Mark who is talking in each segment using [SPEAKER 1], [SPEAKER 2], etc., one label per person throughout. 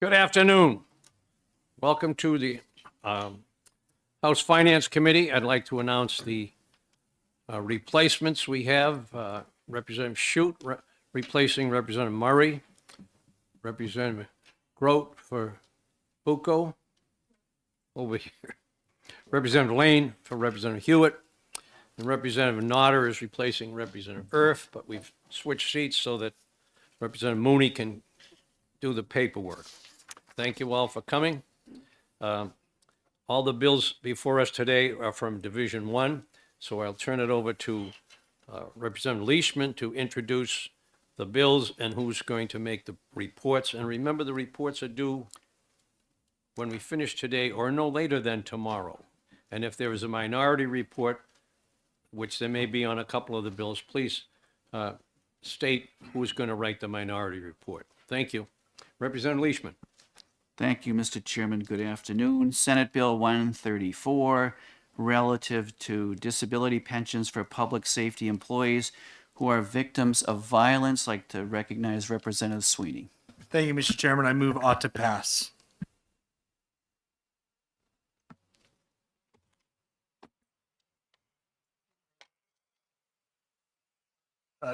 [SPEAKER 1] Good afternoon. Welcome to the House Finance Committee. I'd like to announce the replacements we have. Representative Shute replacing Representative Murray. Representative Grote for Bucco over here. Representative Lane for Representative Hewitt. And Representative Nodder is replacing Representative Erf, but we've switched seats so that Representative Mooney can do the paperwork. Thank you all for coming. All the bills before us today are from Division 1, so I'll turn it over to Representative Leishman to introduce the bills and who's going to make the reports. And remember, the reports are due when we finish today or no later than tomorrow. And if there is a minority report, which there may be on a couple of the bills, please state who's going to write the minority report. Thank you. Representative Leishman.
[SPEAKER 2] Thank you, Mr. Chairman. Good afternoon. Senate Bill 134, relative to disability pensions for public safety employees who are victims of violence. I'd like to recognize Representative Sweeney.
[SPEAKER 3] Thank you, Mr. Chairman. I move ought to pass.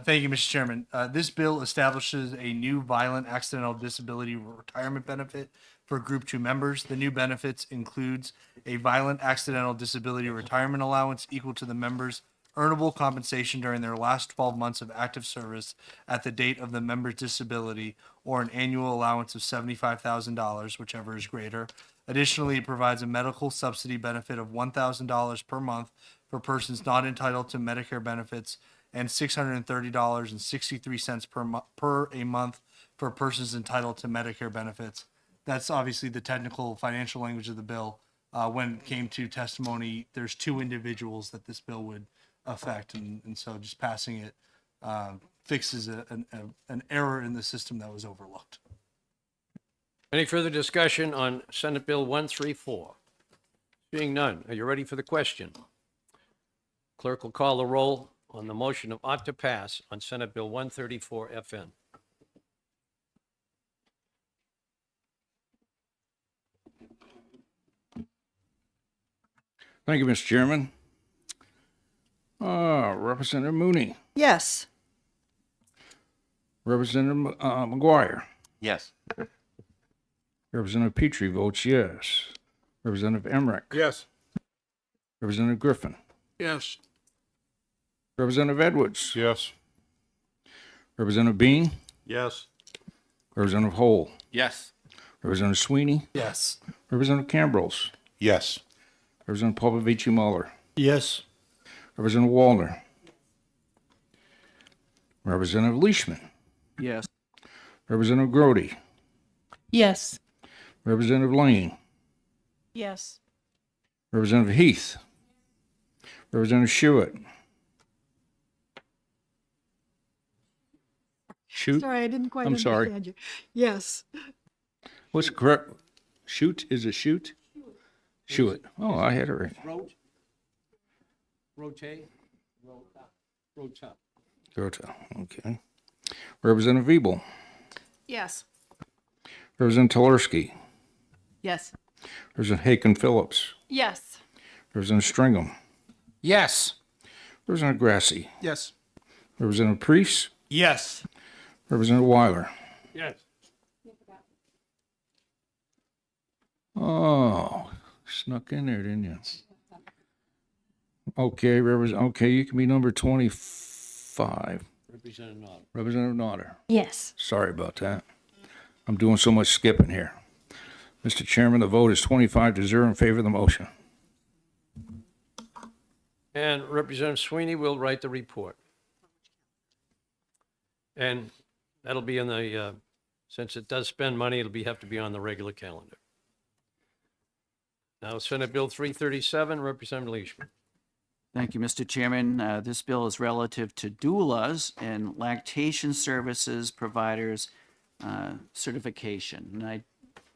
[SPEAKER 3] Thank you, Mr. Chairman. This bill establishes a new violent accidental disability retirement benefit for Group 2 members. The new benefits includes a violent accidental disability retirement allowance equal to the members' earnable compensation during their last 12 months of active service at the date of the member's disability, or an annual allowance of $75,000, whichever is greater. Additionally, it provides a medical subsidy benefit of $1,000 per month for persons not entitled to Medicare benefits and $630.63 per a month for persons entitled to Medicare benefits. That's obviously the technical financial language of the bill. When it came to testimony, there's two individuals that this bill would affect, and so just passing it fixes an error in the system that was overlooked.
[SPEAKER 1] Any further discussion on Senate Bill 134? Seeing none, are you ready for the question? Clerk will call the roll on the motion of ought to pass on Senate Bill 134 FN.
[SPEAKER 4] Thank you, Mr. Chairman. Representative Mooney.
[SPEAKER 5] Yes.
[SPEAKER 4] Representative McGuire.
[SPEAKER 2] Yes.
[SPEAKER 4] Representative Petrie votes yes. Representative Emmerich.
[SPEAKER 3] Yes.
[SPEAKER 4] Representative Griffin.
[SPEAKER 3] Yes.
[SPEAKER 4] Representative Edwards.
[SPEAKER 3] Yes.
[SPEAKER 4] Representative Bean.
[SPEAKER 3] Yes.
[SPEAKER 4] Representative Hole.
[SPEAKER 2] Yes.
[SPEAKER 4] Representative Sweeney.
[SPEAKER 3] Yes.
[SPEAKER 4] Representative Cambrose.
[SPEAKER 6] Yes.
[SPEAKER 4] Representative Popovici Muller.
[SPEAKER 3] Yes.
[SPEAKER 4] Representative Wallner. Representative Leishman.
[SPEAKER 2] Yes.
[SPEAKER 4] Representative Grote.
[SPEAKER 5] Yes.
[SPEAKER 4] Representative Lane.
[SPEAKER 5] Yes.
[SPEAKER 4] Representative Heath. Representative Hewitt. Shoot.
[SPEAKER 5] Sorry, I didn't quite
[SPEAKER 4] I'm sorry.
[SPEAKER 5] understand you. Yes.
[SPEAKER 4] What's correct? Shoot? Is it shoot? Shoot. Oh, I had it right.
[SPEAKER 1] Rotate.
[SPEAKER 4] Grote. Okay. Representative Ebel.
[SPEAKER 5] Yes.
[SPEAKER 4] Representative Talarski.
[SPEAKER 5] Yes.
[SPEAKER 4] Representative Haken-Phillips.
[SPEAKER 5] Yes.
[SPEAKER 4] Representative Stringham.
[SPEAKER 6] Yes.
[SPEAKER 4] Representative Grassi.
[SPEAKER 3] Yes.
[SPEAKER 4] Representative Priest.
[SPEAKER 3] Yes.
[SPEAKER 4] Representative Weiler.
[SPEAKER 1] Yes.
[SPEAKER 4] Oh, snuck in there, didn't you? Okay, okay, you can be number 25.
[SPEAKER 1] Representative Nodder.
[SPEAKER 4] Representative Nodder.
[SPEAKER 5] Yes.
[SPEAKER 4] Sorry about that. I'm doing so much skipping here. Mr. Chairman, the vote is 25-0 in favor of the motion.
[SPEAKER 1] And Representative Sweeney will write the report. And that'll be in the, since it does spend money, it'll have to be on the regular calendar. Now, Senate Bill 337, Representative Leishman.
[SPEAKER 2] Thank you, Mr. Chairman. This bill is relative to doulas and lactation services providers certification. And I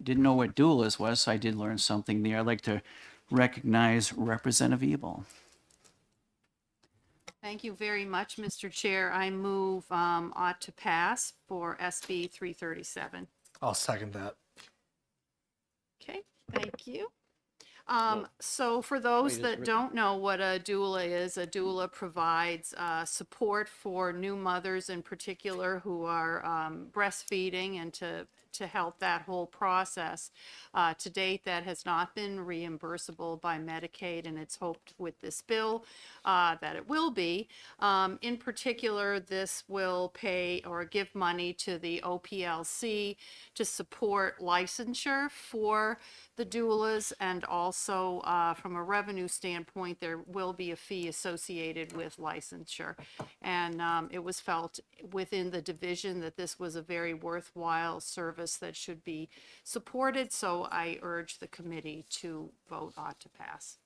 [SPEAKER 2] didn't know what doulas was, so I did learn something there. I'd like to recognize Representative Ebel.
[SPEAKER 7] Thank you very much, Mr. Chair. I move ought to pass for SB 337.
[SPEAKER 3] I'll second that.
[SPEAKER 7] Okay, thank you. So for those that don't know what a doula is, a doula provides support for new mothers in particular who are breastfeeding and to help that whole process. To date, that has not been reimbursable by Medicaid, and it's hoped with this bill that it will be. In particular, this will pay or give money to the OPLC to support licensure for the doulas, and also from a revenue standpoint, there will be a fee associated with licensure. And it was felt within the division that this was a very worthwhile service that should be supported, so I urge the committee to vote ought to pass.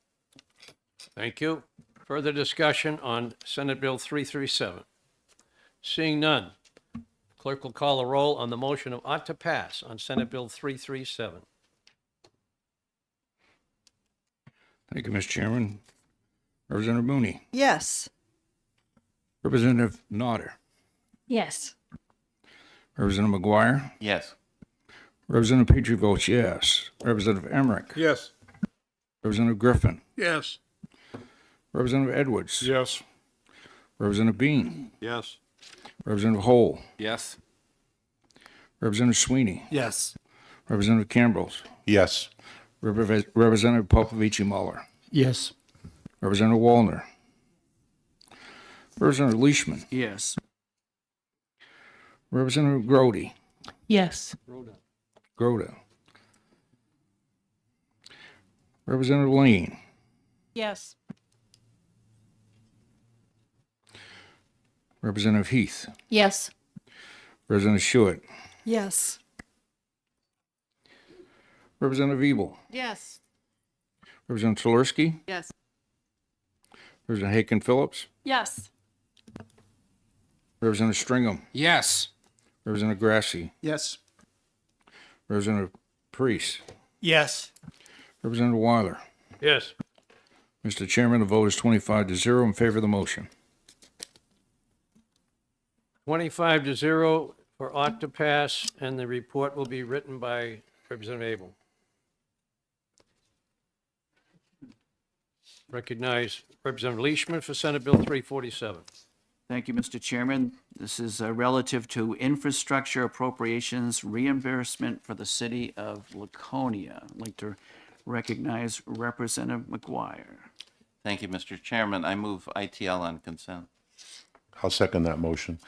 [SPEAKER 1] Thank you. Further discussion on Senate Bill 337? Seeing none, clerk will call a roll on the motion of ought to pass on Senate Bill 337.
[SPEAKER 4] Thank you, Mr. Chairman. Representative Mooney.
[SPEAKER 5] Yes.
[SPEAKER 4] Representative Nodder.
[SPEAKER 5] Yes.
[SPEAKER 4] Representative McGuire.
[SPEAKER 6] Yes.
[SPEAKER 4] Representative Petrie votes yes. Representative Emmerich.
[SPEAKER 8] Yes.
[SPEAKER 4] Representative Griffin.
[SPEAKER 8] Yes.
[SPEAKER 4] Representative Edwards.
[SPEAKER 8] Yes.
[SPEAKER 4] Representative Bean.
[SPEAKER 8] Yes.
[SPEAKER 4] Representative Hole.
[SPEAKER 6] Yes.
[SPEAKER 4] Representative Sweeney.
[SPEAKER 3] Yes.
[SPEAKER 4] Representative Campbells.
[SPEAKER 8] Yes.
[SPEAKER 4] Representative Popovici Muller.
[SPEAKER 8] Yes.
[SPEAKER 4] Representative Wallner. Representative Leishman.
[SPEAKER 2] Yes.
[SPEAKER 4] Representative Grody.
[SPEAKER 5] Yes.
[SPEAKER 4] Groda. Representative Lane.
[SPEAKER 5] Yes.
[SPEAKER 4] Representative Heath.
[SPEAKER 5] Yes.
[SPEAKER 4] Representative Schuett.
[SPEAKER 5] Yes.
[SPEAKER 4] Representative Ebel.
[SPEAKER 7] Yes.
[SPEAKER 4] Representative Tulorsky.
[SPEAKER 7] Yes.
[SPEAKER 4] Representative Haken Phillips.
[SPEAKER 5] Yes.
[SPEAKER 4] Representative Stringham.
[SPEAKER 6] Yes.
[SPEAKER 4] Representative Grassi.
[SPEAKER 8] Yes.
[SPEAKER 4] Representative Priest.
[SPEAKER 3] Yes.
[SPEAKER 4] Representative Weiler.
[SPEAKER 1] Yes.
[SPEAKER 4] Mr. Chairman, the vote is 25-0 in favor of the motion.
[SPEAKER 1] 25-0 for ought to pass, and the report will be written by Representative Abel. Recognize Representative Leishman for Senate Bill 347.
[SPEAKER 2] Thank you, Mr. Chairman. This is relative to infrastructure appropriations reimbursement for the city of Laconia. I'd like to recognize Representative McGuire.
[SPEAKER 6] Thank you, Mr. Chairman. I move ITL on consent.
[SPEAKER 8] I'll second that motion.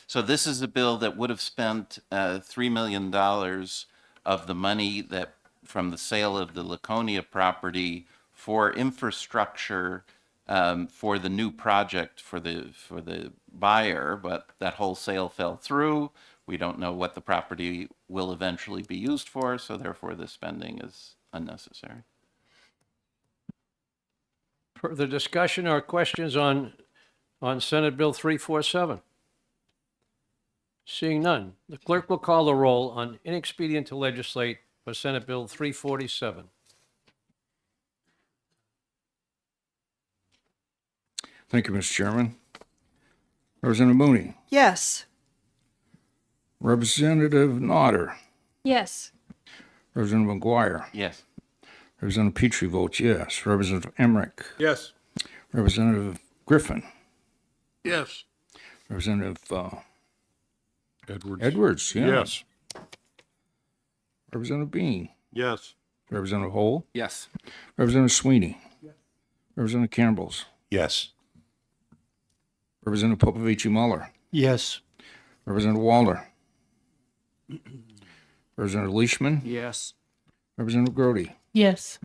[SPEAKER 6] So this is a bill that would have spent $3 million of the money that from the sale of the Laconia property for infrastructure for the new project for the buyer, but that whole sale fell through. We don't know what the property will eventually be used for, so therefore this spending is unnecessary.
[SPEAKER 1] Further discussion or questions on Senate Bill 347? Seeing none, the clerk will call the roll on inexpedient to legislate for Senate Bill 347.
[SPEAKER 4] Thank you, Mr. Chairman. Representative Mooney.
[SPEAKER 5] Yes.
[SPEAKER 4] Representative Nodder.
[SPEAKER 5] Yes.
[SPEAKER 4] Representative McGuire.
[SPEAKER 6] Yes.
[SPEAKER 4] Representative Petrie votes yes. Representative Emmerich.
[SPEAKER 8] Yes.
[SPEAKER 4] Representative Griffin.
[SPEAKER 8] Yes.
[SPEAKER 4] Representative
[SPEAKER 8] Edwards.
[SPEAKER 4] Edwards. Yeah.
[SPEAKER 8] Yes.
[SPEAKER 4] Representative Bean.
[SPEAKER 8] Yes.
[SPEAKER 4] Representative Hole.
[SPEAKER 6] Yes.
[SPEAKER 4] Representative Sweeney. Representative Campbells.
[SPEAKER 8] Yes.
[SPEAKER 4] Representative Popovici Muller.
[SPEAKER 8] Yes.
[SPEAKER 4] Representative Wallner. Representative Leishman.
[SPEAKER 2] Yes.
[SPEAKER 4] Representative Grody.
[SPEAKER 5] Yes.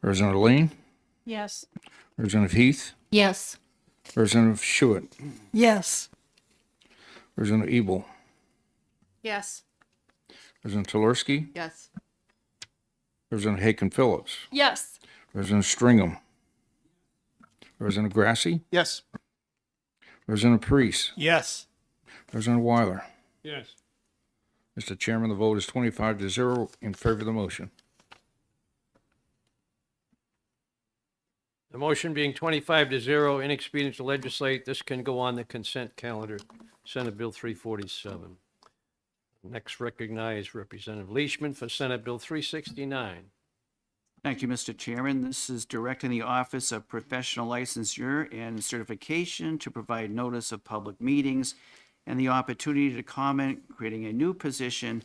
[SPEAKER 4] Representative Lane.
[SPEAKER 5] Yes.
[SPEAKER 4] Representative Heath.
[SPEAKER 5] Yes.
[SPEAKER 4] Representative Schuett.
[SPEAKER 5] Yes.
[SPEAKER 4] Representative Ebel.
[SPEAKER 7] Yes.
[SPEAKER 4] Representative Tulorsky.
[SPEAKER 7] Yes.
[SPEAKER 4] Representative Haken Phillips.
[SPEAKER 5] Yes.
[SPEAKER 4] Representative Stringham. Representative Grassi.
[SPEAKER 8] Yes.
[SPEAKER 4] Representative Priest.
[SPEAKER 3] Yes.
[SPEAKER 4] Representative Weiler.
[SPEAKER 1] Yes.
[SPEAKER 4] Mr. Chairman, the vote is 25-0 in favor of the motion.
[SPEAKER 1] The motion being 25-0, inexpedient to legislate, this can go on the consent calendar, Senate Bill 347. Next, recognize Representative Leishman for Senate Bill 369.
[SPEAKER 2] Thank you, Mr. Chairman. This is directing the Office of Professional Licensure and Certification to provide notice of public meetings and the opportunity to comment, creating a new position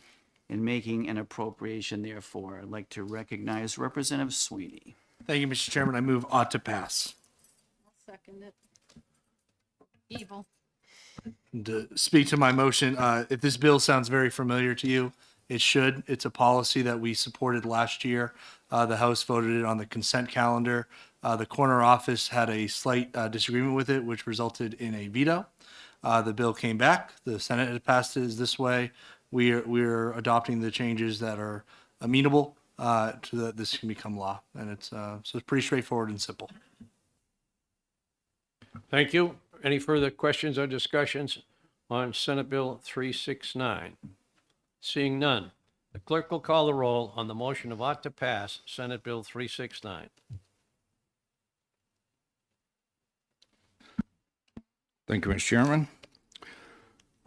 [SPEAKER 2] and making an appropriation therefore. I'd like to recognize Representative Sweeney.
[SPEAKER 3] Thank you, Mr. Chairman. I move ought to pass.
[SPEAKER 7] Second it. Evil.
[SPEAKER 3] To speak to my motion, if this bill sounds very familiar to you, it should. It's a policy that we supported last year. The House voted it on the consent calendar. The corner office had a slight disagreement with it, which resulted in a veto. The bill came back. The Senate had passed it this way. We're adopting the changes that are amenable to that this can become law, and it's so it's pretty straightforward and simple.
[SPEAKER 1] Thank you. Any further questions or discussions on Senate Bill 369? Seeing none, the clerk will call the roll on the motion of ought to pass Senate Bill 369.
[SPEAKER 4] Thank you, Mr. Chairman.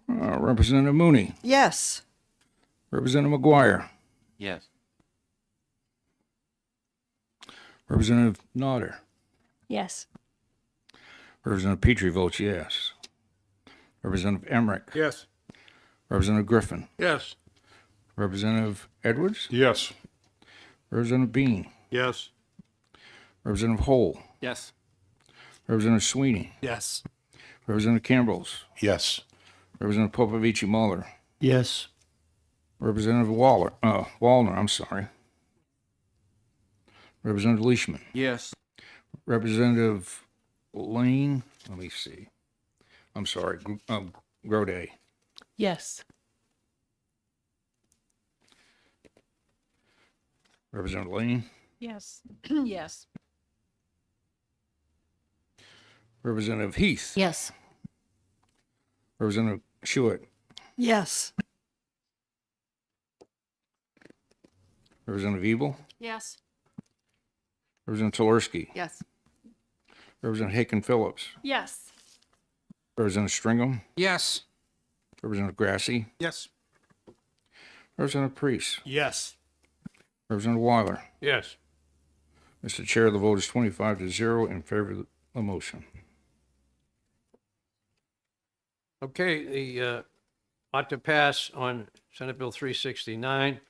[SPEAKER 4] Representative Mooney,
[SPEAKER 5] Yes.
[SPEAKER 4] Representative McGuire,
[SPEAKER 6] Yes.
[SPEAKER 4] Representative Nodder,
[SPEAKER 5] Yes.
[SPEAKER 4] Representative Petrie votes yes. Representative Emmerich,
[SPEAKER 8] Yes.
[SPEAKER 4] Representative Griffin,
[SPEAKER 8] Yes.
[SPEAKER 4] Representative Edwards,
[SPEAKER 8] Yes.
[SPEAKER 4] Representative Bean,
[SPEAKER 8] Yes.
[SPEAKER 4] Representative Hole,
[SPEAKER 2] Yes.
[SPEAKER 4] Representative Sweeney,
[SPEAKER 3] Yes.
[SPEAKER 4] Representative Campbells,
[SPEAKER 8] Yes.
[SPEAKER 4] Representative Popovici Muller,
[SPEAKER 3] Yes.
[SPEAKER 4] Representative Wallner, I'm sorry. Representative Leishman,
[SPEAKER 2] Yes.
[SPEAKER 4] Representative Lane, let me see. I'm sorry, Groday,
[SPEAKER 5] Yes.
[SPEAKER 4] Representative Lane,
[SPEAKER 5] Yes. Yes.
[SPEAKER 4] Representative Heath,
[SPEAKER 5] Yes.
[SPEAKER 4] Representative Schuett,
[SPEAKER 5] Yes.
[SPEAKER 4] Representative Ebel,
[SPEAKER 7] Yes.
[SPEAKER 4] Representative Tolarski,
[SPEAKER 7] Yes.
[SPEAKER 4] Representative Haken Phillips,
[SPEAKER 5] Yes.
[SPEAKER 4] Representative Stringham,
[SPEAKER 8] Yes.
[SPEAKER 4] Representative Grassy,
[SPEAKER 8] Yes.
[SPEAKER 4] Representative Priest,
[SPEAKER 3] Yes.
[SPEAKER 4] Representative Weiler.
[SPEAKER 1] Yes.
[SPEAKER 4] Mr. Chair, the vote is 25-0 in favor of the motion.
[SPEAKER 1] Okay, the ought to pass on Senate Bill 369.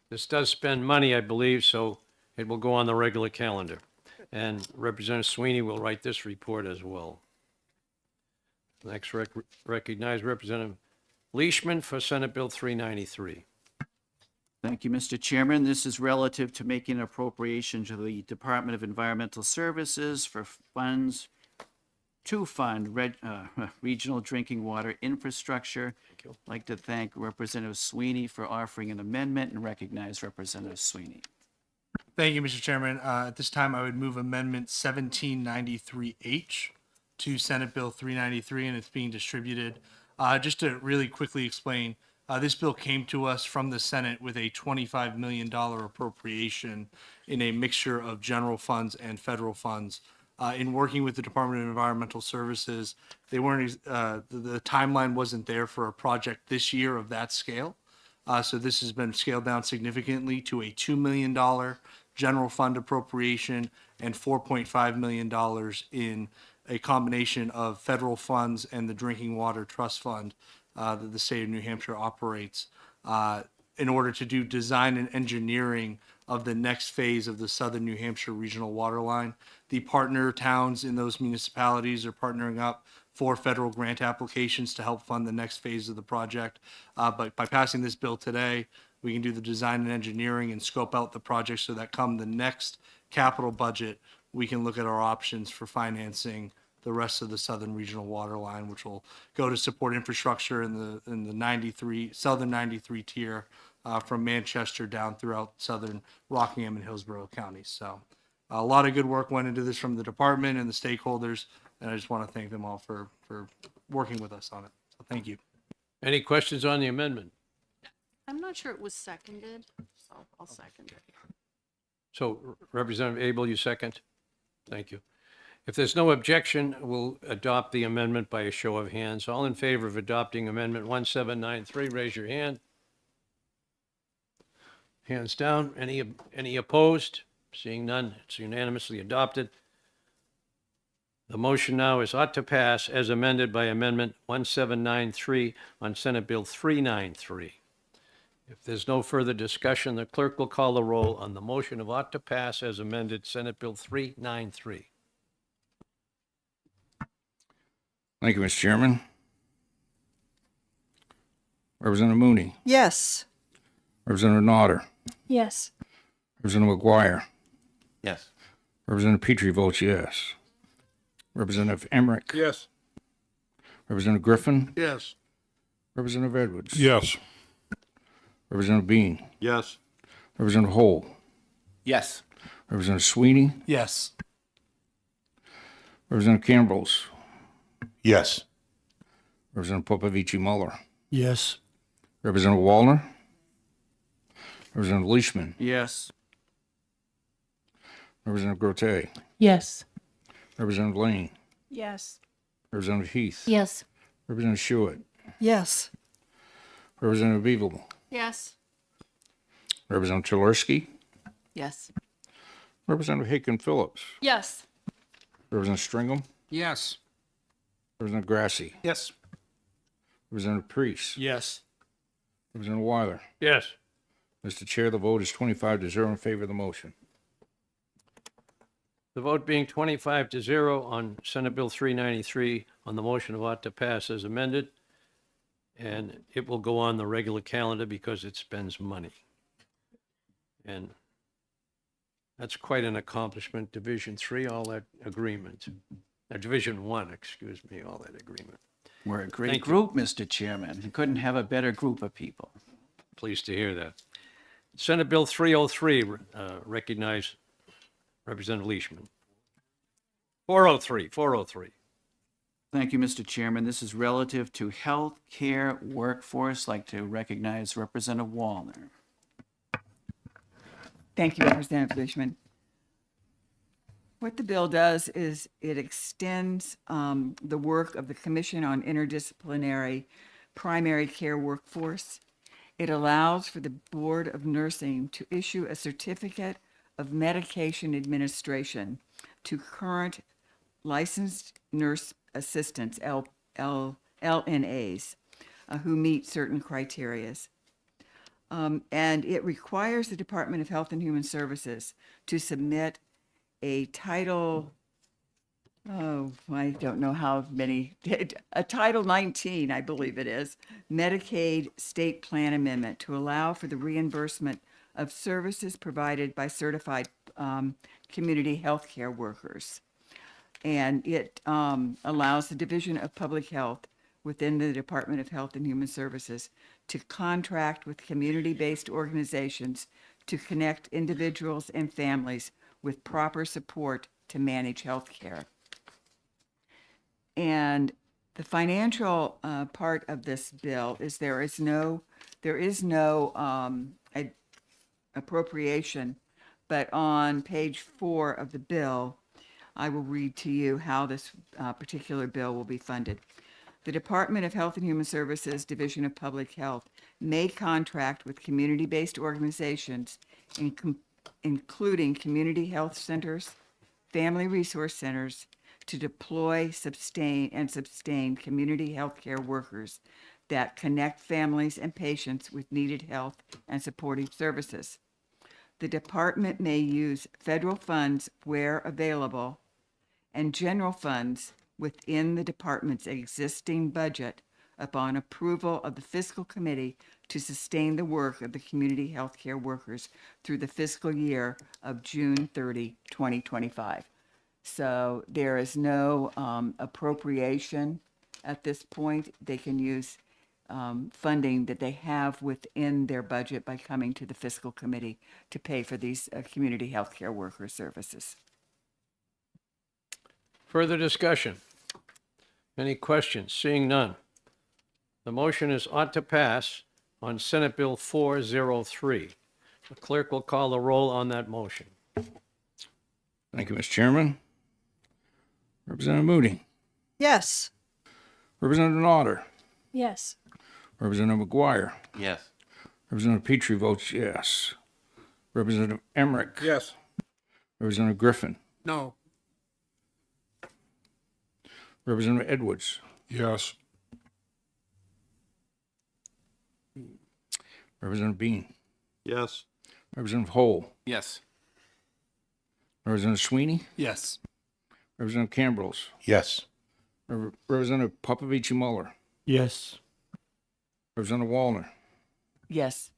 [SPEAKER 1] This does spend money, I believe, so it will go on the regular calendar. And Representative Sweeney will write this report as well. Next, recognize Representative Leishman for Senate Bill 393.
[SPEAKER 2] Thank you, Mr. Chairman. This is relative to making an appropriation to the Department of Environmental Services for funds to fund regional drinking water infrastructure. I'd like to thank Representative Sweeney for offering an amendment and recognize Representative Sweeney.
[SPEAKER 3] Thank you, Mr. Chairman. At this time, I would move Amendment 1793H to Senate Bill 393, and it's being distributed. Just to really quickly explain, this bill came to us from the Senate with a $25 million appropriation in a mixture of general funds and federal funds. In working with the Department of Environmental Services, they weren't the timeline wasn't there for a project this year of that scale. So this has been scaled down significantly to a $2 million general fund appropriation and $4.5 million in a combination of federal funds and the Drinking Water Trust Fund that the state of New Hampshire operates in order to do design and engineering of the next phase of the Southern New Hampshire Regional Water Line. The partner towns in those municipalities are partnering up for federal grant applications to help fund the next phase of the project. But by passing this bill today, we can do the design and engineering and scope out the project so that come the next capital budget, we can look at our options for financing the rest of the Southern Regional Water Line, which will go to support infrastructure in the Southern 93 tier from Manchester down throughout Southern Rockingham and Hillsborough counties. So a lot of good work went into this from the department and the stakeholders, and I just want to thank them all for working with us on it. So thank you.
[SPEAKER 1] Any questions on the amendment?
[SPEAKER 7] I'm not sure it was seconded, so I'll second it.
[SPEAKER 1] So Representative Abel, you second? Thank you. If there's no objection, we'll adopt the amendment by a show of hands. All in favor of adopting Amendment 1793, raise your hand. Hands down. Any opposed? Seeing none, it's unanimously adopted. The motion now is ought to pass as amended by Amendment 1793 on Senate Bill 393. If there's no further discussion, the clerk will call the roll on the motion of ought to pass as amended Senate Bill 393.
[SPEAKER 4] Thank you, Mr. Chairman. Representative Mooney,
[SPEAKER 5] Yes.
[SPEAKER 4] Representative Nodder,
[SPEAKER 5] Yes.
[SPEAKER 4] Representative McGuire,
[SPEAKER 6] Yes.
[SPEAKER 4] Representative Petrie votes yes. Representative Emmerich,
[SPEAKER 8] Yes.
[SPEAKER 4] Representative Griffin,
[SPEAKER 8] Yes.
[SPEAKER 4] Representative Edwards.
[SPEAKER 8] Yes.
[SPEAKER 4] Representative Bean,
[SPEAKER 8] Yes.
[SPEAKER 4] Representative Hole,
[SPEAKER 6] Yes.
[SPEAKER 4] Representative Sweeney,
[SPEAKER 3] Yes.
[SPEAKER 4] Representative Campbells,
[SPEAKER 8] Yes.
[SPEAKER 4] Representative Popovici Muller,
[SPEAKER 3] Yes.
[SPEAKER 4] Representative Wallner, Representative Leishman,
[SPEAKER 2] Yes.
[SPEAKER 4] Representative Grote,
[SPEAKER 5] Yes.
[SPEAKER 4] Representative Lane,
[SPEAKER 5] Yes.
[SPEAKER 4] Representative Heath,
[SPEAKER 5] Yes.
[SPEAKER 4] Representative Schuett,
[SPEAKER 5] Yes.
[SPEAKER 4] Representative Beeble,
[SPEAKER 7] Yes.
[SPEAKER 4] Representative Chelerski,
[SPEAKER 5] Yes.
[SPEAKER 4] Representative Haken Phillips,
[SPEAKER 5] Yes.
[SPEAKER 4] Representative Stringham,
[SPEAKER 8] Yes.
[SPEAKER 4] Representative Grassi,
[SPEAKER 3] Yes.
[SPEAKER 4] Representative Priest,
[SPEAKER 3] Yes.
[SPEAKER 4] Representative Weiler.
[SPEAKER 1] Yes.
[SPEAKER 4] Mr. Chair, the vote is 25-0 in favor of the motion.
[SPEAKER 1] The vote being 25-0 on Senate Bill 393 on the motion of ought to pass as amended, and it will go on the regular calendar because it spends money. And that's quite an accomplishment, Division 3, all that agreement. Division 1, excuse me, all that agreement.
[SPEAKER 2] We're a great
[SPEAKER 1] Thank you.
[SPEAKER 2] group, Mr. Chairman. You couldn't have a better group of people.
[SPEAKER 1] Pleased to hear that. Senate Bill 303, recognize Representative Leishman. 403.
[SPEAKER 2] Thank you, Mr. Chairman. This is relative to health care workforce. I'd like to recognize Representative Wallner.
[SPEAKER 9] Thank you, Representative Leishman. What the bill does is it extends the work of the Commission on Interdisciplinary Primary Care Workforce. It allows for the Board of Nursing to issue a certificate of medication administration to current licensed nurse assistants, LNAs, who meet certain criterias. And it requires the Department of Health and Human Services to submit a Title, I don't know how many, a Title 19, I believe it is, Medicaid State Plan Amendment to allow for the reimbursement of services provided by certified community health care workers. And it allows the Division of Public Health within the Department of Health and Human Services to contract with community-based organizations to connect individuals and families with proper support to manage health care. And the financial part of this bill is there is no appropriation, but on page 4 of the bill, I will read to you how this particular bill will be funded. The Department of Health and Human Services, Division of Public Health, may contract with community-based organizations, including community health centers, family resource centers, to deploy, sustain community health care workers that connect families and patients with needed health and supportive services. The department may use federal funds where available and general funds within the department's existing budget upon approval of the fiscal committee to sustain the work of the community healthcare workers through the fiscal year of June 30, 2025. So there is no appropriation at this point. They can use funding that they have within their budget by coming to the fiscal committee to pay for these community healthcare worker services.
[SPEAKER 1] Further discussion? Any questions? Seeing none. The motion is ought to pass on Senate Bill 403. The clerk will call the roll on that motion.
[SPEAKER 4] Thank you, Mr. Chairman. Representative Mooney,
[SPEAKER 5] Yes.
[SPEAKER 4] Representative Nodder,
[SPEAKER 5] Yes.
[SPEAKER 4] Representative McGuire,
[SPEAKER 6] Yes.
[SPEAKER 4] Representative Petrie votes yes. Representative Emmerich.
[SPEAKER 8] Yes.
[SPEAKER 4] Representative Griffin.
[SPEAKER 8] No.
[SPEAKER 4] Representative Edwards.
[SPEAKER 8] Yes.
[SPEAKER 4] Representative Bean.
[SPEAKER 8] Yes.
[SPEAKER 4] Representative Hole.
[SPEAKER 6] Yes.
[SPEAKER 4] Representative Sweeney.
[SPEAKER 3] Yes.
[SPEAKER 4] Representative Cambrils.
[SPEAKER 8] Yes.
[SPEAKER 4] Representative Popovici Muller.
[SPEAKER 3] Yes.
[SPEAKER 4] Representative Wallner.
[SPEAKER 5] Yes.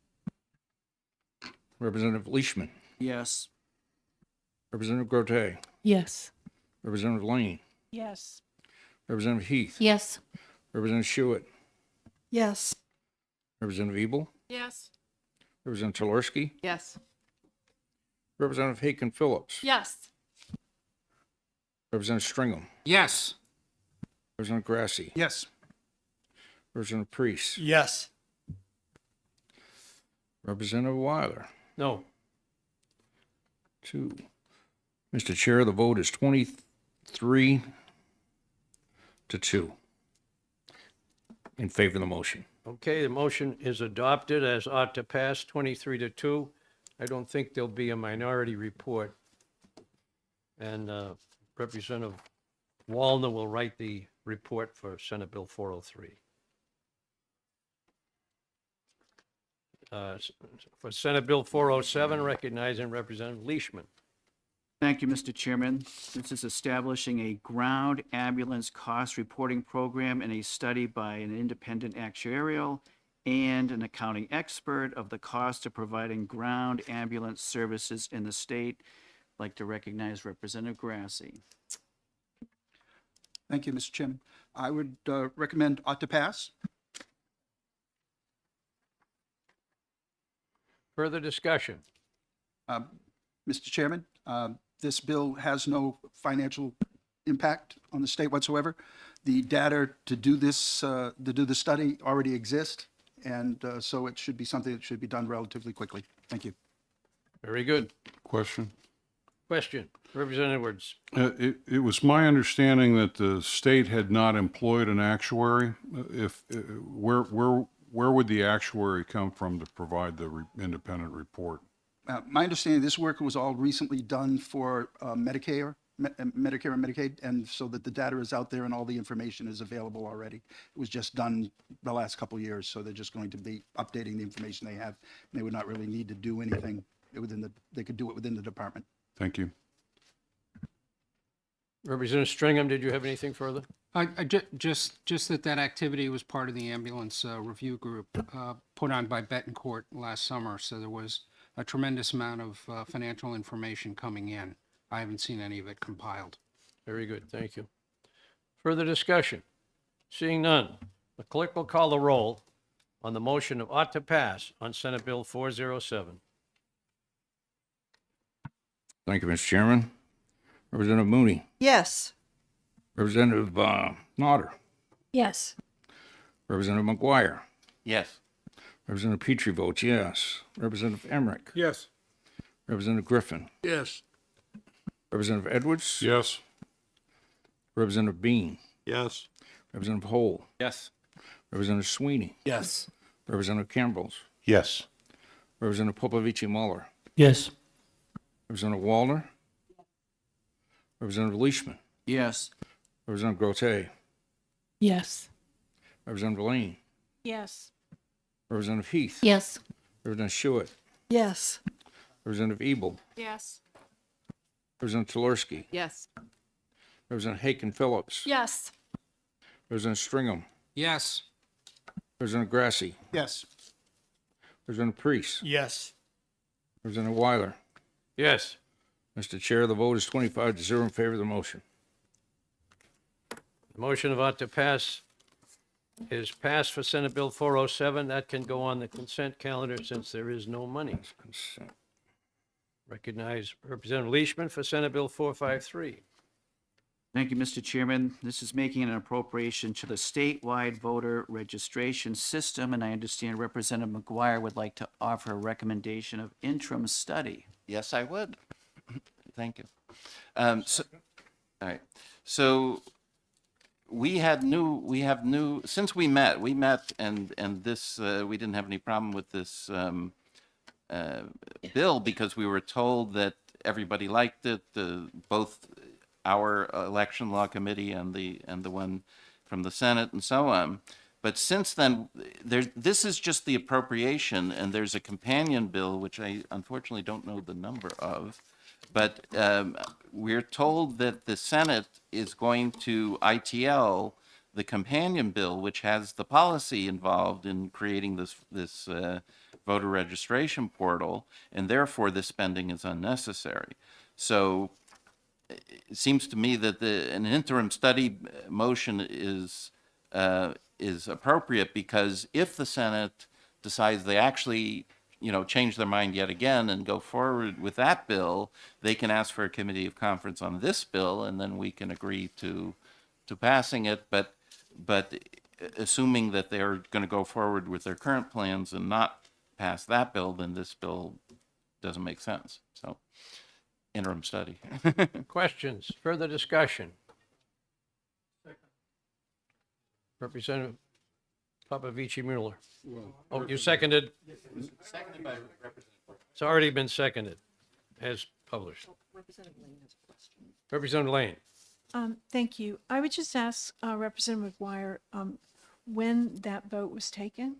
[SPEAKER 4] Representative Leishman.
[SPEAKER 2] Yes.
[SPEAKER 4] Representative Grote.
[SPEAKER 5] Yes.
[SPEAKER 4] Representative Lane.
[SPEAKER 5] Yes.
[SPEAKER 4] Representative Heath.
[SPEAKER 5] Yes.
[SPEAKER 4] Representative Schuett.
[SPEAKER 5] Yes.
[SPEAKER 4] Representative Ebel.
[SPEAKER 7] Yes.
[SPEAKER 4] Representative Tolarski.
[SPEAKER 7] Yes.
[SPEAKER 4] Representative Haken Phillips.
[SPEAKER 7] Yes.
[SPEAKER 4] Representative Stringham.
[SPEAKER 8] Yes.
[SPEAKER 4] Representative Grassi.
[SPEAKER 3] Yes.
[SPEAKER 4] Representative Priest.
[SPEAKER 3] Yes.
[SPEAKER 4] Representative Weiler.
[SPEAKER 1] No.
[SPEAKER 4] 2. Mr. Chair, the vote is 23 to 2 in favor of the motion.
[SPEAKER 1] Okay, the motion is adopted as ought to pass, 23 to 2. I don't think there'll be a minority report. And Representative Wallner will write the report for Senate Bill 403. For Senate Bill 407, recognizing Representative Leishman.
[SPEAKER 2] Thank you, Mr. Chairman. This is establishing a ground ambulance cost reporting program and a study by an independent actuarial and an accounting expert of the cost of providing ground ambulance services in the state. I'd like to recognize Representative Grassi.
[SPEAKER 10] Thank you, Mr. Chairman. I would recommend ought to pass.
[SPEAKER 1] Further discussion?
[SPEAKER 10] Mr. Chairman, this bill has no financial impact on the state whatsoever. The data to do this, to do the study already exist, and so it should be something that should be done relatively quickly. Thank you.
[SPEAKER 1] Very good.
[SPEAKER 8] Question.
[SPEAKER 1] Question, Representative Edwards.
[SPEAKER 8] It was my understanding that the state had not employed an actuary. Where would the actuary come from to provide the independent report?
[SPEAKER 10] My understanding, this work was all recently done for Medicare and Medicaid, and so that the data is out there and all the information is available already. It was just done the last couple of years, so they're just going to be updating the information they have. They would not really need to do anything they could do it within the department.
[SPEAKER 8] Thank you.
[SPEAKER 1] Representative Stringham, did you have anything further?
[SPEAKER 11] Just that activity was part of the ambulance review group put on by Betancourt last summer. So there was a tremendous amount of financial information coming in. I haven't seen any of it compiled.
[SPEAKER 1] Very good, thank you. Further discussion? Seeing none, the clerk will call the roll on the motion of ought to pass on Senate Bill 407.
[SPEAKER 4] Thank you, Mr. Chairman. Representative Mooney.
[SPEAKER 5] Yes.
[SPEAKER 4] Representative Nodder.
[SPEAKER 5] Yes.
[SPEAKER 4] Representative McGuire.
[SPEAKER 6] Yes.
[SPEAKER 4] Representative Petrie votes yes. Representative Emmerich.
[SPEAKER 8] Yes.
[SPEAKER 4] Representative Griffin.
[SPEAKER 8] Yes.
[SPEAKER 4] Representative Edwards.
[SPEAKER 8] Yes.
[SPEAKER 4] Representative Bean.
[SPEAKER 8] Yes.
[SPEAKER 4] Representative Hole.
[SPEAKER 6] Yes.
[SPEAKER 4] Representative Sweeney.
[SPEAKER 3] Yes.
[SPEAKER 4] Representative Cambrils.
[SPEAKER 8] Yes.
[SPEAKER 4] Representative Popovici Muller.
[SPEAKER 3] Yes.
[SPEAKER 4] Representative Wallner. Representative Leishman.
[SPEAKER 2] Yes.
[SPEAKER 4] Representative Grote.
[SPEAKER 5] Yes.
[SPEAKER 4] Representative Lane.
[SPEAKER 5] Yes.
[SPEAKER 4] Representative Heath.
[SPEAKER 5] Yes.
[SPEAKER 4] Representative Schuett.
[SPEAKER 5] Yes.
[SPEAKER 4] Representative Ebel.
[SPEAKER 7] Yes.
[SPEAKER 4] Representative Tolarski.
[SPEAKER 7] Yes.
[SPEAKER 4] Representative Haken Phillips.
[SPEAKER 5] Yes.
[SPEAKER 4] Representative Stringham.
[SPEAKER 11] Yes.
[SPEAKER 4] Representative Grassi.
[SPEAKER 10] Yes.
[SPEAKER 4] Representative Priest.
[SPEAKER 3] Yes.
[SPEAKER 4] Representative Weiler.
[SPEAKER 1] Yes.
[SPEAKER 4] Mr. Chair, the vote is 25 to 0 in favor of the motion.
[SPEAKER 1] The motion of ought to pass is passed for Senate Bill 407. That can go on the consent calendar since there is no money.
[SPEAKER 4] Consent.
[SPEAKER 1] Recognize Representative Leishman for Senate Bill 453.
[SPEAKER 2] Thank you, Mr. Chairman. This is making an appropriation to the statewide voter registration system, and I understand Representative McGuire would like to offer a recommendation of interim study.
[SPEAKER 6] Yes, I would. Thank you. All right. So we have new, since we met, and this, we didn't have any problem with this bill because we were told that everybody liked it, both our election law committee and the one from the Senate and so on. But since then, this is just the appropriation, and there's a companion bill, which I unfortunately don't know the number of. But we're told that the Senate is going to ITL the companion bill, which has the policy involved in creating this voter registration portal, and therefore the spending is unnecessary. So it seems to me that an interim study motion is appropriate, because if the Senate decides they actually, change their mind yet again and go forward with that bill, they can ask for a committee of conference on this bill, and then we can agree to passing it. But assuming that they're going to go forward with their current plans and not pass that bill, then this bill doesn't make sense. So, interim study.
[SPEAKER 1] Questions, further discussion? Representative Papavici Mueller. Oh, you seconded?
[SPEAKER 6] Seconded by Representative.
[SPEAKER 1] It's already been seconded, as published. Representative Lane.
[SPEAKER 5] Thank you. I would just ask Representative McGuire when that vote was taken.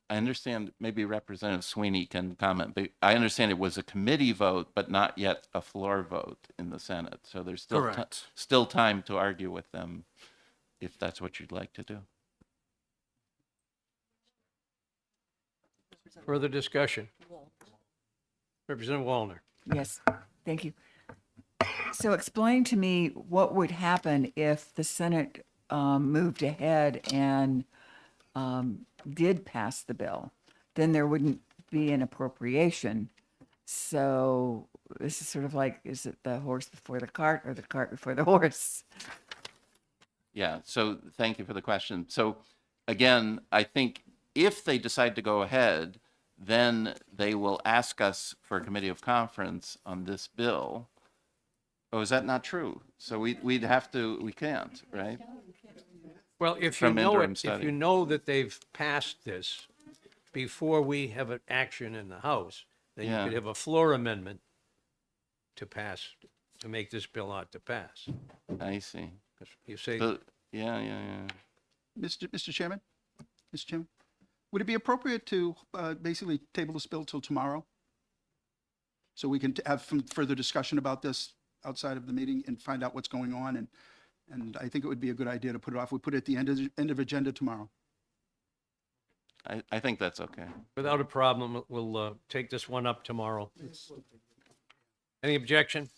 [SPEAKER 6] I understand, maybe Representative Sweeney can comment, but I understand it was a committee vote, but not yet a floor vote in the Senate. So there's still
[SPEAKER 1] Correct.
[SPEAKER 6] still time to argue with them, if that's what you'd like to do.
[SPEAKER 1] Further discussion? Representative Wallner.
[SPEAKER 9] Yes, thank you. So explain to me what would happen if the Senate moved ahead and did pass the bill. Then there wouldn't be an appropriation. So this is sort of like, is it the horse before the cart or the cart before the horse?
[SPEAKER 6] Yeah, so thank you for the question. So again, I think if they decide to go ahead, then they will ask us for a committee of conference on this bill. Oh, is that not true? So we'd have to, we can't, right?
[SPEAKER 1] Well, if you
[SPEAKER 6] From
[SPEAKER 1] know
[SPEAKER 6] interim
[SPEAKER 1] it, if
[SPEAKER 6] study.
[SPEAKER 1] you know that they've passed this before we have an action in the House, then you
[SPEAKER 6] Yeah.
[SPEAKER 1] could have a floor amendment to pass, to make this bill out to pass.
[SPEAKER 6] I see.
[SPEAKER 1] You say,
[SPEAKER 6] So, yeah.
[SPEAKER 10] Mr. Chairman? Mr. Chairman? Would it be appropriate to basically table this bill till tomorrow? So we can have some further discussion about this outside of the meeting and find out what's going on, and I think it would be a good idea to put it off. We put it at the end of agenda tomorrow.
[SPEAKER 6] I think that's okay.
[SPEAKER 1] without a problem, we'll take this one up tomorrow. Any objection?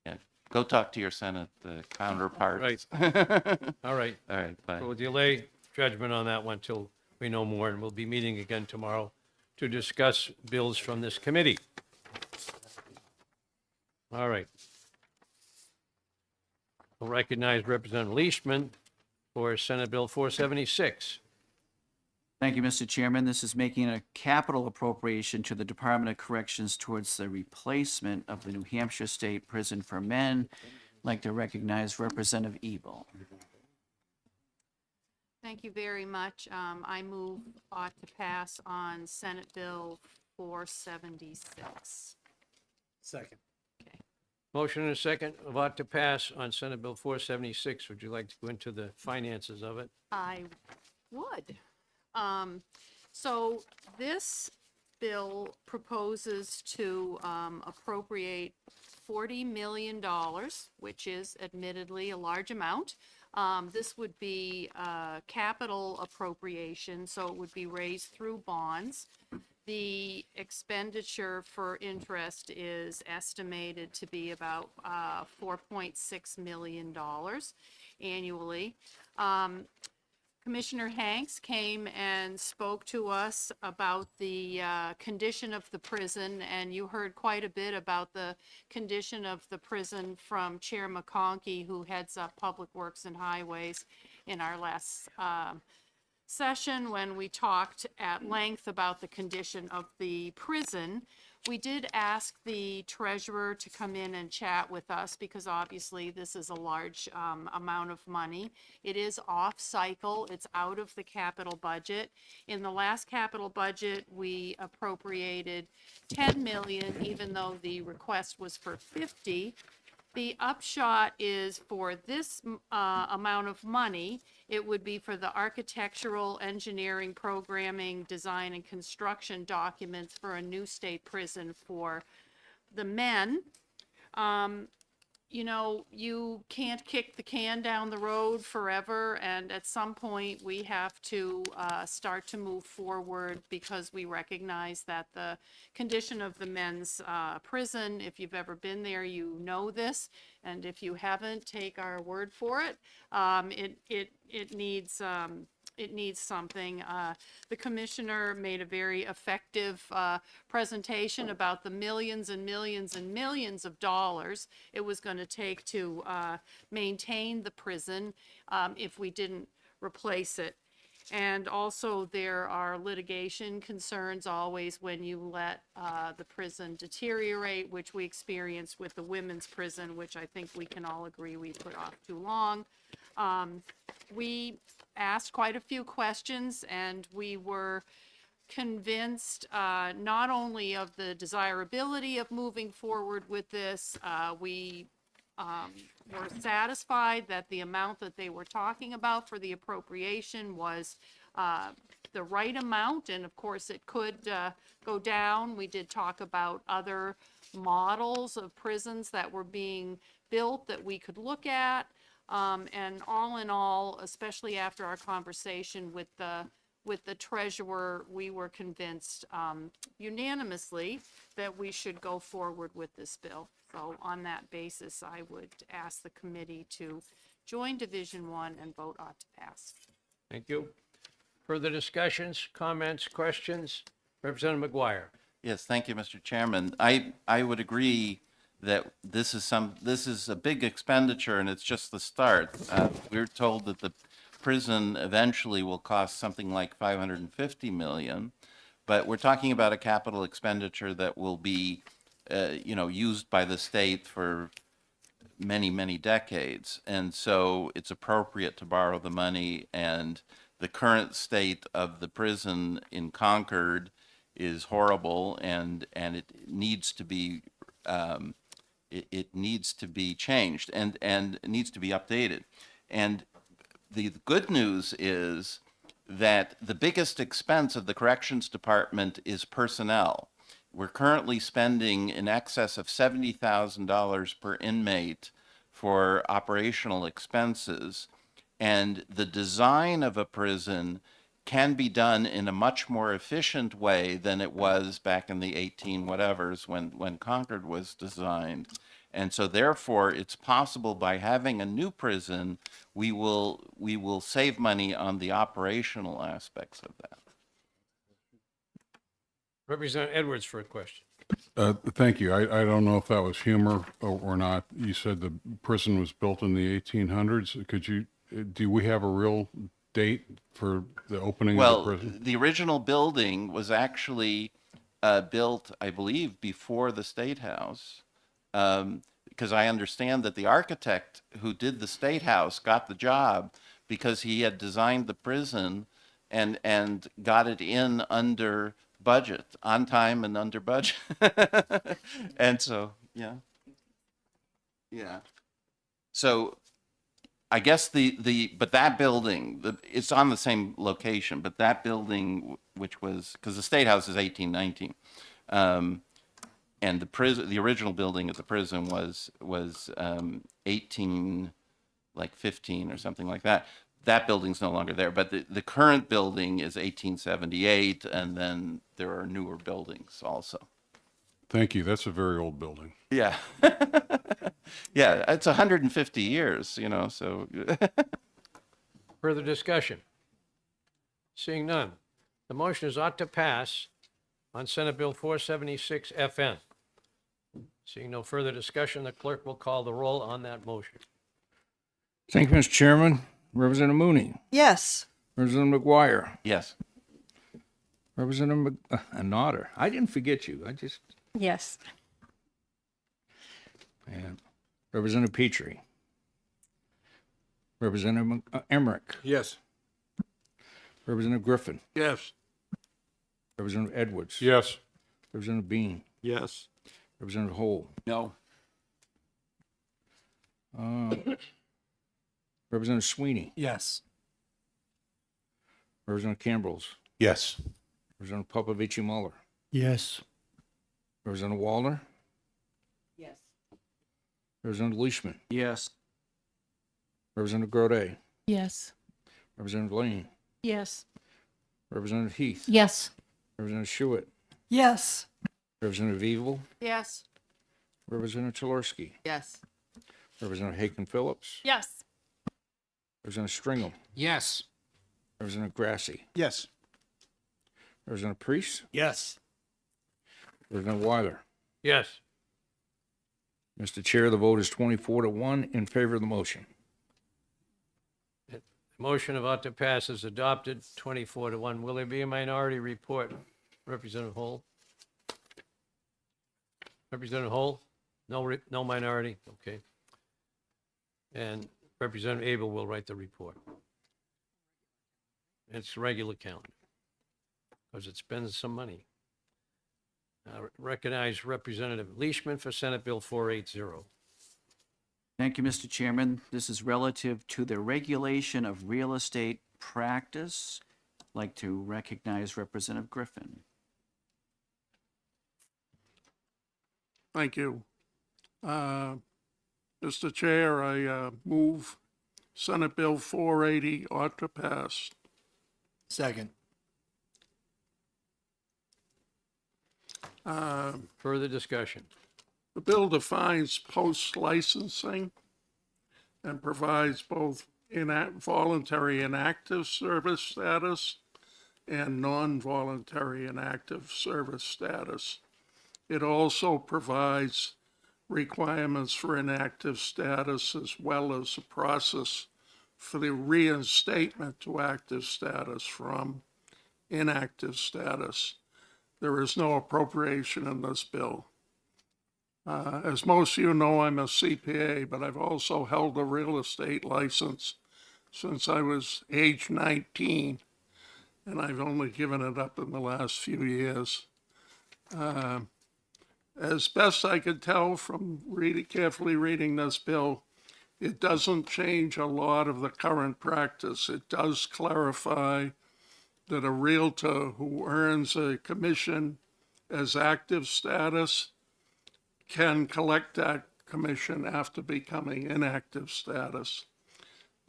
[SPEAKER 6] Yeah. Go talk to your Senate counterparts.
[SPEAKER 1] All right.
[SPEAKER 6] All right, bye.
[SPEAKER 1] We'll delay judgment on that one till we know more, and we'll be meeting again tomorrow to discuss bills from this committee. All right. We'll recognize Representative Leishman for Senate Bill 476.
[SPEAKER 2] Thank you, Mr. Chairman. This is making a capital appropriation to the Department of Corrections towards the replacement of the New Hampshire State Prison for Men. I'd like to recognize Representative Ebel.
[SPEAKER 7] Thank you very much. I move ought to pass on Senate Bill 476.
[SPEAKER 3] Second.
[SPEAKER 7] Okay.
[SPEAKER 1] Motion and a second of ought to pass on Senate Bill 476. Would you like to go into the finances of it?
[SPEAKER 7] I would. So this bill proposes to appropriate $40 million, which is admittedly a large amount. This would be capital appropriation, so it would be raised through bonds. The expenditure for interest is estimated to be about $4.6 million annually. Commissioner Hanks came and spoke to us about the condition of the prison, and you heard quite a bit about the condition of the prison from Chair McConkey, who heads up Public Works and Highways, in our last session when we talked at length about the condition of the prison. We did ask the treasurer to come in and chat with us because obviously this is a large amount of money. It is off cycle. It's out of the capital budget. In the last capital budget, we appropriated 10 million, even though the request was for 50. The upshot is for this amount of money, it would be for the architectural, engineering, programming, design, and construction documents for a new state prison for the men. You know, you can't kick the can down the road forever, and at some point, we have to start to move forward because we recognize that the condition of the men's prison, if you've ever been there, you know this, and if you haven't, take our word for it. It needs something. The commissioner made a very effective presentation about the millions and millions and millions of dollars it was going to take to maintain the prison if we didn't replace it. And also there are litigation concerns always when you let the prison deteriorate, which we experienced with the women's prison, which I think we can all agree we put off too long. We asked quite a few questions, and we were convinced not only of the desirability of moving forward with this, we were satisfied that the amount that they were talking about for the appropriation was the right amount, and of course it could go down. We did talk about other models of prisons that were being built that we could look at. And all in all, especially after our conversation with the treasurer, we were convinced unanimously that we should go forward with this bill. So on that basis, I would ask the committee to join Division 1 and vote ought to pass.
[SPEAKER 1] Thank you. Further discussions, comments, questions? Representative McGuire.
[SPEAKER 6] Yes, thank you, Mr. Chairman. I would agree that this is a big expenditure and it's just the start. We're told that the prison eventually will cost something like $550 million, but we're talking about a capital expenditure that will be, used by the state for many, many decades. And so it's appropriate to borrow the money, and the current state of the prison in Concord is horrible, and it needs to be it needs to be changed and it needs to be updated. And the good news is that the biggest expense of the corrections department is personnel. We're currently spending in excess of $70,000 per inmate for operational expenses, and the design of a prison can be done in a much more efficient way than it was back in the 18 whatevers when Concord was designed. And so therefore, it's possible by having a new prison, we will save money on the operational aspects of that.
[SPEAKER 1] Representative Edwards for a question.
[SPEAKER 8] Thank you. I don't know if that was humor or not. You said the prison was built in the 1800s. Do we have a real date for the opening of the prison?
[SPEAKER 6] Well, the original building was actually built, I believe, before the State House, because I understand that the architect who did the State House got the job because he had designed the prison and got it in under budget, on time and under budget. And so, yeah. So I guess but that building, it's on the same location, but that building, which was, because the State House is 1819, and the original building of the prison was 15 or something like that. That building's no longer there, but the current building is 1878, and then there are newer buildings also.
[SPEAKER 8] Thank you. That's a very old building.
[SPEAKER 6] Yeah. Yeah, it's 150 years, so.
[SPEAKER 1] Further discussion? Seeing none. The motion is ought to pass on Senate Bill 476 FN. Seeing no further discussion, the clerk will call the roll on that motion.
[SPEAKER 4] Thank you, Mr. Chairman. Representative Mooney.
[SPEAKER 9] Yes.
[SPEAKER 4] Representative McGuire.
[SPEAKER 6] Yes.
[SPEAKER 4] Representative Nodder. I didn't forget you.
[SPEAKER 5] Yes.
[SPEAKER 4] And Representative Petrie. Representative Emmerich.
[SPEAKER 8] Yes.
[SPEAKER 4] Representative Griffin.
[SPEAKER 8] Yes.
[SPEAKER 4] Representative Edwards.
[SPEAKER 8] Yes.
[SPEAKER 4] Representative Bean.
[SPEAKER 8] Yes.
[SPEAKER 4] Representative Hole.
[SPEAKER 2] No.
[SPEAKER 4] Representative Sweeney.
[SPEAKER 3] Yes.
[SPEAKER 4] Representative Cambrils.
[SPEAKER 8] Yes.
[SPEAKER 4] Representative Popovich Muller.
[SPEAKER 8] Yes.
[SPEAKER 4] Representative Wallner.
[SPEAKER 9] Yes.
[SPEAKER 4] Representative Leishman.
[SPEAKER 2] Yes.
[SPEAKER 4] Representative Grote.
[SPEAKER 5] Yes.
[SPEAKER 4] Representative Lane.
[SPEAKER 5] Yes.
[SPEAKER 4] Representative Heath.
[SPEAKER 5] Yes.
[SPEAKER 4] Representative Schuett.
[SPEAKER 9] Yes.
[SPEAKER 4] Representative Evil.
[SPEAKER 7] Yes.
[SPEAKER 4] Representative Chalorsky.
[SPEAKER 7] Yes.
[SPEAKER 4] Representative Haken Phillips.
[SPEAKER 5] Yes.
[SPEAKER 4] Representative Stringham.
[SPEAKER 11] Yes.
[SPEAKER 4] Representative Grassy.
[SPEAKER 10] Yes.
[SPEAKER 4] Representative Priest.
[SPEAKER 3] Yes.
[SPEAKER 4] Representative Weiler.
[SPEAKER 1] Yes.
[SPEAKER 4] Mr. Chair, the vote is 24-1 in favor of the motion.
[SPEAKER 1] Motion about to pass is adopted, 24-1. Will there be a minority report? Representative Hall? Representative Hall? No minority? Okay. And Representative Abel will write the report. It's regular count, because it spends some money. Recognize Representative Leishman for Senate Bill 480.
[SPEAKER 2] Thank you, Mr. Chairman. This is relative to the regulation of real estate practice. I'd like to recognize Representative Griffin.
[SPEAKER 12] Thank you. Mr. Chair, I move Senate Bill 480 ought to pass.
[SPEAKER 3] Second.
[SPEAKER 1] Further discussion?
[SPEAKER 12] The bill defines post-licensing and provides both voluntary and active service status and non-voluntary and active service status. It also provides requirements for inactive status as well as a process for the reinstatement to active status from inactive status. There is no appropriation in this bill. As most of you know, I'm a CPA, but I've also held a real estate license since I was age 19, and I've only given it up in the last few years. As best I could tell from carefully reading this bill, it doesn't change a lot of the current practice. It does clarify that a realtor who earns a commission as active status can collect that commission after becoming inactive status.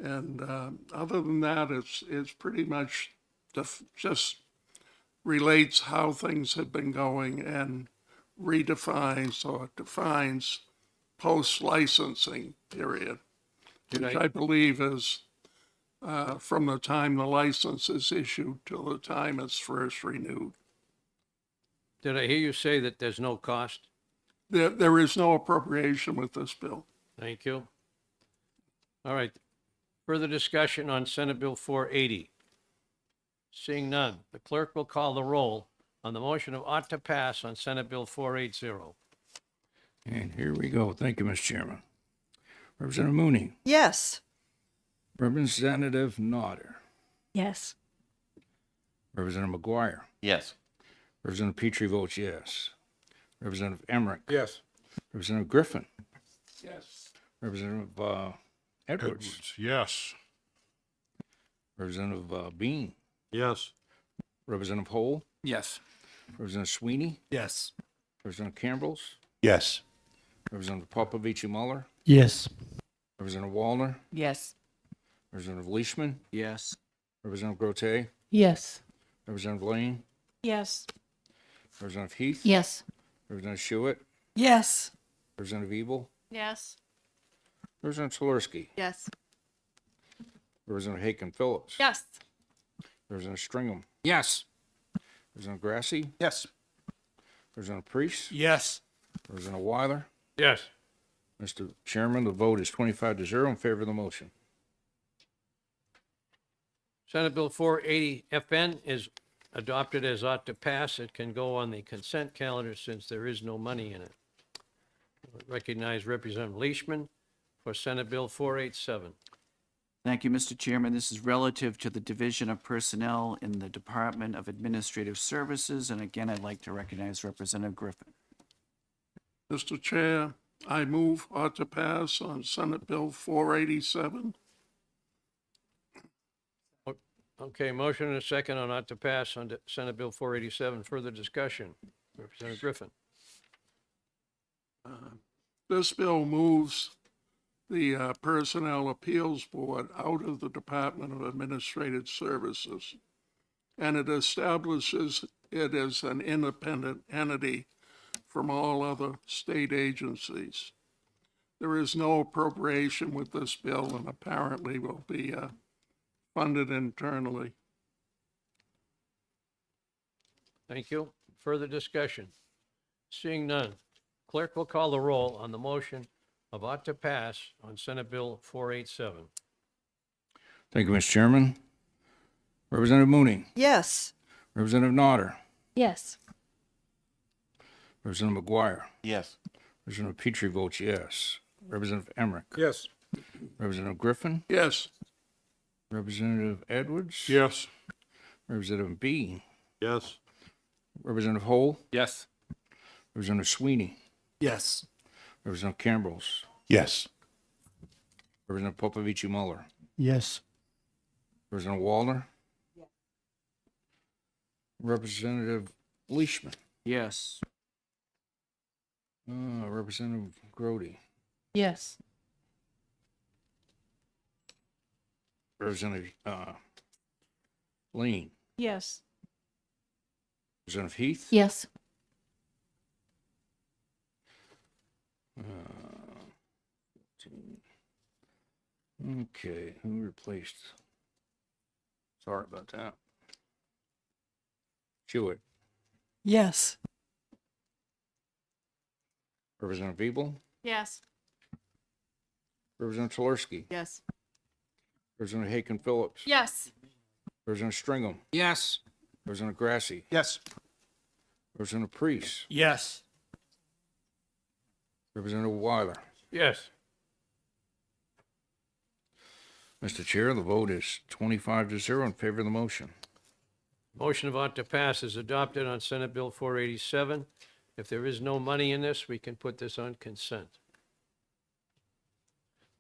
[SPEAKER 12] And other than that, it's pretty much just relates how things have been going and redefines or defines post-licensing period, which I believe is from the time the license is issued till the time it's first renewed.
[SPEAKER 1] Did I hear you say that there's no cost?
[SPEAKER 12] There is no appropriation with this bill.
[SPEAKER 1] Thank you. All right. Further discussion on Senate Bill 480? Seeing none, the clerk will call the roll on the motion of ought to pass on Senate Bill 480.
[SPEAKER 4] And here we go. Thank you, Mr. Chairman. Representative Mooney.
[SPEAKER 9] Yes.
[SPEAKER 4] Representative Nodder.
[SPEAKER 5] Yes.
[SPEAKER 4] Representative McGuire.
[SPEAKER 6] Yes.
[SPEAKER 4] Representative Petrie votes yes. Representative Emmerich.
[SPEAKER 8] Yes.
[SPEAKER 4] Representative Griffin.
[SPEAKER 12] Yes.
[SPEAKER 4] Representative Edwards.
[SPEAKER 8] Yes.
[SPEAKER 4] Representative Bean.
[SPEAKER 8] Yes.
[SPEAKER 4] Representative Hole.
[SPEAKER 2] Yes.
[SPEAKER 4] Representative Sweeney.
[SPEAKER 3] Yes.
[SPEAKER 4] Representative Cambrils.
[SPEAKER 8] Yes.
[SPEAKER 4] Representative Popovich Muller.
[SPEAKER 3] Yes.
[SPEAKER 4] Representative Wallner.
[SPEAKER 9] Yes.
[SPEAKER 4] Representative Leishman.
[SPEAKER 2] Yes.
[SPEAKER 4] Representative Grote.
[SPEAKER 5] Yes.
[SPEAKER 4] Representative Lane.
[SPEAKER 5] Yes.
[SPEAKER 4] Representative Heath.
[SPEAKER 5] Yes.
[SPEAKER 4] Representative Schuett.
[SPEAKER 9] Yes.
[SPEAKER 4] Representative Evil.
[SPEAKER 7] Yes.
[SPEAKER 4] Representative Chalorsky.
[SPEAKER 7] Yes.
[SPEAKER 4] Representative Haken Phillips.
[SPEAKER 5] Yes.
[SPEAKER 4] Representative Stringham.
[SPEAKER 11] Yes.
[SPEAKER 4] Representative Grassy.
[SPEAKER 10] Yes.
[SPEAKER 4] Representative Priest.
[SPEAKER 3] Yes.
[SPEAKER 4] Representative Weiler.
[SPEAKER 1] Yes.
[SPEAKER 4] Mr. Chairman, the vote is 25-0 in favor of the motion.
[SPEAKER 1] Senate Bill 480 FN is adopted as ought to pass. It can go on the consent calendar since there is no money in it. Recognize Representative Leishman for Senate Bill 487.
[SPEAKER 2] Thank you, Mr. Chairman. This is relative to the Division of Personnel in the Department of Administrative Services, and again, I'd like to recognize Representative Griffin.
[SPEAKER 12] Mr. Chair, I move ought to pass on Senate Bill 487.
[SPEAKER 1] Okay, motion and a second on ought to pass on Senate Bill 487. Further discussion. Representative Griffin.
[SPEAKER 12] This bill moves the Personnel Appeals Board out of the Department of Administrative Services, and it establishes it as an independent entity from all other state agencies. There is no appropriation with this bill and apparently will be funded internally.
[SPEAKER 1] Thank you. Further discussion. Seeing none. Clerk will call the roll on the motion of ought to pass on Senate Bill 487.
[SPEAKER 4] Thank you, Mr. Chairman. Representative Mooney,
[SPEAKER 9] Yes.
[SPEAKER 4] Representative Nodder,
[SPEAKER 5] Yes.
[SPEAKER 4] Representative McGuire,
[SPEAKER 6] Yes.
[SPEAKER 4] Representative Petrie votes yes. Representative Emmerich,
[SPEAKER 12] Yes.
[SPEAKER 4] Representative Griffin,
[SPEAKER 12] Yes.
[SPEAKER 4] Representative Edwards.
[SPEAKER 12] Yes.
[SPEAKER 4] Representative B,
[SPEAKER 12] Yes.
[SPEAKER 4] Representative Hole,
[SPEAKER 12] Yes.
[SPEAKER 4] Representative Sweeney,
[SPEAKER 3] Yes.
[SPEAKER 4] Representative Campbells,
[SPEAKER 8] Yes.
[SPEAKER 4] Representative Popovici Muller,
[SPEAKER 3] Yes.
[SPEAKER 4] Representative Wallner, Representative Leishman,
[SPEAKER 2] Yes.
[SPEAKER 4] Representative Grody,
[SPEAKER 5] Yes.
[SPEAKER 4] Representative Lean,
[SPEAKER 5] Yes.
[SPEAKER 4] Representative Heath.
[SPEAKER 5] Yes.
[SPEAKER 4] Okay, who replaced? Sorry about that. Jewett,
[SPEAKER 9] Yes.
[SPEAKER 4] Representative Ebel,
[SPEAKER 7] Yes.
[SPEAKER 4] Representative Tolarski,
[SPEAKER 7] Yes.
[SPEAKER 4] Representative Haken Phillips,
[SPEAKER 7] Yes.
[SPEAKER 4] Representative Stringham,
[SPEAKER 11] Yes.
[SPEAKER 4] Representative Grassi,
[SPEAKER 3] Yes.
[SPEAKER 4] Representative Priest,
[SPEAKER 3] Yes.
[SPEAKER 4] Representative Weiler.
[SPEAKER 1] Yes.
[SPEAKER 4] Mr. Chair, the vote is 25-0 in favor of the motion.
[SPEAKER 1] Motion of ought to pass is adopted on Senate Bill 487. If there is no money in this, we can put this on consent.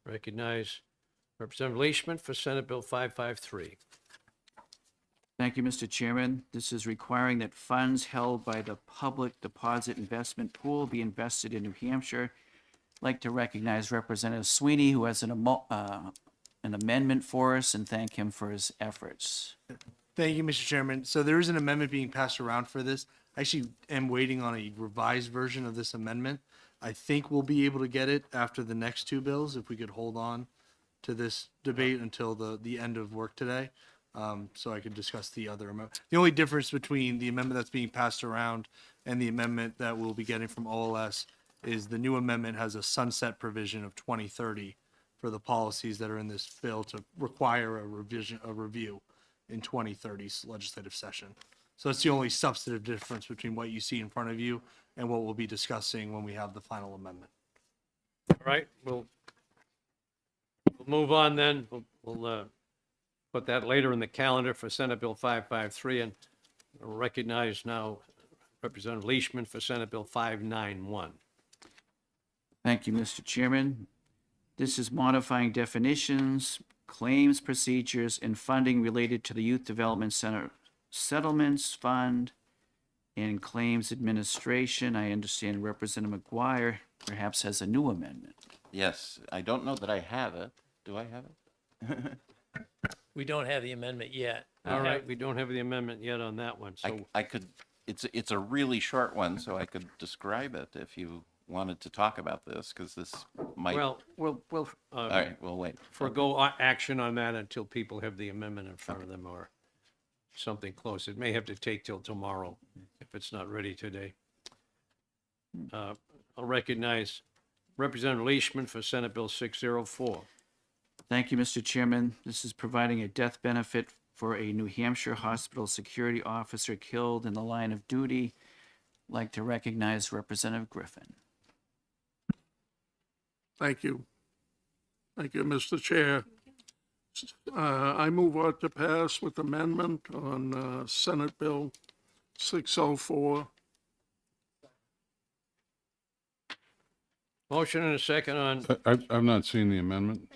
[SPEAKER 1] Recognize Representative Leishman for Senate Bill 553.
[SPEAKER 2] Thank you, Mr. Chairman. This is requiring that funds held by the Public Deposit Investment Pool be invested in New Hampshire. I'd like to recognize Representative Sweeney, who has an amendment for us, and thank him for his efforts.
[SPEAKER 3] Thank you, Mr. Chairman. So there is an amendment being passed around for this. I actually am waiting on a revised version of this amendment. I think we'll be able to get it after the next two bills, if we could hold on to this debate until the end of work today. So I could discuss the other amendment. The only difference between the amendment that's being passed around and the amendment that we'll be getting from OLS is the new amendment has a sunset provision of 2030 for the policies that are in this bill to require a review in 2030's legislative session. So that's the only substantive difference between what you see in front of you and what we'll be discussing when we have the final amendment.
[SPEAKER 1] All right, we'll move on then. We'll put that later in the calendar for Senate Bill 553 and recognize now Representative Leishman for Senate Bill 591.
[SPEAKER 2] Thank you, Mr. Chairman. This is modifying definitions, claims procedures, and funding related to the Youth Development Center Settlements Fund and Claims Administration. I understand Representative McGuire perhaps has a new amendment.
[SPEAKER 6] Yes, I don't know that I have it. Do I have it?
[SPEAKER 13] We don't have the amendment yet.
[SPEAKER 1] All right, we don't have the amendment yet on that one, so
[SPEAKER 6] I could, it's a really short one, so I could describe it if you wanted to talk about this, because this might.
[SPEAKER 1] well, we'll
[SPEAKER 6] All right, we'll wait.
[SPEAKER 1] forego action on that until people have the amendment in front of them or something close. It may have to take till tomorrow if it's not ready today. I'll recognize Representative Leishman for Senate Bill 604.
[SPEAKER 2] Thank you, Mr. Chairman. This is providing a death benefit for a New Hampshire hospital security officer killed in the line of duty. I'd like to recognize Representative Griffin.
[SPEAKER 12] Thank you. Thank you, Mr. Chair. I move on to pass with amendment on Senate Bill 604.
[SPEAKER 1] Motion and a second on
[SPEAKER 8] I've not seen the amendment.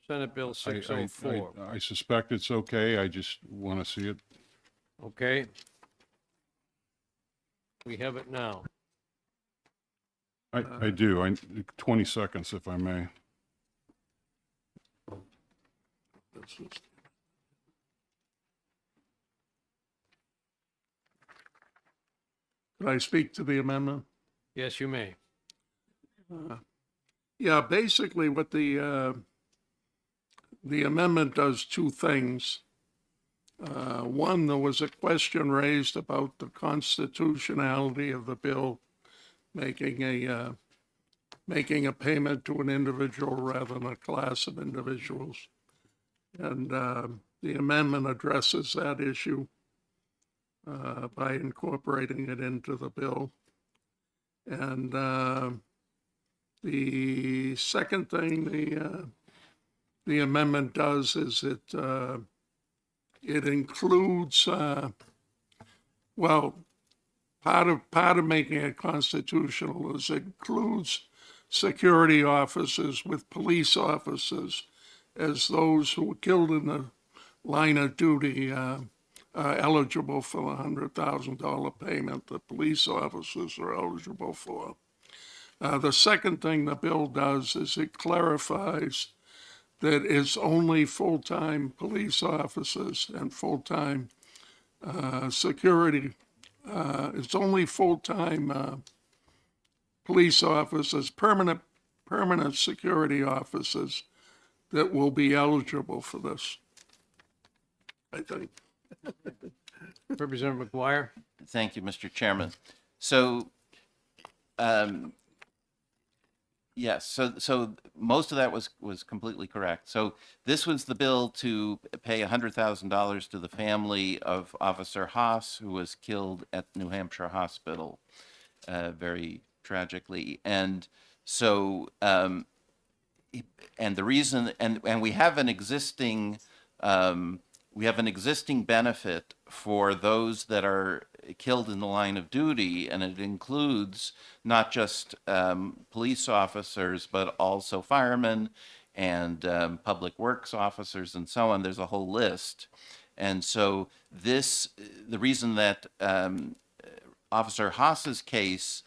[SPEAKER 1] Senate Bill
[SPEAKER 8] I
[SPEAKER 1] 604.
[SPEAKER 8] suspect it's okay. I just want to see it.
[SPEAKER 1] Okay. We have it now.
[SPEAKER 8] I do. 20 seconds, if I may.
[SPEAKER 12] Could I speak to the amendment?
[SPEAKER 1] Yes, you may.
[SPEAKER 12] Yeah, basically what the amendment does two things. One, there was a question raised about the constitutionality of the bill making a payment to an individual rather than a class of individuals. And the amendment addresses that issue by incorporating it into the bill. And the second thing the amendment does is it includes, well, part of making it constitutional is it includes security officers with police officers as those who were killed in the line of duty are eligible for the $100,000 payment that police officers are eligible for. The second thing the bill does is it clarifies that it's only full-time police officers and full-time security. It's only full-time police officers, permanent security officers that will be eligible for this, I think.
[SPEAKER 1] Representative McGuire?
[SPEAKER 6] Thank you, Mr. Chairman. So, yes, so most of that was completely correct. So this was the bill to pay $100,000 to the family of Officer Haas, who was killed at New Hampshire Hospital, very tragically. And so, and the reason, and we have an existing, benefit for those that are killed in the line of duty, and it includes not just police officers, but also firemen and public works officers and so on. There's a whole list. And so the reason that Officer Haas's case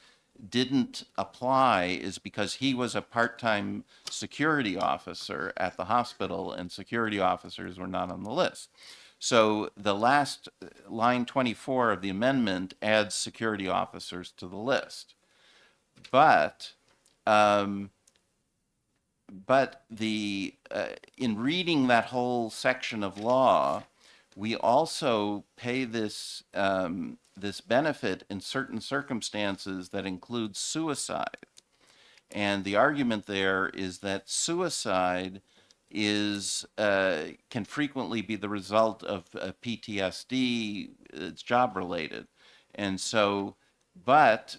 [SPEAKER 6] didn't apply is because he was a part-time security officer at the hospital, and security officers were not on the list. So the last line 24 of the amendment adds security officers to the list. But in reading that whole section of law, we also pay this this benefit in certain circumstances that includes suicide. And the argument there is that suicide can frequently be the result of PTSD. It's job related. And so, but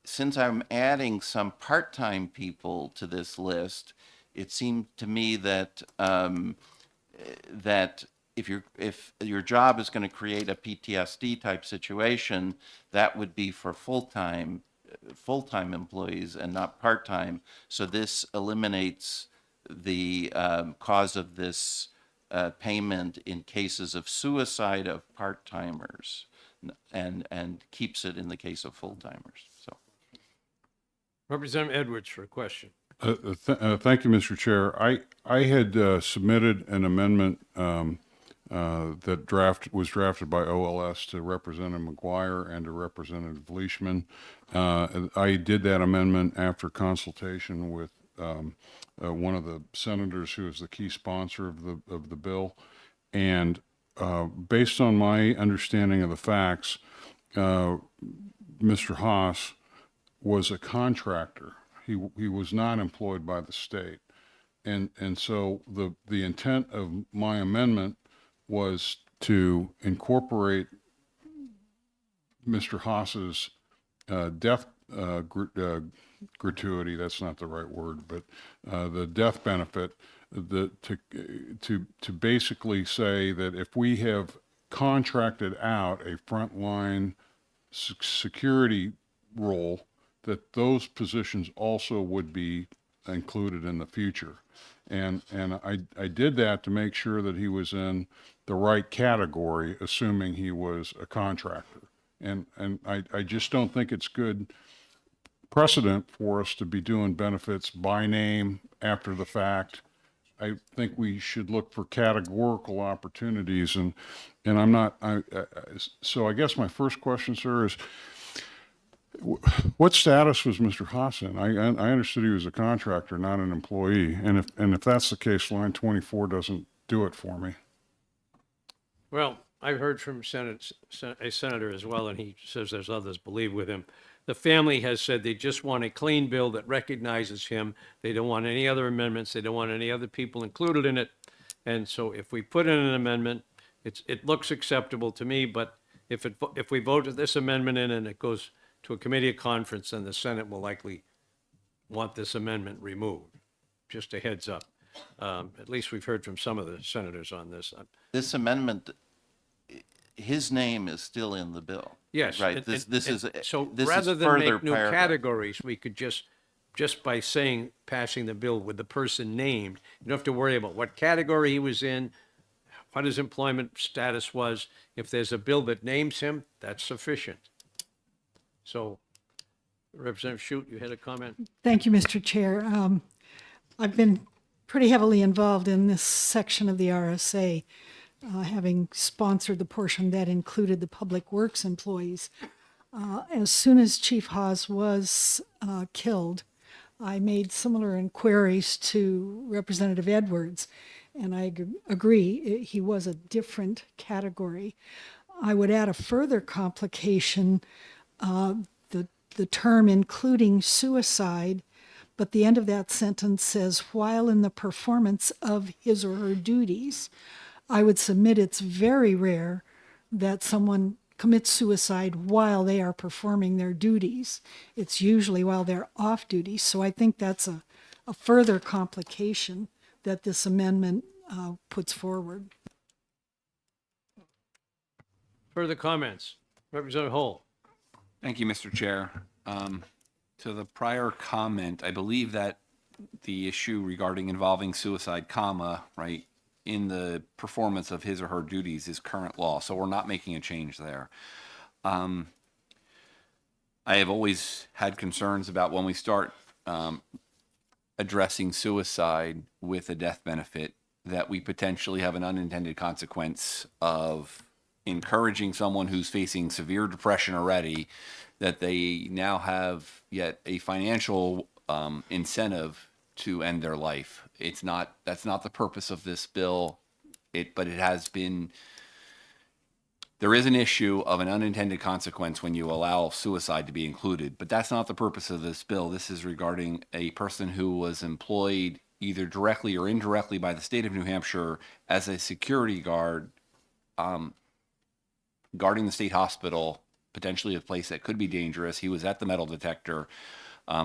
[SPEAKER 6] since I'm adding some part-time people to this list, it seemed to me that that if your job is going to create a PTSD type situation, that would be for full-time employees and not part-time. So this eliminates the cause of this payment in cases of suicide of part-timers and keeps it in the case of full-timers. So,
[SPEAKER 1] Representative Edwards for a question.
[SPEAKER 8] Thank you, Mr. Chair. I had submitted an amendment that was drafted by OLS to Representative McGuire and to Representative Leishman. I did that amendment after consultation with one of the senators who is the key sponsor of the bill, and based on my understanding of the facts, Mr. Haas was a contractor. He was not employed by the state, and so the intent of my amendment was to incorporate Mr. Haas's death gratuity, that's not the right word, but the death benefit, to basically say that if we have contracted out a frontline security role, that those positions also would be included in the future. And I did that to make sure that he was in the right category, assuming he was a contractor. And I just don't think it's good precedent for us to be doing benefits by name after the fact. I think we should look for categorical opportunities, and I'm not, so I guess my first question, sir, is what status was Mr. Haas in? I understood he was a contractor, not an employee. And if that's the case, line 24 doesn't do it for me.
[SPEAKER 1] Well, I've heard from a senator as well, and he says there's others believe with him. The family has said they just want a clean bill that recognizes him. They don't want any other amendments. They don't want any other people included in it. And so if we put in an amendment, it looks acceptable to me, but if we vote this amendment in and it goes to a committee of conference, then the Senate will likely want this amendment removed. Just a heads up. At least we've heard from some of the senators on this.
[SPEAKER 6] This amendment, his name is still in the bill.
[SPEAKER 1] Yes.
[SPEAKER 6] Right.
[SPEAKER 1] So
[SPEAKER 6] this
[SPEAKER 1] rather
[SPEAKER 6] is
[SPEAKER 1] than
[SPEAKER 6] further
[SPEAKER 1] make new
[SPEAKER 6] paragraph.
[SPEAKER 1] categories, we could just by saying, passing the bill with the person named, you don't have to worry about what category he was in, what his employment status was. If there's a bill that names him, that's sufficient. So Representative Shute, you had a comment?
[SPEAKER 5] Thank you, Mr. Chair. I've been pretty heavily involved in this section of the RSA, having sponsored the portion that included the public works employees. As soon as Chief Haas was killed, I made similar inquiries to Representative Edwards, and I agree, he was a different category. I would add a further complication, the term including suicide, but the end of that sentence says, while in the performance of his or her duties. I would submit it's very rare that someone commits suicide while they are performing their duties. It's usually while they're off duty. So I think that's a further complication that this amendment puts forward.
[SPEAKER 1] Further comments? Representative Hull.
[SPEAKER 14] Thank you, Mr. Chair. To the prior comment, I believe that the issue regarding involving suicide, comma, right, in the performance of his or her duties is current law, so we're not making a change there. I have always had concerns about when we start addressing suicide with a death benefit, that we potentially have an unintended consequence of encouraging someone who's facing severe depression already, that they now have yet a financial incentive to end their life. That's not the purpose of this bill. But it has been, there is an issue of an unintended consequence when you allow suicide to be included, but that's not the purpose of this bill. This is regarding a person who was employed either directly or indirectly by the state of New Hampshire as a security guard, guarding the state hospital, potentially a place that could be dangerous. He was at the metal detector.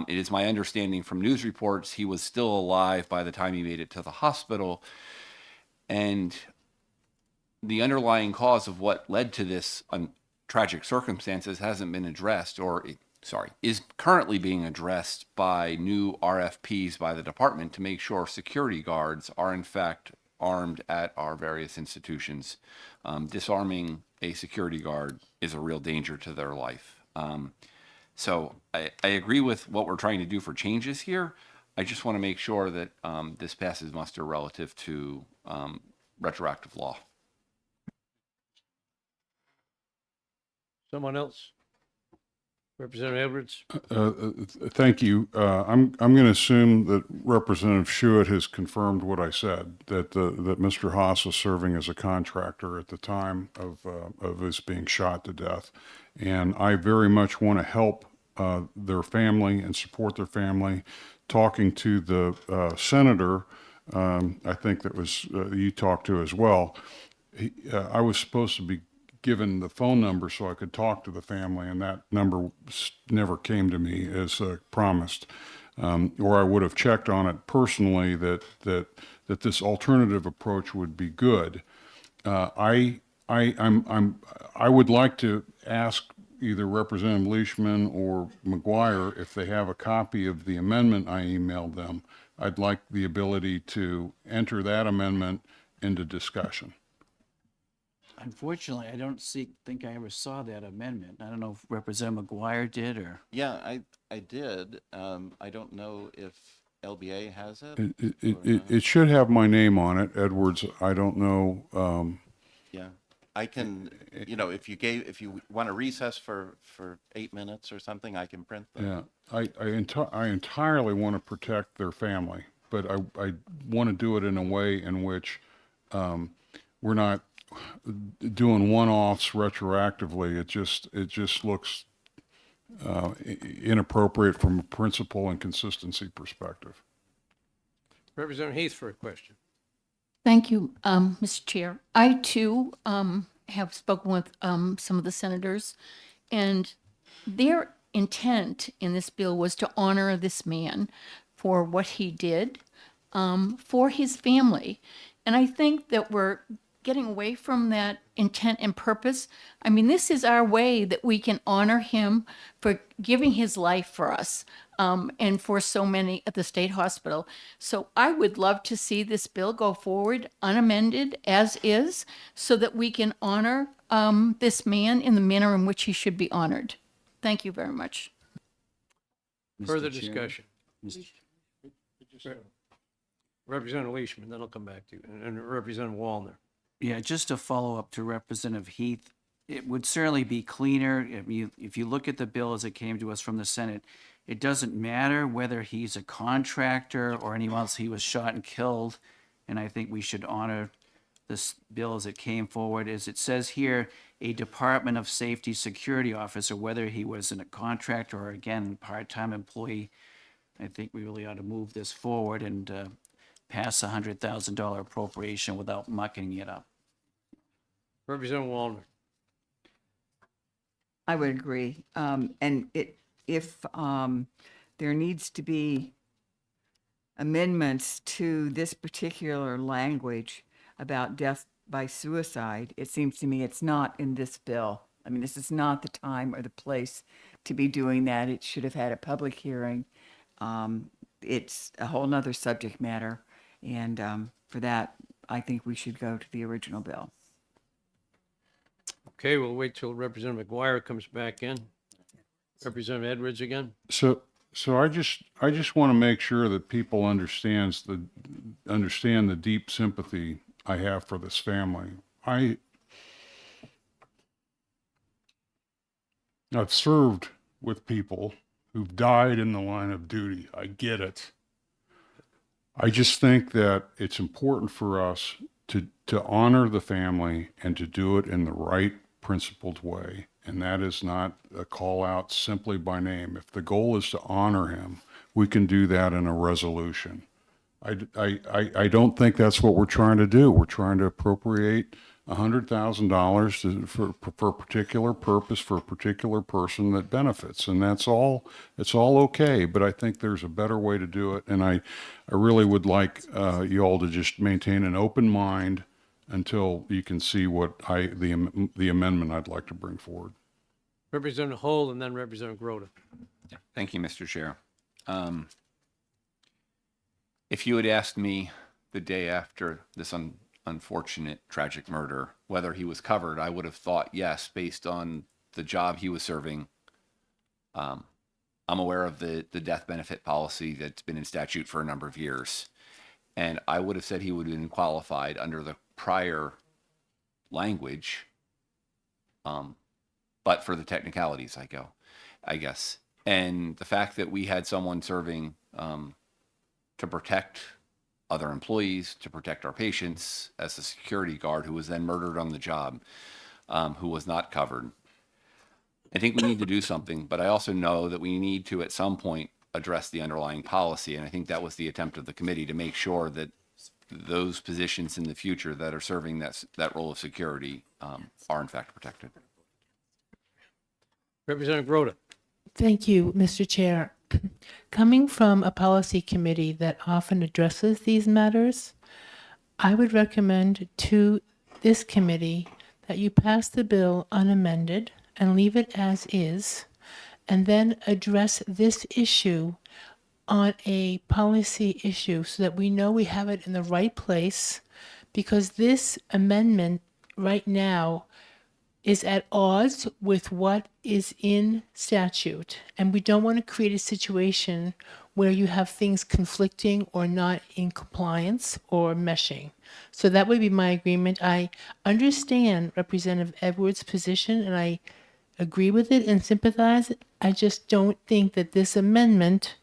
[SPEAKER 14] It is my understanding from news reports he was still alive by the time he made it to the hospital. And the underlying cause of what led to this tragic circumstances hasn't been addressed, is currently being addressed by new RFPs by the department to make sure security guards are in fact armed at our various institutions. Disarming a security guard is a real danger to their life. So I agree with what we're trying to do for changes here. I just want to make sure that this passes muster relative to retroactive law.
[SPEAKER 1] Someone else? Representative Edwards?
[SPEAKER 8] Thank you. I'm going to assume that Representative Schuett has confirmed what I said, that Mr. Haas was serving as a contractor at the time of his being shot to death. And I very much want to help their family and support their family. Talking to the senator, I think that was you talked to as well, I was supposed to be given the phone number so I could talk to the family, and that number never came to me as promised. Or I would have checked on it personally that this alternative approach would be good. I would like to ask either Representative Leishman or McGuire if they have a copy of the amendment I emailed them. I'd like the ability to enter that amendment into discussion.
[SPEAKER 2] Unfortunately, I don't think I ever saw that amendment. I don't know if Representative McGuire did or.
[SPEAKER 6] Yeah, I did. I don't know if LBA has it.
[SPEAKER 8] It should have my name on it, Edwards. I don't know.
[SPEAKER 6] Yeah, I can, if you want to recess for 8 minutes or something, I can print them.
[SPEAKER 8] Yeah, I entirely want to protect their family, but I want to do it in a way in which we're not doing one-offs retroactively. It just looks inappropriate from a principle and consistency perspective.
[SPEAKER 1] Representative Heath for a question.
[SPEAKER 15] Thank you, Mr. Chair. I too have spoken with some of the senators, and their intent in this bill was to honor this man for what he did for his family. And I think that we're getting away from that intent and purpose. I mean, this is our way that we can honor him for giving his life for us and for so many at the state hospital. So I would love to see this bill go forward unamended as is so that we can honor this man in the manner in which he should be honored. Thank you very much.
[SPEAKER 1] Further
[SPEAKER 2] Mr. Chairman.
[SPEAKER 1] discussion.
[SPEAKER 2] Mr.
[SPEAKER 1] Representative Leishman, then I'll come back to you, and Representative Wallner.
[SPEAKER 2] Yeah, just to follow up to Representative Heath, it would certainly be cleaner if you look at the bill as it came to us from the Senate. It doesn't matter whether he's a contractor or anyone else. He was shot and killed, and I think we should honor this bill as it came forward. As it says here, a Department of Safety security officer, whether he was a contractor or again part-time employee. I think we really ought to move this forward and pass a $100,000 appropriation without mucking it up.
[SPEAKER 1] Representative Wallner.
[SPEAKER 9] I would agree. And if there needs to be amendments to this particular language about death by suicide, it seems to me it's not in this bill. I mean, this is not the time or the place to be doing that. It should have had a public hearing. It's a whole nother subject matter. And for that, I think we should go to the original bill.
[SPEAKER 1] Okay, we'll wait till Representative McGuire comes back in. Representative Edwards again.
[SPEAKER 8] So I just want to make sure that people understand the deep sympathy I have for this family. I've served with people who've died in the line of duty. I get it. I just think that it's important for us to honor the family and to do it in the right principled way. And that is not a call out simply by name. If the goal is to honor him, we can do that in a resolution. I don't think that's what we're trying to do. We're trying to appropriate $100,000 for a particular purpose for a particular person that benefits, and that's all. It's all okay, but I think there's a better way to do it, and I really would like you all to just maintain an open mind until you can see what the amendment I'd like to bring forward.
[SPEAKER 1] Representative Hull and then Representative Grota.
[SPEAKER 14] Thank you, Mr. Chair. If you had asked me the day after this unfortunate tragic murder whether he was covered, I would have thought yes, based on the job he was serving. I'm aware of the death benefit policy that's been in statute for a number of years, and I would have said he would have been qualified under the prior language, but for the technicalities, I guess. And the fact that we had someone serving to protect other employees, to protect our patients as a security guard who was then murdered on the job, who was not covered. I think we need to do something, but I also know that we need to at some point address the underlying policy. And I think that was the attempt of the committee to make sure that those positions in the future that are serving that role of security are in fact protected.
[SPEAKER 1] Representative Groda.
[SPEAKER 16] Thank you, Mr. Chair. Coming from a policy committee that often addresses these matters, I would recommend to this committee that you pass the bill unamended and leave it as is, and then address this issue on a policy issue so that we know we have it in the right place, because this amendment right now is at odds with what is in statute. And we don't want to create a situation where you have things conflicting or not in compliance or meshing. So that would be my agreement. I understand Representative Edwards' position and I agree with it and sympathize. I just don't think that this amendment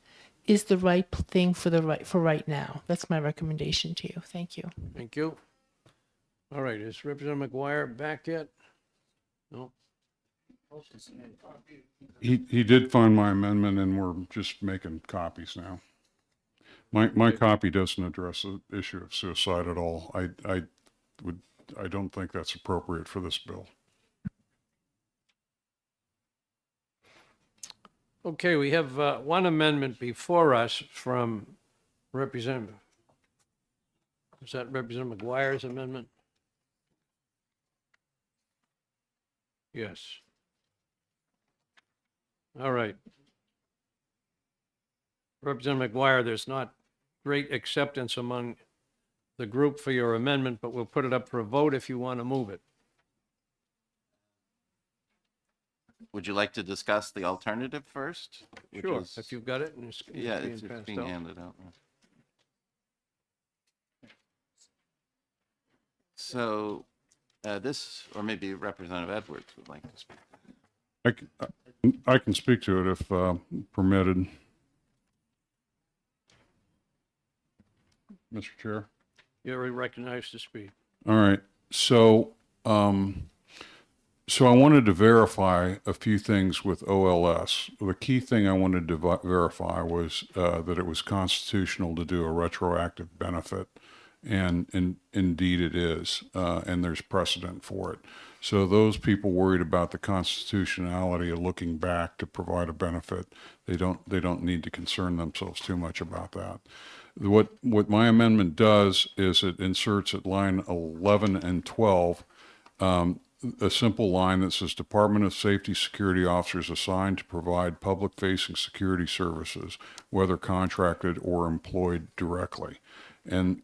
[SPEAKER 16] is the right thing for right now. That's my recommendation to you. Thank you.
[SPEAKER 1] Thank you. All right, is Representative McGuire back yet? No?
[SPEAKER 8] He did find my amendment and we're just making copies now. My copy doesn't address the issue of suicide at all. I don't think that's appropriate for this bill.
[SPEAKER 1] Okay, we have one amendment before us from Representative. Is that Representative McGuire's amendment? Yes. All right. Representative McGuire, there's not great acceptance among the group for your amendment, but we'll put it up for a vote if you want to move it.
[SPEAKER 6] Would you like to discuss the alternative first? Which
[SPEAKER 1] Sure,
[SPEAKER 6] is-
[SPEAKER 1] if you've got it. And it's
[SPEAKER 6] Yeah,
[SPEAKER 1] being
[SPEAKER 6] it's
[SPEAKER 1] passed
[SPEAKER 6] being
[SPEAKER 1] out.
[SPEAKER 6] handed out. So this, or maybe Representative Edwards would like to speak.
[SPEAKER 8] I can speak to it if permitted. Mr. Chair.
[SPEAKER 1] You're recognized to speak.
[SPEAKER 8] All right. So, so I wanted to verify a few things with OLS. The key thing I wanted to verify was that it was constitutional to do a retroactive benefit. And indeed it is, and there's precedent for it. So those people worried about the constitutionality of looking back to provide a benefit, they don't need to concern themselves too much about that. What my amendment does is it inserts at line 11 and 12 a simple line that says Department of Safety Security officers assigned to provide public-facing security services, whether contracted or employed directly. And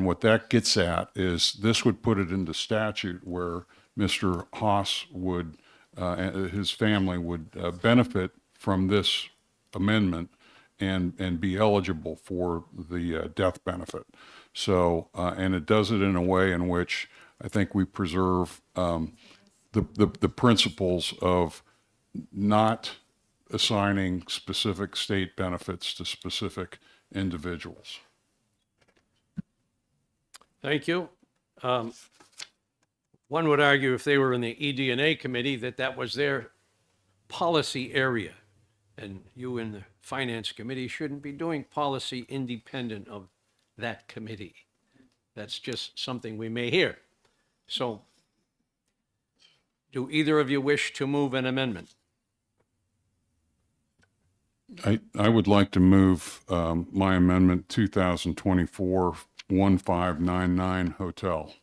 [SPEAKER 8] what that gets at is this would put it into statute where Mr. Haas would, his family would benefit from this amendment and be eligible for the death benefit. So, and it does it in a way in which I think we preserve the principles of not assigning specific state benefits to specific individuals.
[SPEAKER 1] Thank you. One would argue if they were in the ED&A committee that was their policy area. And you in the finance committee shouldn't be doing policy independent of that committee. That's just something we may hear. So do either of you wish to move an amendment?
[SPEAKER 8] I would like to move my amendment 2024-1599 hotel.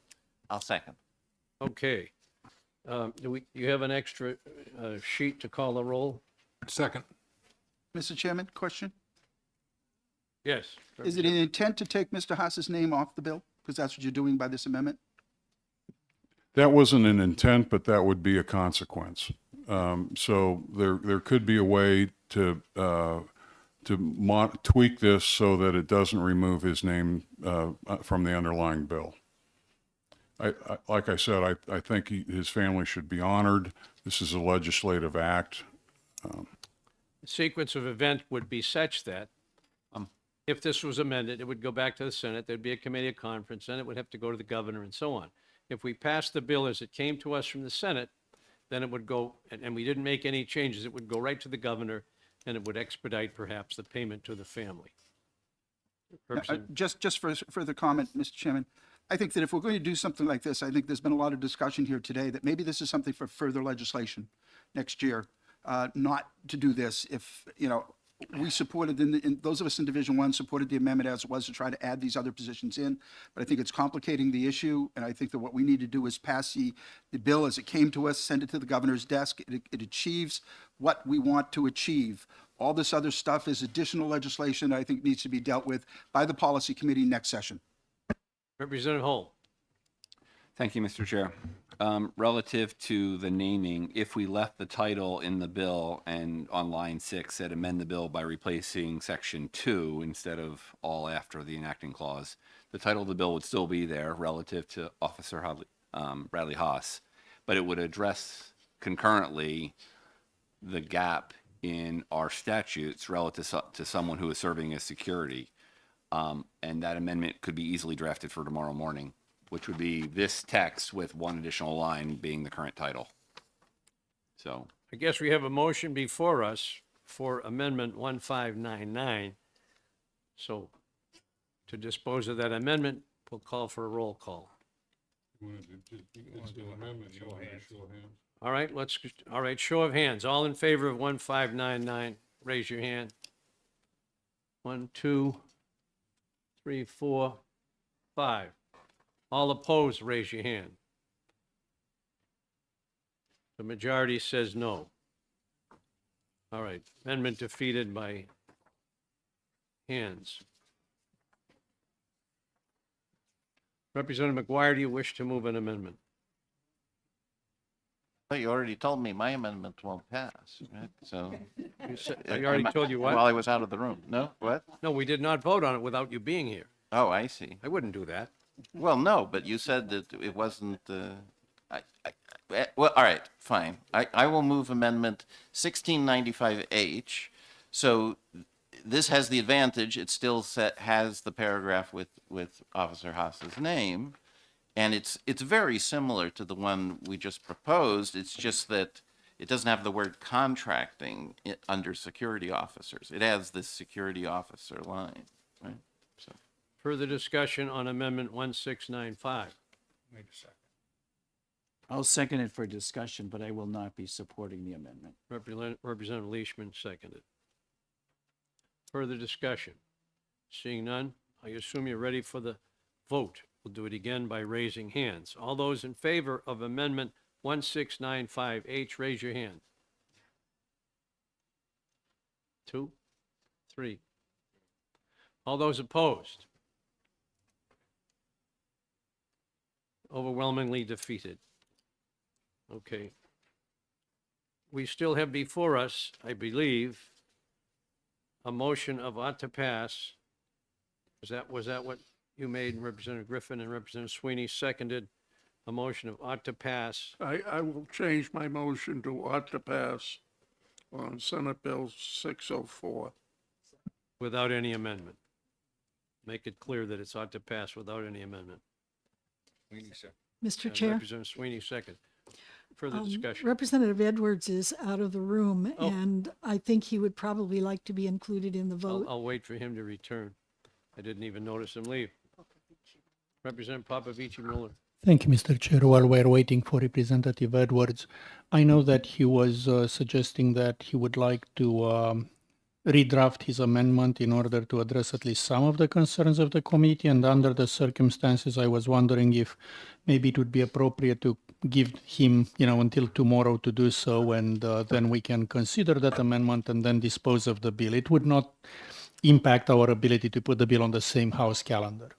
[SPEAKER 6] I'll second.
[SPEAKER 1] Okay. You have an extra sheet to call the roll?
[SPEAKER 12] Second.
[SPEAKER 10] Mr. Chairman, question?
[SPEAKER 1] Yes.
[SPEAKER 10] Is it an intent to take Mr. Haas's name off the bill? Because that's what you're doing by this amendment?
[SPEAKER 8] That wasn't an intent, but that would be a consequence. So there could be a way to tweak this so that it doesn't remove his name from the underlying bill. Like I said, I think his family should be honored. This is a legislative act.
[SPEAKER 1] The sequence of events would be such that if this was amended, it would go back to the Senate, there'd be a committee of conference, then it would have to go to the governor and so on. If we passed the bill as it came to us from the Senate, then it would go, and we didn't make any changes, it would go right to the governor and it would expedite perhaps the payment to the family.
[SPEAKER 10] Just for further comment, Mr. Chairman, I think that if we're going to do something like this, I think there's been a lot of discussion here today that maybe this is something for further legislation next year, not to do this. If, we supported, those of us in Division One supported the amendment as it was to try to add these other positions in, but I think it's complicating the issue, and I think that what we need to do is pass the bill as it came to us, send it to the governor's desk. It achieves what we want to achieve. All this other stuff is additional legislation that I think needs to be dealt with by the policy committee next session.
[SPEAKER 1] Representative Hull.
[SPEAKER 14] Thank you, Mr. Chair. Relative to the naming, if we left the title in the bill and on line 6 said amend the bill by replacing section 2 instead of all after the enacting clause, the title of the bill would still be there relative to Officer Bradley Haas, but it would address concurrently the gap in our statutes relative to someone who is serving as security. And that amendment could be easily drafted for tomorrow morning, which would be this text with one additional line being the current title. So,
[SPEAKER 1] I guess we have a motion before us for Amendment 1599. So to dispose of that amendment, we'll call for a roll call. All right, show of hands. All in favor of 1599, raise your hand. 1, 2, 3, 4, 5. All opposed, raise your hand. The majority says no. All right, amendment defeated by hands. Representative McGuire, do you wish to move an amendment?
[SPEAKER 6] But you already told me my amendment won't pass, right? So.
[SPEAKER 1] I already told you what?
[SPEAKER 6] While I was out of the room. No, what?
[SPEAKER 1] No, we did not vote on it without you being here.
[SPEAKER 6] Oh, I see.
[SPEAKER 1] I wouldn't do that.
[SPEAKER 6] Well, no, but you said that it wasn't, well, all right, fine. I will move amendment 1695H. So this has the advantage, it still has the paragraph with Officer Haas's name. And it's very similar to the one we just proposed. It's just that it doesn't have the word contracting under security officers. It has this security officer line, right? So.
[SPEAKER 1] Further discussion on Amendment 1695.
[SPEAKER 2] I'll second it for discussion, but I will not be supporting the amendment.
[SPEAKER 1] Representative Leishman seconded. Further discussion. Seeing none, I assume you're ready for the vote. We'll do it again by raising hands. All those in favor of Amendment 1695H, raise your hand. 2, 3. All those opposed? Overwhelmingly defeated. Okay. We still have before us, I believe, a motion of ought to pass. Was that what you made, Representative Griffin, and Representative Sweeney seconded? A motion of ought to pass.
[SPEAKER 12] I will change my motion to ought to pass on Senate Bill 604.
[SPEAKER 1] Without any amendment. Make it clear that it's ought to pass without any amendment.
[SPEAKER 5] Mr. Chair,
[SPEAKER 1] Representative Sweeney second. Further discussion.
[SPEAKER 5] Representative Edwards is out of the room,
[SPEAKER 1] Oh.
[SPEAKER 5] and I think he would probably like to be included in the vote.
[SPEAKER 1] I'll wait for him to return. I didn't even notice him leave. Representative Popovici Mueller.
[SPEAKER 17] Thank you, Mr. Chair. While we're waiting for Representative Edwards, I know that he was suggesting that he would like to redraft his amendment in order to address at least some of the concerns of the committee. And under the circumstances, I was wondering if maybe it would be appropriate to give him, until tomorrow to do so, and then we can consider that amendment and then dispose of the bill. It would not impact our ability to put the bill on the same House calendar.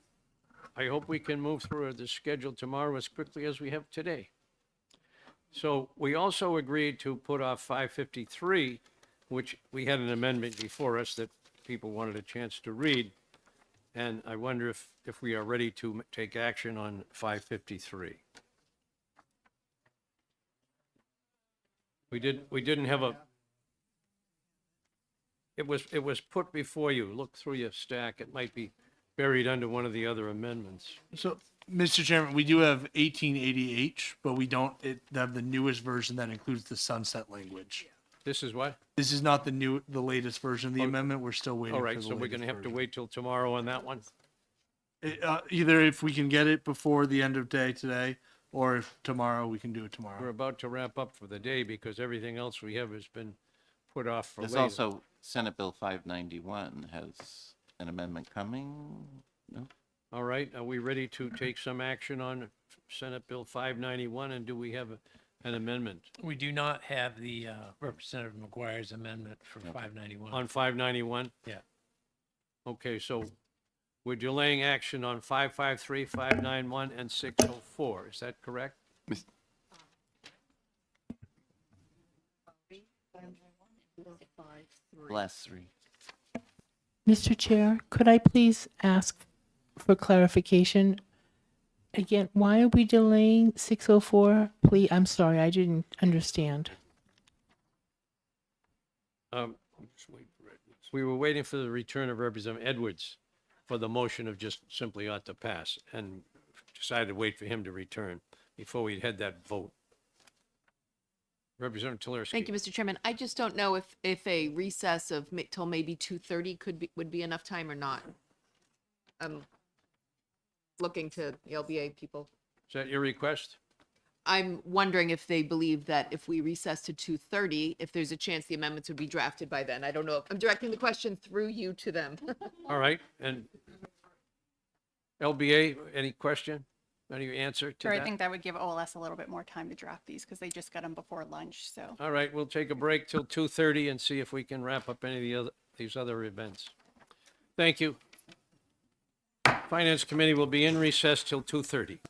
[SPEAKER 1] I hope we can move through the schedule tomorrow as quickly as we have today. So we also agreed to put off 553, which we had an amendment before us that people wanted a chance to read. And I wonder if we are ready to take action on 553. We didn't have a, it was put before you. Look through your stack. It might be buried under one of the other amendments.
[SPEAKER 3] So, Mr. Chairman, we do have 1880H, but we don't have the newest version that includes the sunset language.
[SPEAKER 1] This is what?
[SPEAKER 3] This is not the latest version of the amendment. We're still waiting
[SPEAKER 1] All
[SPEAKER 3] for
[SPEAKER 1] right,
[SPEAKER 3] the
[SPEAKER 1] so we're
[SPEAKER 3] latest
[SPEAKER 1] gonna have to
[SPEAKER 3] version.
[SPEAKER 1] wait till tomorrow on that one?
[SPEAKER 3] Either if we can get it before the end of day today, or if tomorrow, we can do it
[SPEAKER 1] We're
[SPEAKER 3] tomorrow.
[SPEAKER 1] about to wrap up for the day because everything else we have has been put off for
[SPEAKER 6] There's
[SPEAKER 1] later.
[SPEAKER 6] also Senate Bill 591 has an amendment coming. No?
[SPEAKER 1] All right, are we ready to take some action on Senate Bill 591, and do we have an amendment
[SPEAKER 13] We do not have the Representative McGuire's amendment for 591.
[SPEAKER 1] on 591?
[SPEAKER 13] Yeah.
[SPEAKER 1] Okay, so we're delaying action on 553, 591, and 604, is that correct?
[SPEAKER 6] Last three.
[SPEAKER 16] Mr. Chair, could I please ask for clarification? Again, why are we delaying 604? Please, I'm sorry, I didn't understand.
[SPEAKER 1] We were waiting for the return of Representative Edwards for the motion of just simply ought to pass, and decided to wait for him to return before we had that vote. Representative Telersky.
[SPEAKER 7] Thank you, Mr. Chairman. I just don't know if a recess of till maybe 2:30 would be enough time or not. I'm looking to the LBA people.
[SPEAKER 1] Is that your request?
[SPEAKER 7] I'm wondering if they believe that if we recess to 2:30, if there's a chance the amendments would be drafted by then. I don't know. I'm directing the question through you to them.
[SPEAKER 1] All right, and LBA, any question? Any answer to
[SPEAKER 18] Sure, I
[SPEAKER 1] that?
[SPEAKER 18] think that would give OLS a little bit more time to draft these because they just got them before lunch, so.
[SPEAKER 1] All right, we'll take a break till 2:30 and see if we can wrap up any of these other events. Thank you. Finance Committee will be in recess till 2:30.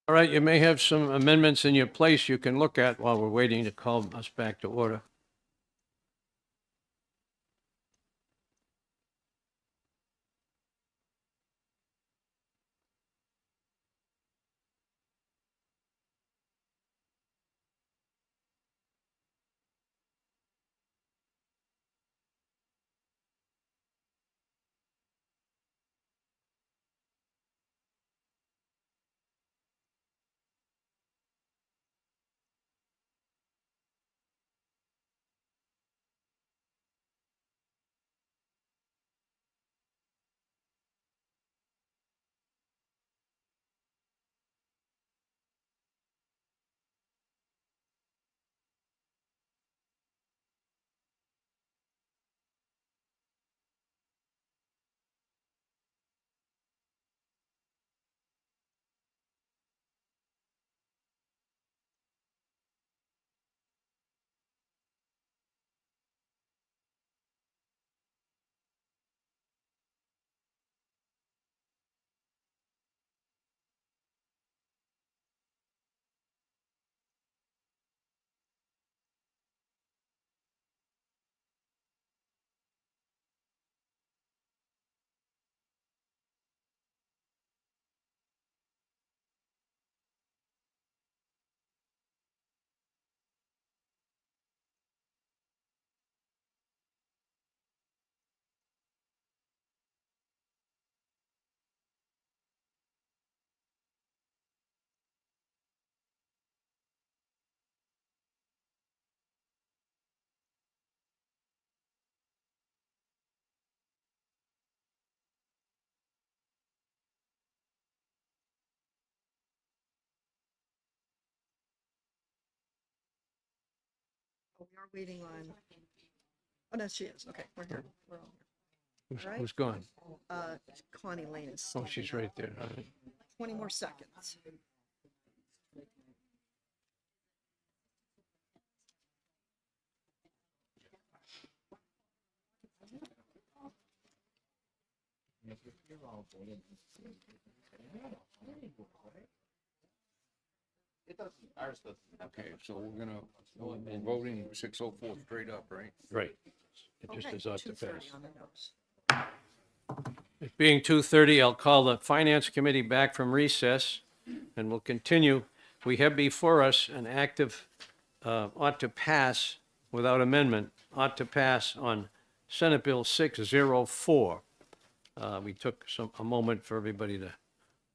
[SPEAKER 1] All right, you may have some amendments in your place you can look at while we're waiting to call us back to order.
[SPEAKER 19] We are waiting on, oh, no, she is. Okay, we're here. We're all here. All right.
[SPEAKER 1] Who's gone?
[SPEAKER 19] Connie Lane is.
[SPEAKER 1] Oh, she's right there. All right.
[SPEAKER 19] 20 more seconds.
[SPEAKER 4] Okay, so we're voting 604 straight up, right?
[SPEAKER 1] Right. It just
[SPEAKER 19] Okay,
[SPEAKER 1] is ought to
[SPEAKER 19] 2:30
[SPEAKER 1] pass.
[SPEAKER 19] on the nose.
[SPEAKER 1] It being 2:30, I'll call the Finance Committee back from recess, and we'll continue. We have before us an active, ought to pass without amendment, ought to pass on Senate Bill 604. We took a moment for everybody to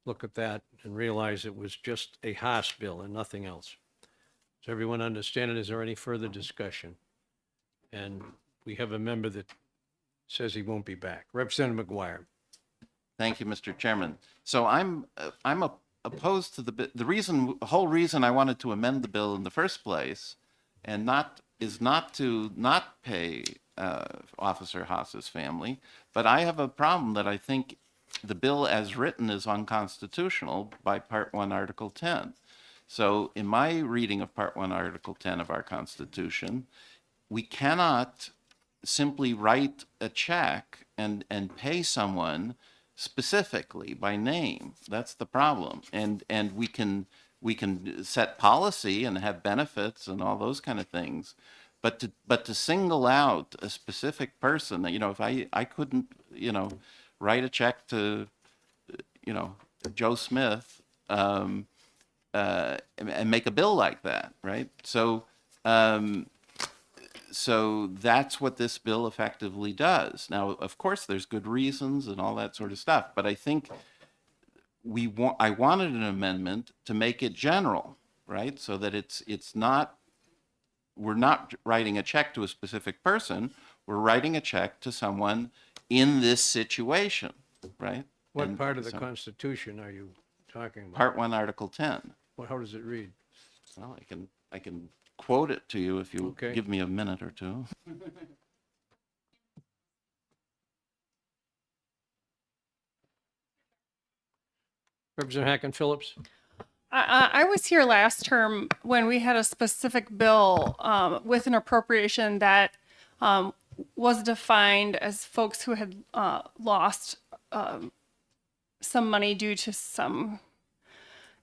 [SPEAKER 1] look at that and realize it was just a Haas bill and nothing else. Does everyone understand it? Is there any further discussion? And we have a member that says he won't be back. Representative McGuire.
[SPEAKER 6] Thank you, Mr. Chairman. So I'm opposed to the whole reason I wanted to amend the bill in the first place, and not to not pay Officer Haas's family, but I have a problem that I think the bill as written is unconstitutional by Part 1, Article 10. So in my reading of Part 1, Article 10 of our Constitution, we cannot simply write a check and pay someone specifically by name. That's the problem. And we can set policy and have benefits and all those kind of things, but to single out a specific person, if I couldn't, write a check to, Joe Smith, and make a bill like that, right? So that's what this bill effectively does. Now, of course, there's good reasons and all that sort of stuff, but I think I wanted an amendment to make it general, right? So that we're not writing a check to a specific person, we're writing a check to someone in this situation, right?
[SPEAKER 1] What part of the Constitution are you talking about?
[SPEAKER 6] Part 1, Article 10.
[SPEAKER 1] Well, how does it read?
[SPEAKER 6] Well, I can quote it to you if you
[SPEAKER 1] Okay.
[SPEAKER 6] give me a minute or two.
[SPEAKER 1] Representative Hacken Phillips?
[SPEAKER 18] I was here last term when we had a specific bill with an appropriation that was defined as folks who had lost some money due to some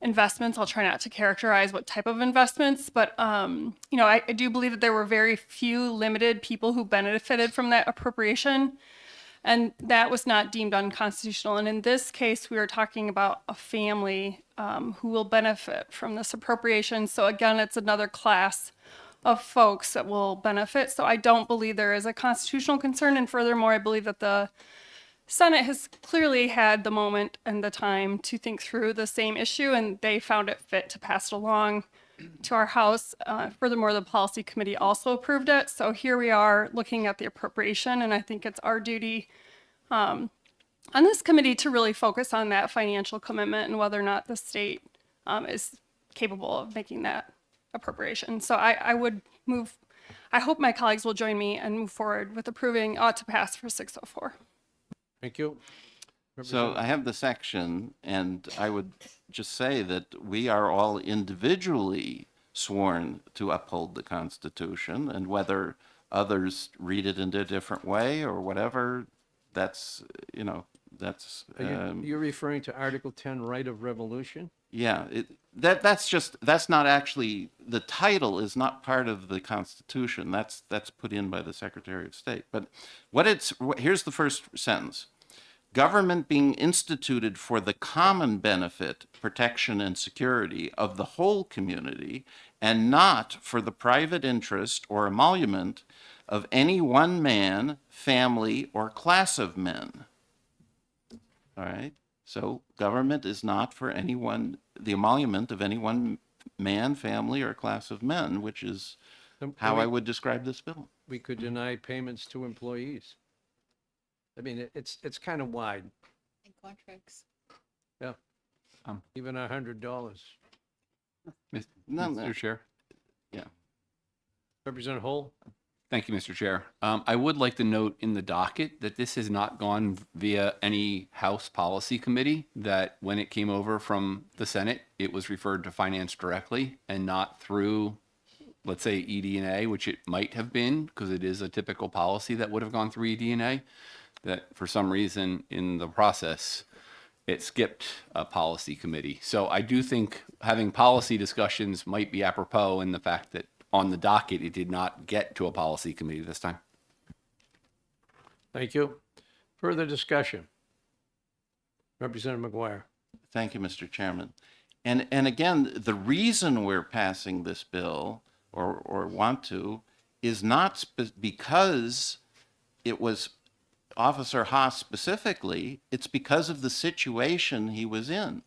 [SPEAKER 18] investments. I'll try not to characterize what type of investments, but I do believe that there were very few limited people who benefited from that appropriation, and that was not deemed unconstitutional. And in this case, we are talking about a family who will benefit from this appropriation. So again, it's another class of folks that will benefit. So I don't believe there is a constitutional concern. And furthermore, I believe that the Senate has clearly had the moment and the time to think through the same issue, and they found it fit to pass it along to our House. Furthermore, the Policy Committee also approved it. So here we are looking at the appropriation, and I think it's our duty on this committee to really focus on that financial commitment and whether or not the state is capable of making that appropriation. So I hope my colleagues will join me and move forward with approving ought to pass for 604.
[SPEAKER 1] Thank you.
[SPEAKER 6] So I have the section, and I would just say that we are all individually sworn to uphold the Constitution, and whether others read it in a different way or whatever, that's,
[SPEAKER 1] You're referring to Article 10, right of revolution?
[SPEAKER 6] yeah, that's not actually, the title is not part of the Constitution. That's put in by the Secretary of State. But here's the first sentence. Government being instituted for the common benefit, protection, and security of the whole community, and not for the private interest or emolument of any one man, family, or class of men. All right? So government is not for the emolument of any one man, family, or class of men, which is how I would describe this bill.
[SPEAKER 1] We could deny payments to employees. I mean, it's kind of wide.
[SPEAKER 15] In contracts.
[SPEAKER 1] Yeah. Even $100.
[SPEAKER 14] Mr. Chair.
[SPEAKER 6] Yeah.
[SPEAKER 1] Representative Hull?
[SPEAKER 14] Thank you, Mr. Chair. I would like to note in the docket that this has not gone via any House Policy Committee, that when it came over from the Senate, it was referred to Finance directly and not through, let's say, ED&A, which it might have been, because it is a typical policy that would have gone through ED&A, that for some reason in the process, it skipped a policy committee. So I do think having policy discussions might be apropos in the fact that on the docket, it did not get to a policy committee this time.
[SPEAKER 1] Thank you. Further discussion? Representative McGuire.
[SPEAKER 6] Thank you, Mr. Chairman. And again, the reason we're passing this bill or want to is not because it was Officer Haas specifically, it's because of the situation he was in,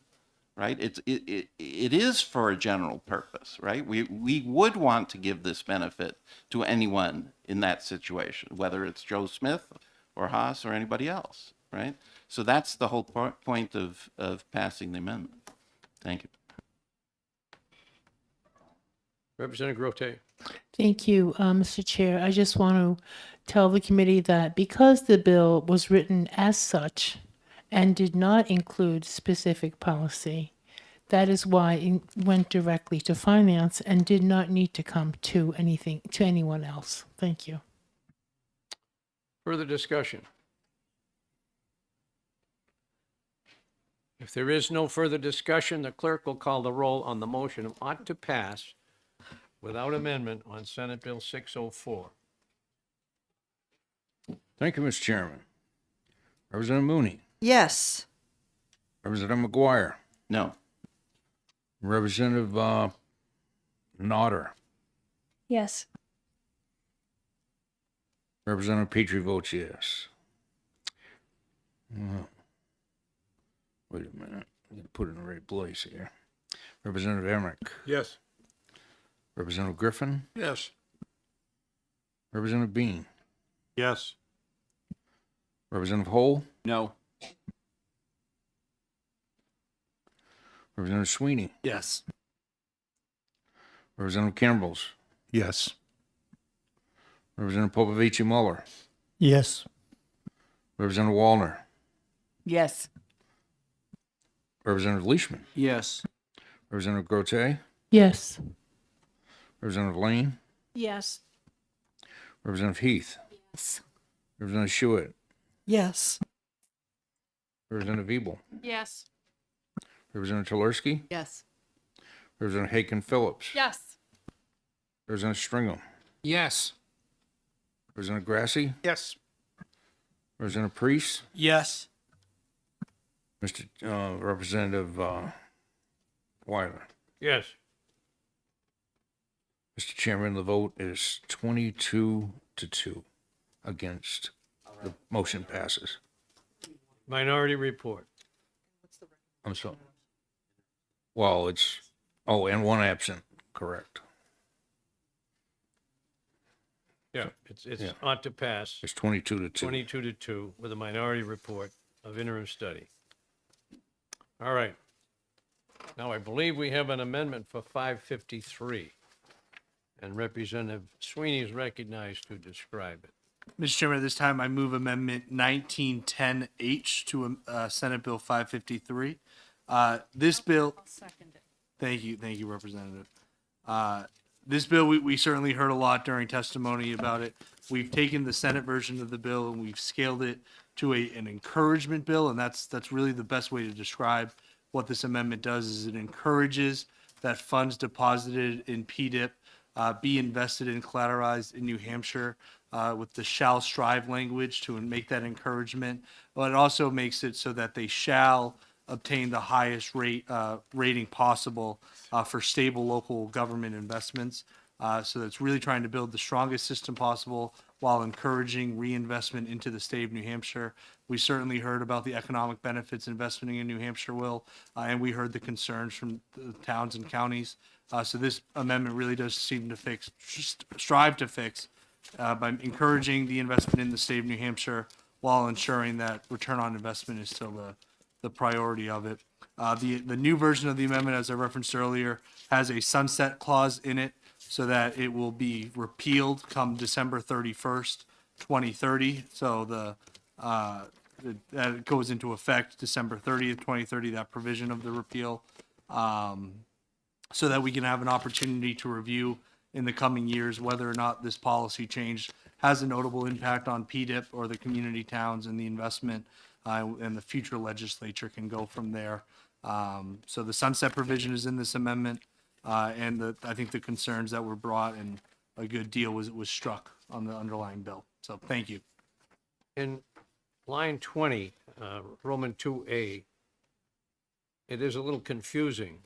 [SPEAKER 6] right? It is for a general purpose, right? We would want to give this benefit to anyone in that situation, whether it's Joe Smith or Haas or anybody else, right? So that's the whole point of passing the amendment. Thank you.
[SPEAKER 1] Representative Grote.
[SPEAKER 16] Thank you, Mr. Chair. I just want to tell the committee that because the bill was written as such and did not include specific policy, that is why it went directly to finance and did not need to come to anyone else. Thank you.
[SPEAKER 1] Further discussion? If there is no further discussion, the clerk will call the roll on the motion of ought to pass without amendment on Senate Bill 604.
[SPEAKER 4] Thank you, Mr. Chairman. Representative Mooney.
[SPEAKER 19] Yes.
[SPEAKER 4] Representative McGuire.
[SPEAKER 6] No.
[SPEAKER 4] Representative Nodder.
[SPEAKER 18] Yes.
[SPEAKER 4] Representative Petrie votes yes. Wait a minute. I got to put it in the right place here. Representative Emmerich.
[SPEAKER 12] Yes.
[SPEAKER 4] Representative Griffin.
[SPEAKER 12] Yes.
[SPEAKER 4] Representative Bean.
[SPEAKER 12] Yes.
[SPEAKER 4] Representative Hole.
[SPEAKER 14] No.
[SPEAKER 4] Representative Sweeney.
[SPEAKER 3] Yes.
[SPEAKER 4] Representative Campbells.
[SPEAKER 3] Yes.
[SPEAKER 4] Representative Popovici Muller.
[SPEAKER 17] Yes.
[SPEAKER 4] Representative Wallner.
[SPEAKER 9] Yes.
[SPEAKER 4] Representative Leishman.
[SPEAKER 2] Yes.
[SPEAKER 4] Representative Grote.
[SPEAKER 16] Yes.
[SPEAKER 4] Representative Lane.
[SPEAKER 5] Yes.
[SPEAKER 4] Representative Heath.
[SPEAKER 15] Yes.
[SPEAKER 4] Representative Schuett.
[SPEAKER 5] Yes.
[SPEAKER 4] Representative Ebel.
[SPEAKER 7] Yes.
[SPEAKER 4] Representative Telersky,
[SPEAKER 7] Yes.
[SPEAKER 4] Representative Haken Phillips,
[SPEAKER 18] Yes.
[SPEAKER 4] Representative Stringham,
[SPEAKER 11] Yes.
[SPEAKER 4] Representative Grassi,
[SPEAKER 3] Yes.
[SPEAKER 4] Representative Priest,
[SPEAKER 3] Yes.
[SPEAKER 4] Representative Weiler.
[SPEAKER 1] Yes.
[SPEAKER 4] Mr. Chairman, the vote is 22 to 2 against. The motion passes.
[SPEAKER 1] Minority report.
[SPEAKER 4] I'm sorry. Well, and one absent, correct.
[SPEAKER 1] Yeah, it's
[SPEAKER 4] Yeah.
[SPEAKER 1] ought to pass.
[SPEAKER 4] It's 22 to 2.
[SPEAKER 1] 22 to 2 with a minority report of interim study. All right. Now, I believe we have an amendment for 553. And Representative Sweeney is recognized to describe it.
[SPEAKER 3] Mr. Chairman, at this time, I move Amendment 1910H to Senate Bill 553. This bill. Thank you, Representative. This bill, we certainly heard a lot during testimony about it. We've taken the Senate version of the bill and we've scaled it to an encouragement bill, and that's really the best way to describe what this amendment does. Is it encourages that funds deposited in PDIP be invested and collateralized in New Hampshire with the shall strive language to make that encouragement. But it also makes it so that they shall obtain the highest rating possible for stable local government investments. So that's really trying to build the strongest system possible while encouraging reinvestment into the state of New Hampshire. We certainly heard about the economic benefits investing in New Hampshire will, and we heard the concerns from the towns and counties. So this amendment really does seem to strive to fix by encouraging the investment in the state of New Hampshire while ensuring that return on investment is still the priority of it. The new version of the amendment, as I referenced earlier, has a sunset clause in it so that it will be repealed come December 31st, 2030. So that goes into effect December 30th, 2030, that provision of the repeal, so that we can have an opportunity to review in the coming years whether or not this policy change has a notable impact on PDIP or the community towns and the investment, and the future legislature can go from there. So the sunset provision is in this amendment, and I think the concerns that were brought and a good deal was struck on the underlying bill. So thank you.
[SPEAKER 1] In line 20, Roman 2A, it is a little confusing.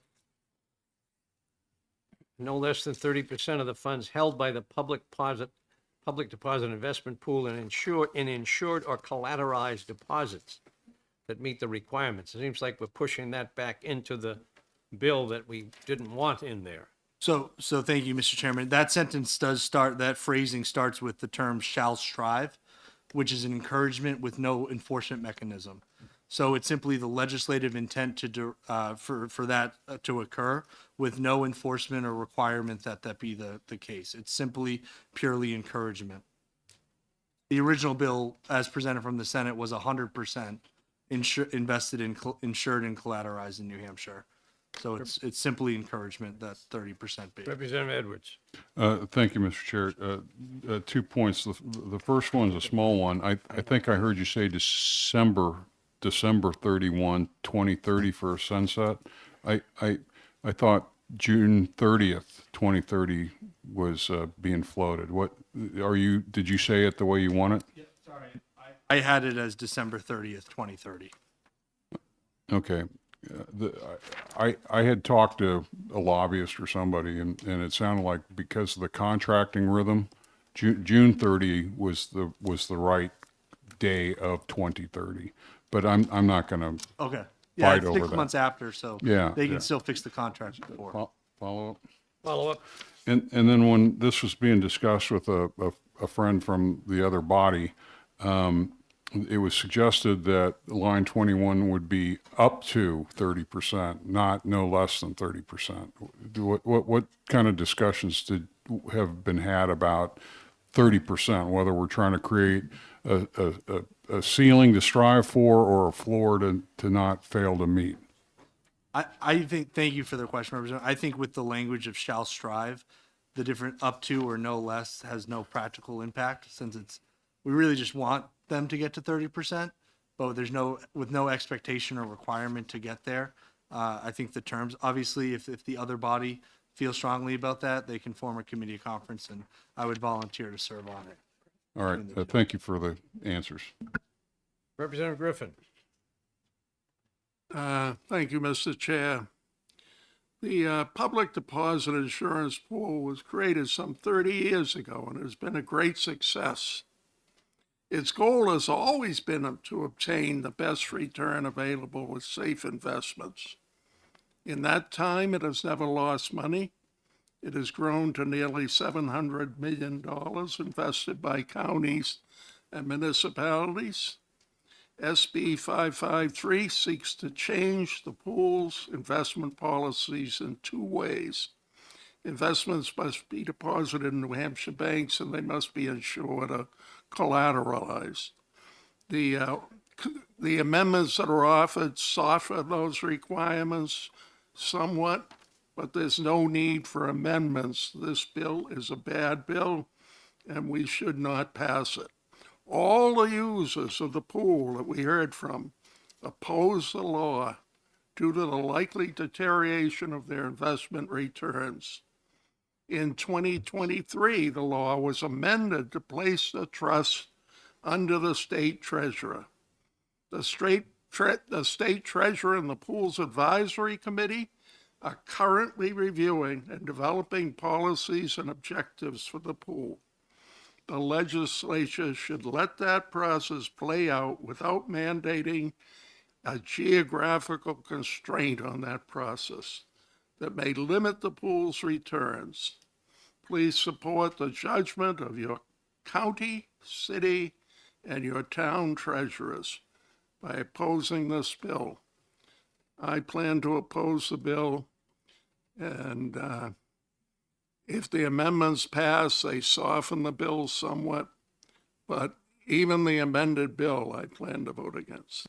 [SPEAKER 1] No less than 30% of the funds held by the public deposit investment pool and insured or collateralized deposits that meet the requirements. It seems like we're pushing that back into the bill that we didn't want in there.
[SPEAKER 3] So thank you, Mr. Chairman. That sentence that phrasing starts with the term shall strive, which is an encouragement with no enforcement mechanism. So it's simply the legislative intent for that to occur with no enforcement or requirement that be the case. It's simply purely encouragement. The original bill, as presented from the Senate, was 100% invested in insured and collateralized in New Hampshire. So it's simply encouragement, that 30% base.
[SPEAKER 1] Representative Edwards.
[SPEAKER 8] Thank you, Mr. Chair. 2 points. The first one's a small one. I think I heard you say December 31, 2030 for a sunset. I thought June 30th, 2030 was being floated. Did you say it the way you want it?
[SPEAKER 3] Yeah, sorry. I had it as December 30th, 2030.
[SPEAKER 8] Okay. I had talked to a lobbyist or somebody, and it sounded like because of the contracting rhythm, June 30 was the right day of 2030. But I'm not going to
[SPEAKER 3] Okay. Yeah,
[SPEAKER 8] fight
[SPEAKER 3] it's
[SPEAKER 8] over
[SPEAKER 3] 6
[SPEAKER 8] that.
[SPEAKER 3] months after, so
[SPEAKER 8] Yeah,
[SPEAKER 3] they can
[SPEAKER 8] yeah.
[SPEAKER 3] still fix the contract before.
[SPEAKER 8] Follow up.
[SPEAKER 1] Follow up.
[SPEAKER 8] And then when this was being discussed with a friend from the other body, it was suggested that line 21 would be up to 30%, not no less than 30%. What kind of discussions have been had about 30%, whether we're trying to create a ceiling to strive for or a floor to not fail to meet?
[SPEAKER 3] I think, thank you for the question, Representative. I think with the language of shall strive, the different up to or no less has no practical impact, since we really just want them to get to 30%, but with no expectation or requirement to get there. I think the terms, obviously, if the other body feels strongly about that, they can form a committee conference, and I would volunteer to serve on it.
[SPEAKER 8] All right, thank you for the answers.
[SPEAKER 1] Representative Griffin.
[SPEAKER 12] Thank you, Mr. Chair. The public deposit insurance pool was created some 30 years ago and has been a great success. Its goal has always been to obtain the best return available with safe investments. In that time, it has never lost money. It has grown to nearly $700 million invested by counties and municipalities. SB 553 seeks to change the pool's investment policies in two ways. Investments must be deposited in New Hampshire banks, and they must be insured or collateralized. The amendments that are offered soften those requirements somewhat, but there's no need for amendments. This bill is a bad bill, and we should not pass it. All the users of the pool that we heard from oppose the law due to the likely deterioration of their investment returns. In 2023, the law was amended to place the trust under the state treasurer. The state treasurer and the pool's advisory committee are currently reviewing and developing policies and objectives for the pool. The legislature should let that process play out without mandating a geographical constraint on that process that may limit the pool's returns. Please support the judgment of your county, city, and your town treasurers by opposing this bill. I plan to oppose the bill, and if the amendments pass, they soften the bill somewhat, but even the amended bill, I plan to vote against.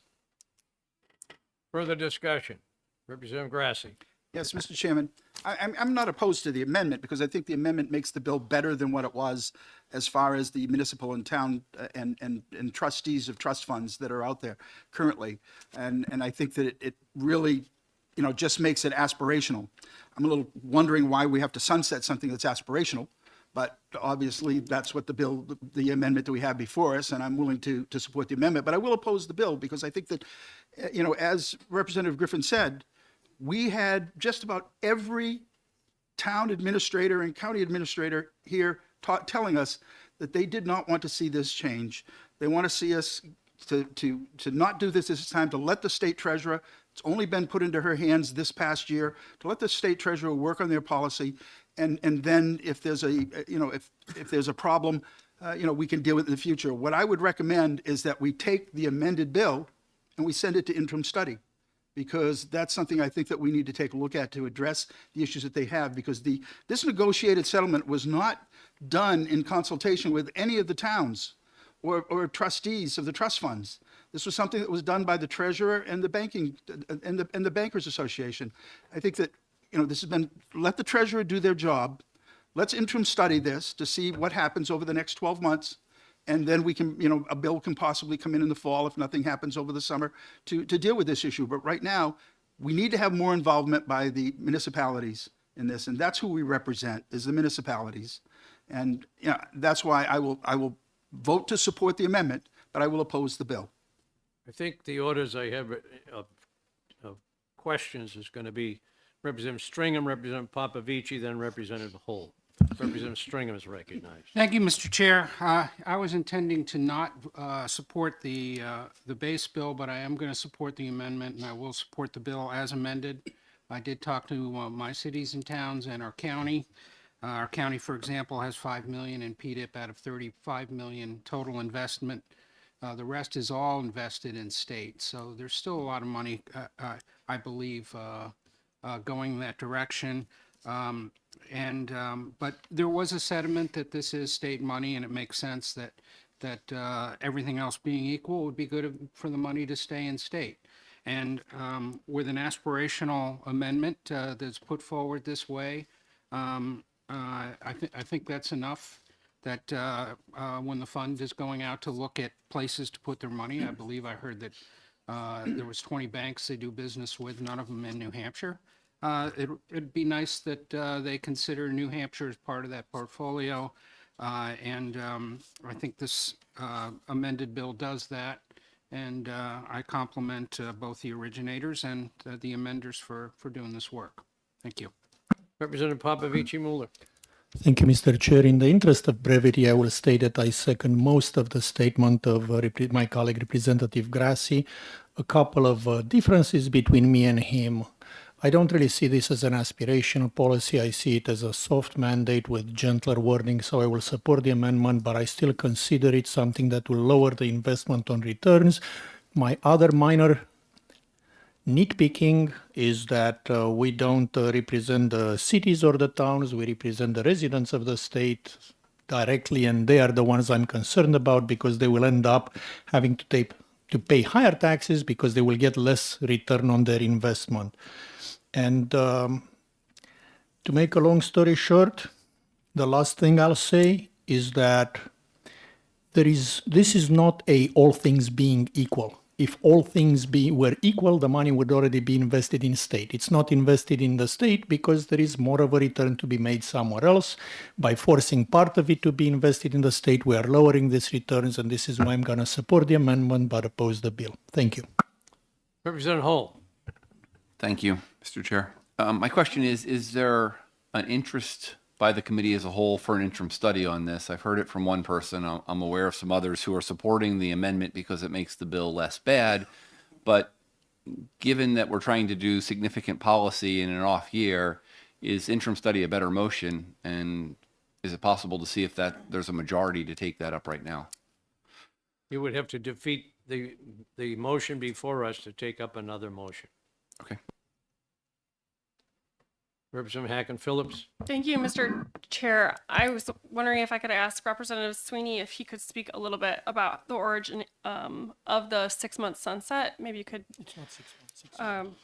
[SPEAKER 1] Further discussion. Representative Grassi.
[SPEAKER 10] Yes, Mr. Chairman, I'm not opposed to the amendment because I think the amendment makes the bill better than what it was as far as the municipal and town and trustees of trust funds that are out there currently. And I think that it really, just makes it aspirational. I'm a little wondering why we have to sunset something that's aspirational, but obviously that's what the amendment that we have before us, and I'm willing to support the amendment. But I will oppose the bill because I think that, as Representative Griffin said, we had just about every town administrator and county administrator here telling us that they did not want to see this change. They want to see us to not do this this time, to let the state treasurer, it's only been put into her hands this past year, to let the state treasurer work on their policy. And then if there's if there's a problem, we can deal with it in the future. What I would recommend is that we take the amended bill and we send it to interim study, because that's something I think that we need to take a look at to address the issues that they have, because this negotiated settlement was not done in consultation with any of the towns or trustees of the trust funds. This was something that was done by the treasurer and the banking and the Bankers Association. I think that, this has been, let the treasurer do their job. Let's interim study this to see what happens over the next 12 months. And then we can, a bill can possibly come in the fall if nothing happens over the summer to deal with this issue. But right now, we need to have more involvement by the municipalities in this. And that's who we represent, is the municipalities. And that's why I will vote to support the amendment, but I will oppose the bill.
[SPEAKER 1] I think the orders I have of questions is going to be Representative Stringham, Representative Popovici, then Representative Hull. Representative Stringham is recognized.
[SPEAKER 11] Thank you, Mr. Chair. I was intending to not support the base bill, but I am going to support the amendment, and I will support the bill as amended. I did talk to my cities and towns and our county. Our county, for example, has $5 million in PDIP out of $35 million total investment. The rest is all invested in state, so there's still a lot of money, I believe, going in that direction. But there was a sentiment that this is state money, and it makes sense that everything else being equal, it would be good for the money to stay in state. And with an aspirational amendment that's put forward this way, I think that's enough. That when the fund is going out to look at places to put their money, I believe I heard that There was 20 banks they do business with, none of them in New Hampshire. It'd be nice that they consider New Hampshire as part of that portfolio. And I think this amended bill does that. And I compliment both the originators and the amenders for doing this work. Thank you.
[SPEAKER 1] Representative Popovici Mueller.
[SPEAKER 17] Thank you, Mr. Chair. In the interest of brevity, I will state that I second most of the statement of my colleague, Representative Grassi. A couple of differences between me and him. I don't really see this as an aspirational policy. I see it as a soft mandate with gentler wording, so I will support the amendment, but I still consider it something that will lower the investment on returns. My other minor nitpicking is that we don't represent the cities or the towns, we represent the residents of the state directly, and they are the ones I'm concerned about because they will end up having to pay higher taxes because they will get less return on their investment. And to make a long story short, the last thing I'll say is that this is not a all things being equal. If all things were equal, the money would already be invested in state. It's not invested in the state because there is more of a return to be made somewhere else. By forcing part of it to be invested in the state, we are lowering these returns, and this is why I'm going to support the amendment but oppose the bill. Thank you.
[SPEAKER 1] Representative Hull.
[SPEAKER 14] Thank you, Mr. Chair. My question is there an interest by the committee as a whole for an interim study on this? I've heard it from one person. I'm aware of some others who are supporting the amendment because it makes the bill less bad. But given that we're trying to do significant policy in an off year, is interim study a better motion? And is it possible to see if there's a majority to take that up right now?
[SPEAKER 1] You would have to defeat the motion before us to take up another motion.
[SPEAKER 14] Okay.
[SPEAKER 1] Representative Hacken Phillips.
[SPEAKER 18] Thank you, Mr. Chair. I was wondering if I could ask Representative Sweeney if he could speak a little bit about the origin of the 6-month sunset. Maybe you could. It's not 6 months.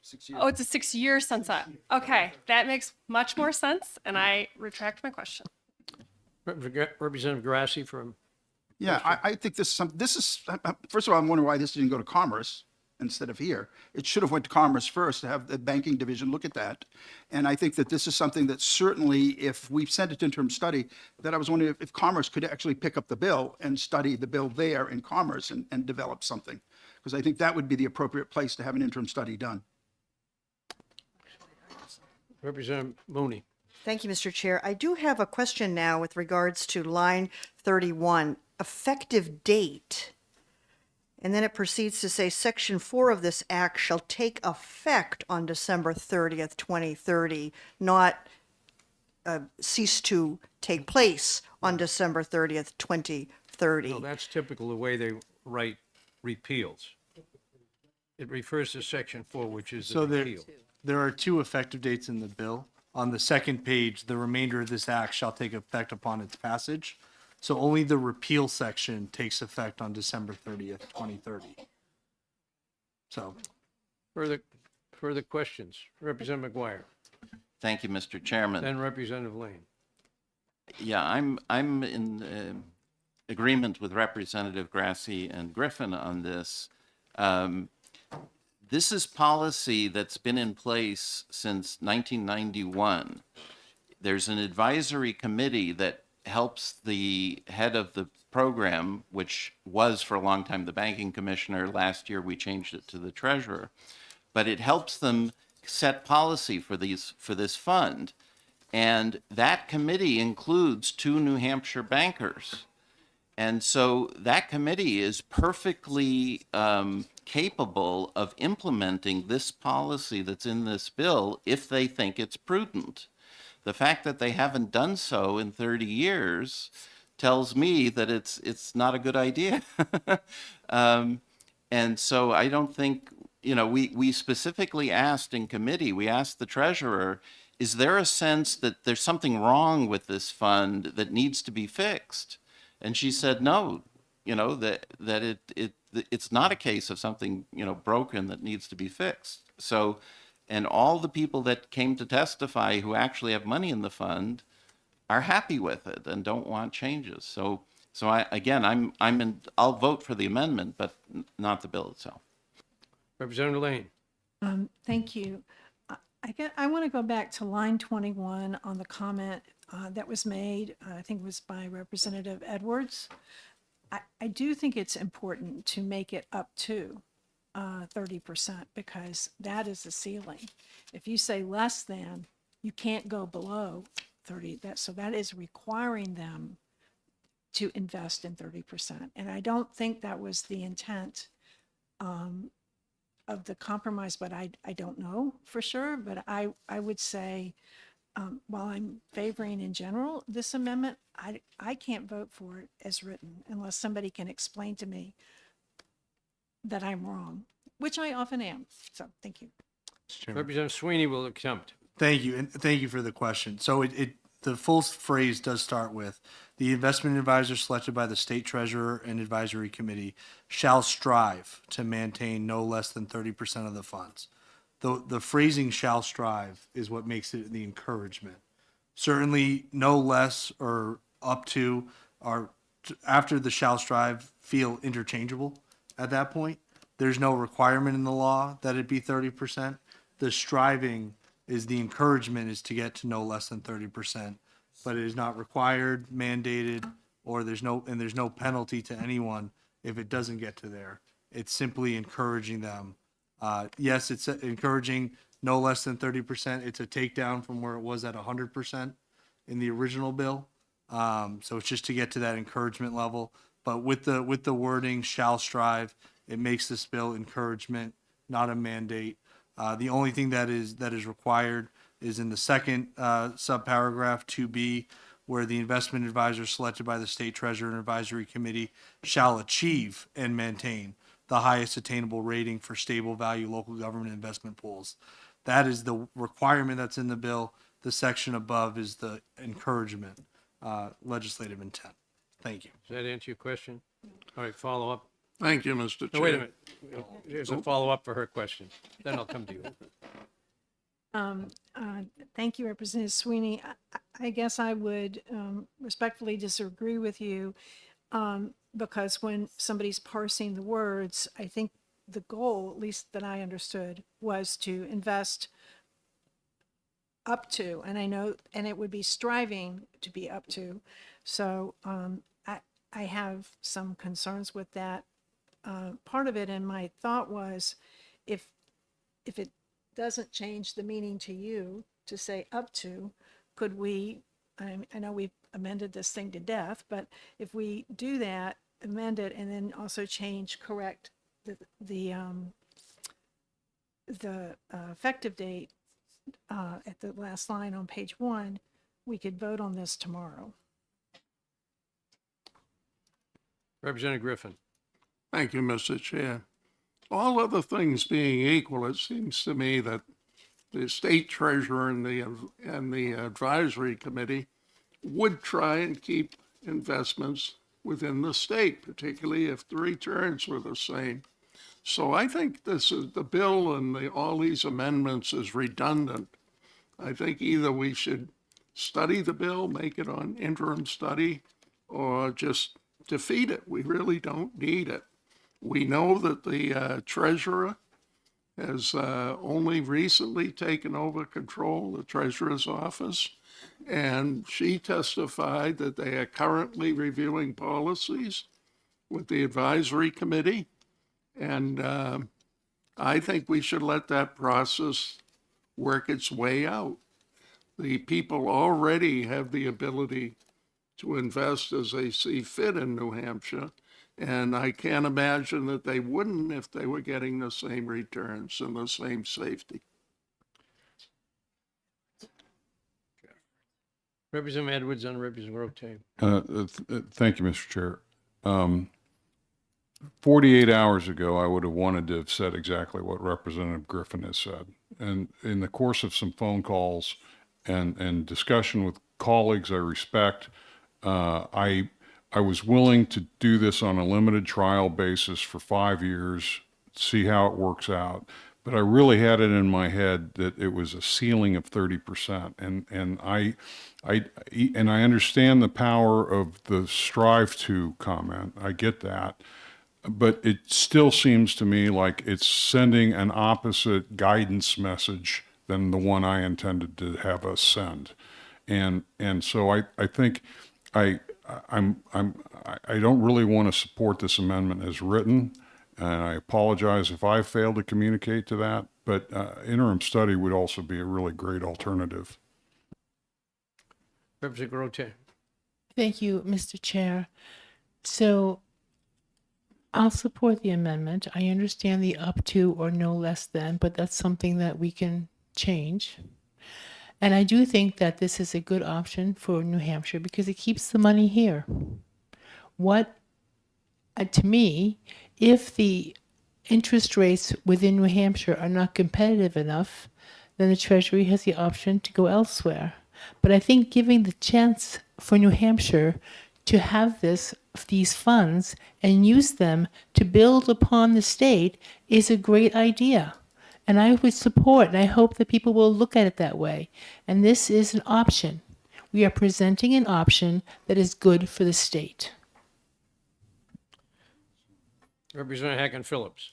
[SPEAKER 18] 6 years. Oh, it's a 6-year sunset. Okay, that makes much more sense, and I retract my question.
[SPEAKER 1] Representative Grassi from.
[SPEAKER 10] Yeah, I think this is, first of all, I'm wondering why this didn't go to Commerce instead of here. It should have went to Commerce first to have the banking division look at that. And I think that this is something that certainly, if we've sent it to interim study, that I was wondering if Commerce could actually pick up the bill and study the bill there in Commerce and develop something. Because I think that would be the appropriate place to have an interim study done.
[SPEAKER 1] Representative Mooney.
[SPEAKER 19] Thank you, Mr. Chair. I do have a question now with regards to line 31, effective date. And then it proceeds to say Section 4 of this act shall take effect on December 30th, 2030, not cease to take place on December 30th, 2030.
[SPEAKER 1] No, that's typical the way they write repeals. It refers to Section 4, which is
[SPEAKER 3] So
[SPEAKER 1] the repeal.
[SPEAKER 3] there are two effective dates in the bill. On the second page, the remainder of this act shall take effect upon its passage. So only the repeal section takes effect on December 30th, 2030. So
[SPEAKER 1] Further questions? Representative McGuire.
[SPEAKER 6] Thank you, Mr. Chairman.
[SPEAKER 1] Then Representative Lane.
[SPEAKER 6] Yeah, I'm in agreement with Representative Grassi and Griffin on this. This is policy that's been in place since 1991. There's an advisory committee that helps the head of the program, which was for a long time the banking commissioner. Last year we changed it to the treasurer, but it helps them set policy for this fund. And that committee includes 2 New Hampshire bankers. And so that committee is perfectly capable of implementing this policy that's in this bill if they think it's prudent. The fact that they haven't done so in 30 years tells me that it's not a good idea. And so I don't think, we specifically asked in committee, we asked the treasurer, is there a sense that there's something wrong with this fund that needs to be fixed? And she said, no, that it's not a case of something, broken that needs to be fixed. So, and all the people that came to testify who actually have money in the fund are happy with it and don't want changes. So I'll vote for the amendment, but not the bill itself.
[SPEAKER 1] Representative Lane.
[SPEAKER 5] Thank you. I want to go back to line 21 on the comment that was made, I think it was by Representative Edwards. I do think it's important to make it up to 30% because that is the ceiling. If you say less than, you can't go below 30. So that is requiring them to invest in 30%. And I don't think that was the intent of the compromise, but I don't know for sure. But I would say, while I'm favoring in general this amendment, I can't vote for it as written unless somebody can explain to me that I'm wrong, which I often am. So thank you.
[SPEAKER 1] Representative Sweeney will attempt.
[SPEAKER 3] Thank you, and thank you for the question. So the full phrase does start with, the investment advisor selected by the state treasurer and advisory committee shall strive to maintain no less than 30% of the funds. The phrasing shall strive is what makes it the encouragement. Certainly no less or up to are after the shall strive feel interchangeable at that point. There's no requirement in the law that it be 30%. The striving is the encouragement is to get to no less than 30%, but it is not required, mandated, or there's no penalty to anyone if it doesn't get to there. It's simply encouraging them. Yes, it's encouraging no less than 30%. It's a takedown from where it was at 100% in the original bill. So it's just to get to that encouragement level. But with the wording shall strive, it makes this bill encouragement, not a mandate. The only thing that is required is in the second subparagraph 2B, where the investment advisor selected by the state treasurer and advisory committee shall achieve and maintain the highest attainable rating for stable value local government investment pools. That is the requirement that's in the bill. The section above is the encouragement, legislative intent. Thank you.
[SPEAKER 1] Does that answer your question? All right, follow up.
[SPEAKER 12] Thank you, Mr. Chair.
[SPEAKER 1] No, wait a minute. Here's a follow-up for her question. Then I'll come to you.
[SPEAKER 5] Thank you, Representative Sweeney. I guess I would respectfully disagree with you because when somebody's parsing the words, I think the goal, at least that I understood, was to invest up to, and I know, and it would be striving to be up to. So I have some concerns with that. Part of it, and my thought was, if it doesn't change the meaning to you to say up to, could we, I know we've amended this thing to death, but if we do that, amend it, and then also correct the effective date at the last line on page 1, we could vote on this tomorrow.
[SPEAKER 1] Representative Griffin.
[SPEAKER 12] Thank you, Mr. Chair. All other things being equal, it seems to me that the state treasurer and the advisory committee would try and keep investments within the state, particularly if the returns were the same. So I think this is the bill and all these amendments is redundant. I think either we should study the bill, make it on interim study, or just defeat it. We really don't need it. We know that the treasurer has only recently taken over control, the treasurer's office, and she testified that they are currently reviewing policies with the advisory committee. And I think we should let that process work its way out. The people already have the ability to invest as they see fit in New Hampshire. And I can't imagine that they wouldn't if they were getting the same returns and the same safety.
[SPEAKER 1] Representative Edwards and Representative Rotate.
[SPEAKER 8] Thank you, Mr. Chair. 48 hours ago, I would have wanted to have said exactly what Representative Griffin has said. And in the course of some phone calls and discussion with colleagues I respect, I was willing to do this on a limited trial basis for 5 years, see how it works out. But I really had it in my head that it was a ceiling of 30%. And I understand the power of the strive to comment. I get that. but it still seems to me like it's sending an opposite guidance message than the one I intended to have us send. And so I think I don't really want to support this amendment as written, and I apologize if I failed to communicate to that, but interim study would also be a really great alternative.
[SPEAKER 1] Representative Grote.
[SPEAKER 16] Thank you, Mr. Chair. So I'll support the amendment. I understand the up to or no less than, but that's something that we can change. And I do think that this is a good option for New Hampshire because it keeps the money here. To me, if the interest rates within New Hampshire are not competitive enough, then the Treasury has the option to go elsewhere. But I think giving the chance for New Hampshire to have these funds and use them to build upon the state is a great idea. And I would support, and I hope that people will look at it that way. And this is an option. We are presenting an option that is good for the state.
[SPEAKER 1] Representative Hacken Phillips.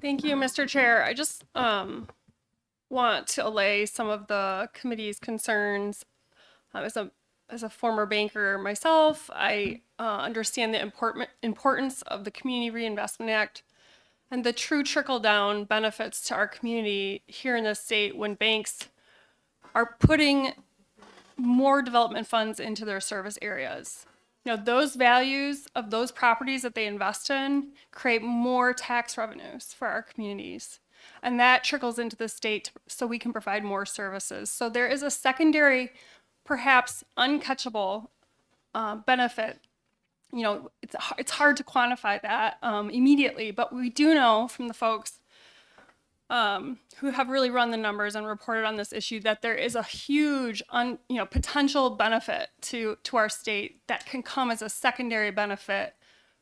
[SPEAKER 18] Thank you, Mr. Chair. I just want to allay some of the committee's concerns. As a former banker myself, I understand the importance of the Community Reinvestment Act and the true trickle-down benefits to our community here in the state when banks are putting more development funds into their service areas. You know, those values of those properties that they invest in create more tax revenues for our communities. And that trickles into the state so we can provide more services. So there is a secondary, perhaps uncatchable benefit. You know, it's hard to quantify that immediately, but we do know from the folks who have really run the numbers and reported on this issue that there is a huge potential benefit to our state that can come as a secondary benefit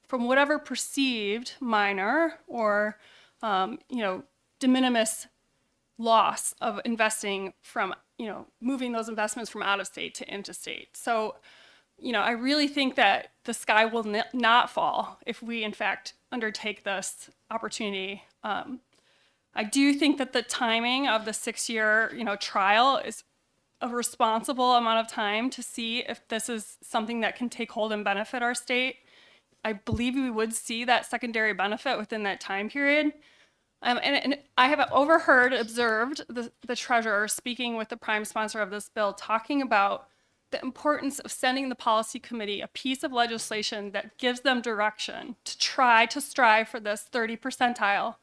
[SPEAKER 18] from whatever perceived minor or de minimis loss of investing from moving those investments from out of state to into state. So I really think that the sky will not fall if we, in fact, undertake this opportunity. I do think that the timing of the 6-year, trial is a responsible amount of time to see if this is something that can take hold and benefit our state. I believe we would see that secondary benefit within that time period. And I have observed the treasurer speaking with the prime sponsor of this bill, talking about the importance of sending the policy committee a piece of legislation that gives them direction to try to strive for this 30 percentile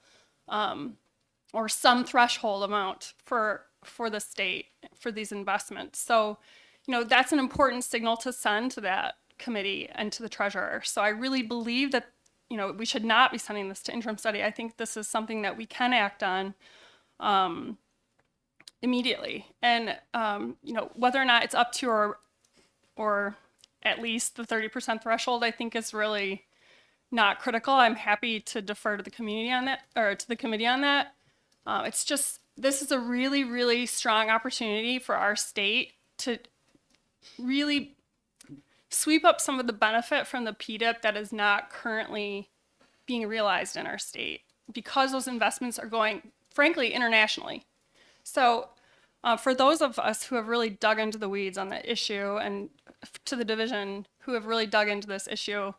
[SPEAKER 18] or some threshold amount for the state for these investments. So, that's an important signal to send to that committee and to the treasurer. So I really believe that, we should not be sending this to interim study. I think this is something that we can act on immediately. And, whether or not it's up to or at least the 30% threshold, I think is really not critical. I'm happy to defer to the community on that, or to the committee on that. It's just, this is a really, really strong opportunity for our state to really sweep up some of the benefit from the PDIP that is not currently being realized in our state because those investments are going, frankly, internationally. So for those of us who have really dug into the weeds on the issue and to the division who have really dug into this issue,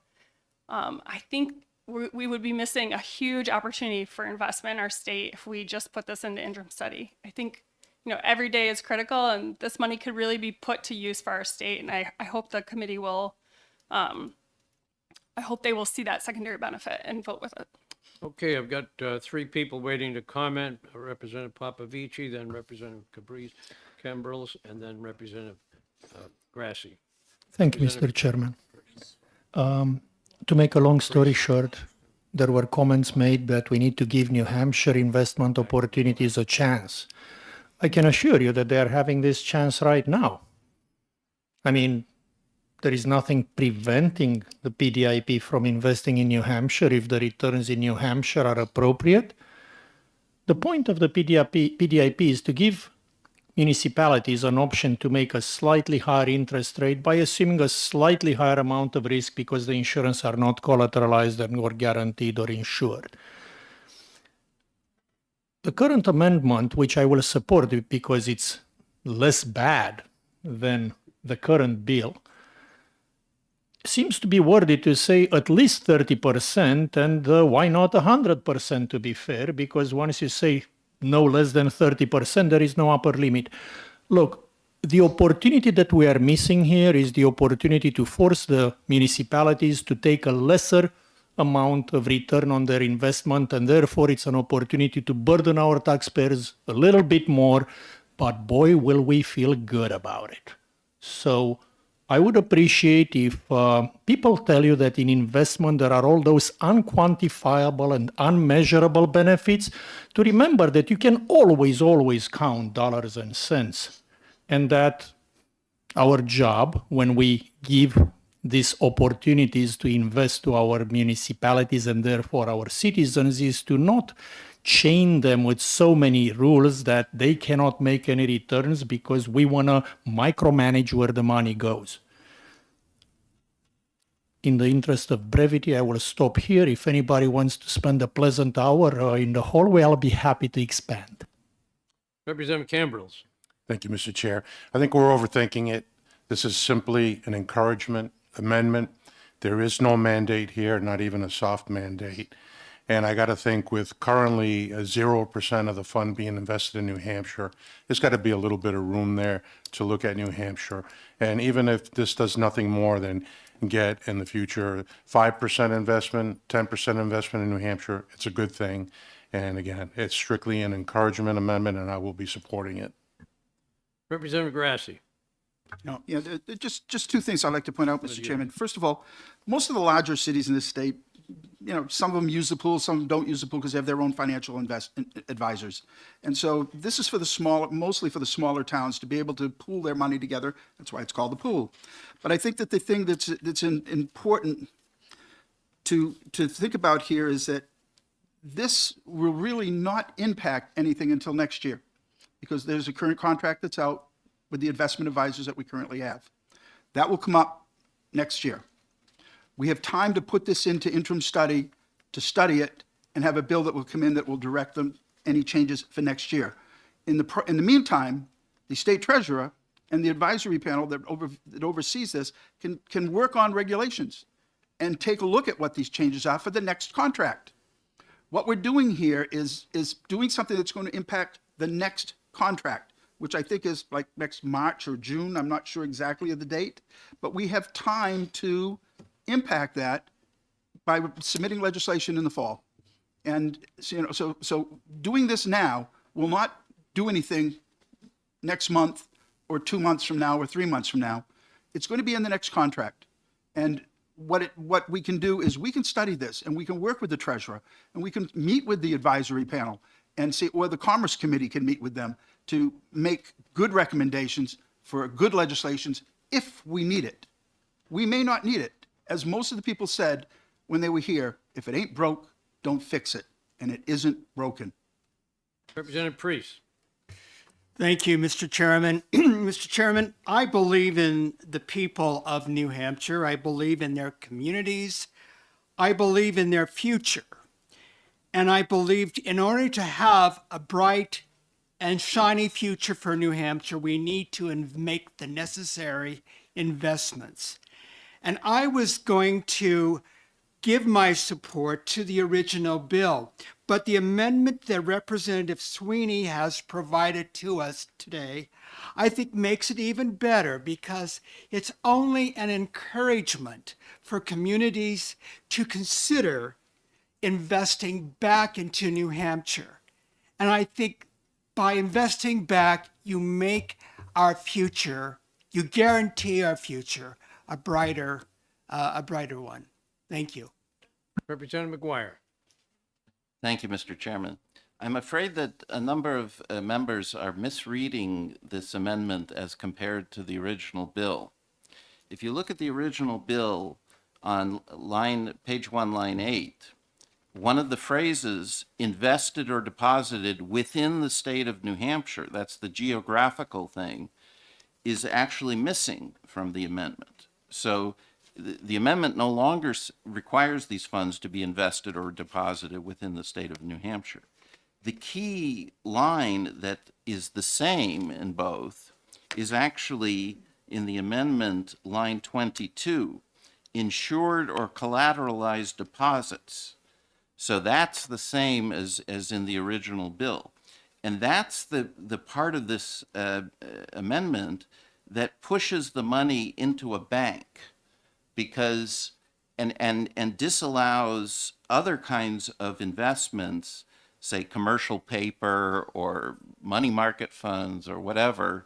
[SPEAKER 18] I think we would be missing a huge opportunity for investment in our state if we just put this into interim study. I think, every day is critical and this money could really be put to use for our state. And I hope the committee will, I hope they will see that secondary benefit and vote with it.
[SPEAKER 1] Okay, I've got 3 people waiting to comment. Representative Popovici, then Representative Cabriz, Cambrils, and then Representative Grassi.
[SPEAKER 17] Thank you, Mr. Chairman. To make a long story short, there were comments made that we need to give New Hampshire investment opportunities a chance. I can assure you that they are having this chance right now. I mean, there is nothing preventing the PDIP from investing in New Hampshire if the returns in New Hampshire are appropriate. The point of the PDIP is to give municipalities an option to make a slightly higher interest rate by assuming a slightly higher amount of risk because the insurance are not collateralized and or guaranteed or insured. The current amendment, which I will support because it's less bad than the current bill, seems to be worded to say at least 30%, and why not 100% to be fair? Because once you say no less than 30%, there is no upper limit. Look, the opportunity that we are missing here is the opportunity to force the municipalities to take a lesser amount of return on their investment, and therefore it's an opportunity to burden our taxpayers a little bit more, but boy, will we feel good about it. So I would appreciate if people tell you that in investment there are all those unquantifiable and unmeasurable benefits, to remember that you can always count dollars and cents, and that our job when we give these opportunities to invest to our municipalities and therefore our citizens is to not chain them with so many rules that they cannot make any returns because we want to micromanage where the money goes. In the interest of brevity, I will stop here. If anybody wants to spend a pleasant hour in the hallway, I'll be happy to expand.
[SPEAKER 1] Representative Cambrils.
[SPEAKER 20] Thank you, Mr. Chair. I think we're overthinking it. This is simply an encouragement amendment. There is no mandate here, not even a soft mandate. And I got to think with currently 0% of the fund being invested in New Hampshire, there's got to be a little bit of room there to look at New Hampshire. And even if this does nothing more than get in the future 5% investment, 10% investment in New Hampshire, it's a good thing. And again, it's strictly an encouragement amendment, and I will be supporting it.
[SPEAKER 1] Representative Grassi.
[SPEAKER 10] Yeah, just two things I'd like to point out, Mr. Chairman. First of all, most of the larger cities in this state, some of them use the pool, some don't use the pool because they have their own financial advisors. And so this is for the mostly for the smaller towns to be able to pool their money together. That's why it's called the pool. But I think that the thing that's important to think about here is that this will really not impact anything until next year, because there's a current contract that's out with the investment advisors that we currently have. That will come up next year. We have time to put this into interim study, to study it, and have a bill that will come in that will direct them any changes for next year. In the meantime, the state treasurer and the advisory panel that oversees this can work on regulations and take a look at what these changes are for the next contract. What we're doing here is doing something that's going to impact the next contract, which I think is like next March or June. I'm not sure exactly of the date, but we have time to impact that by submitting legislation in the fall. And so doing this now will not do anything next month or 2 months from now or 3 months from now. It's going to be in the next contract. And what we can do is we can study this, and we can work with the treasurer, and we can meet with the advisory panel and see, or the Commerce Committee can meet with them to make good recommendations for good legislations if we need it. We may not need it. As most of the people said when they were here, if it ain't broke, don't fix it. And it isn't broken.
[SPEAKER 1] Representative Priest.
[SPEAKER 21] Thank you, Mr. Chairman. Mr. Chairman, I believe in the people of New Hampshire. I believe in their communities. I believe in their future. And I believed in order to have a bright and shiny future for New Hampshire, we need to make the necessary investments. And I was going to give my support to the original bill, but the amendment that Representative Sweeney has provided to us today, I think makes it even better, because it's only an encouragement for communities to consider investing back into New Hampshire. And I think by investing back, you make our future, you guarantee our future a brighter one. Thank you.
[SPEAKER 1] Representative McGuire.
[SPEAKER 6] Thank you, Mr. Chairman. I'm afraid that a number of members are misreading this amendment as compared to the original bill. If you look at the original bill on page 1, line 8, one of the phrases, invested or deposited within the state of New Hampshire, that's the geographical thing, is actually missing from the amendment. So the amendment no longer requires these funds to be invested or deposited within the state of New Hampshire. The key line that is the same in both is actually in the amendment, line 22, insured or collateralized deposits. So that's the same as in the original bill. And that's the part of this amendment that pushes the money into a bank, because and disallows other kinds of investments, say commercial paper or money market funds or whatever,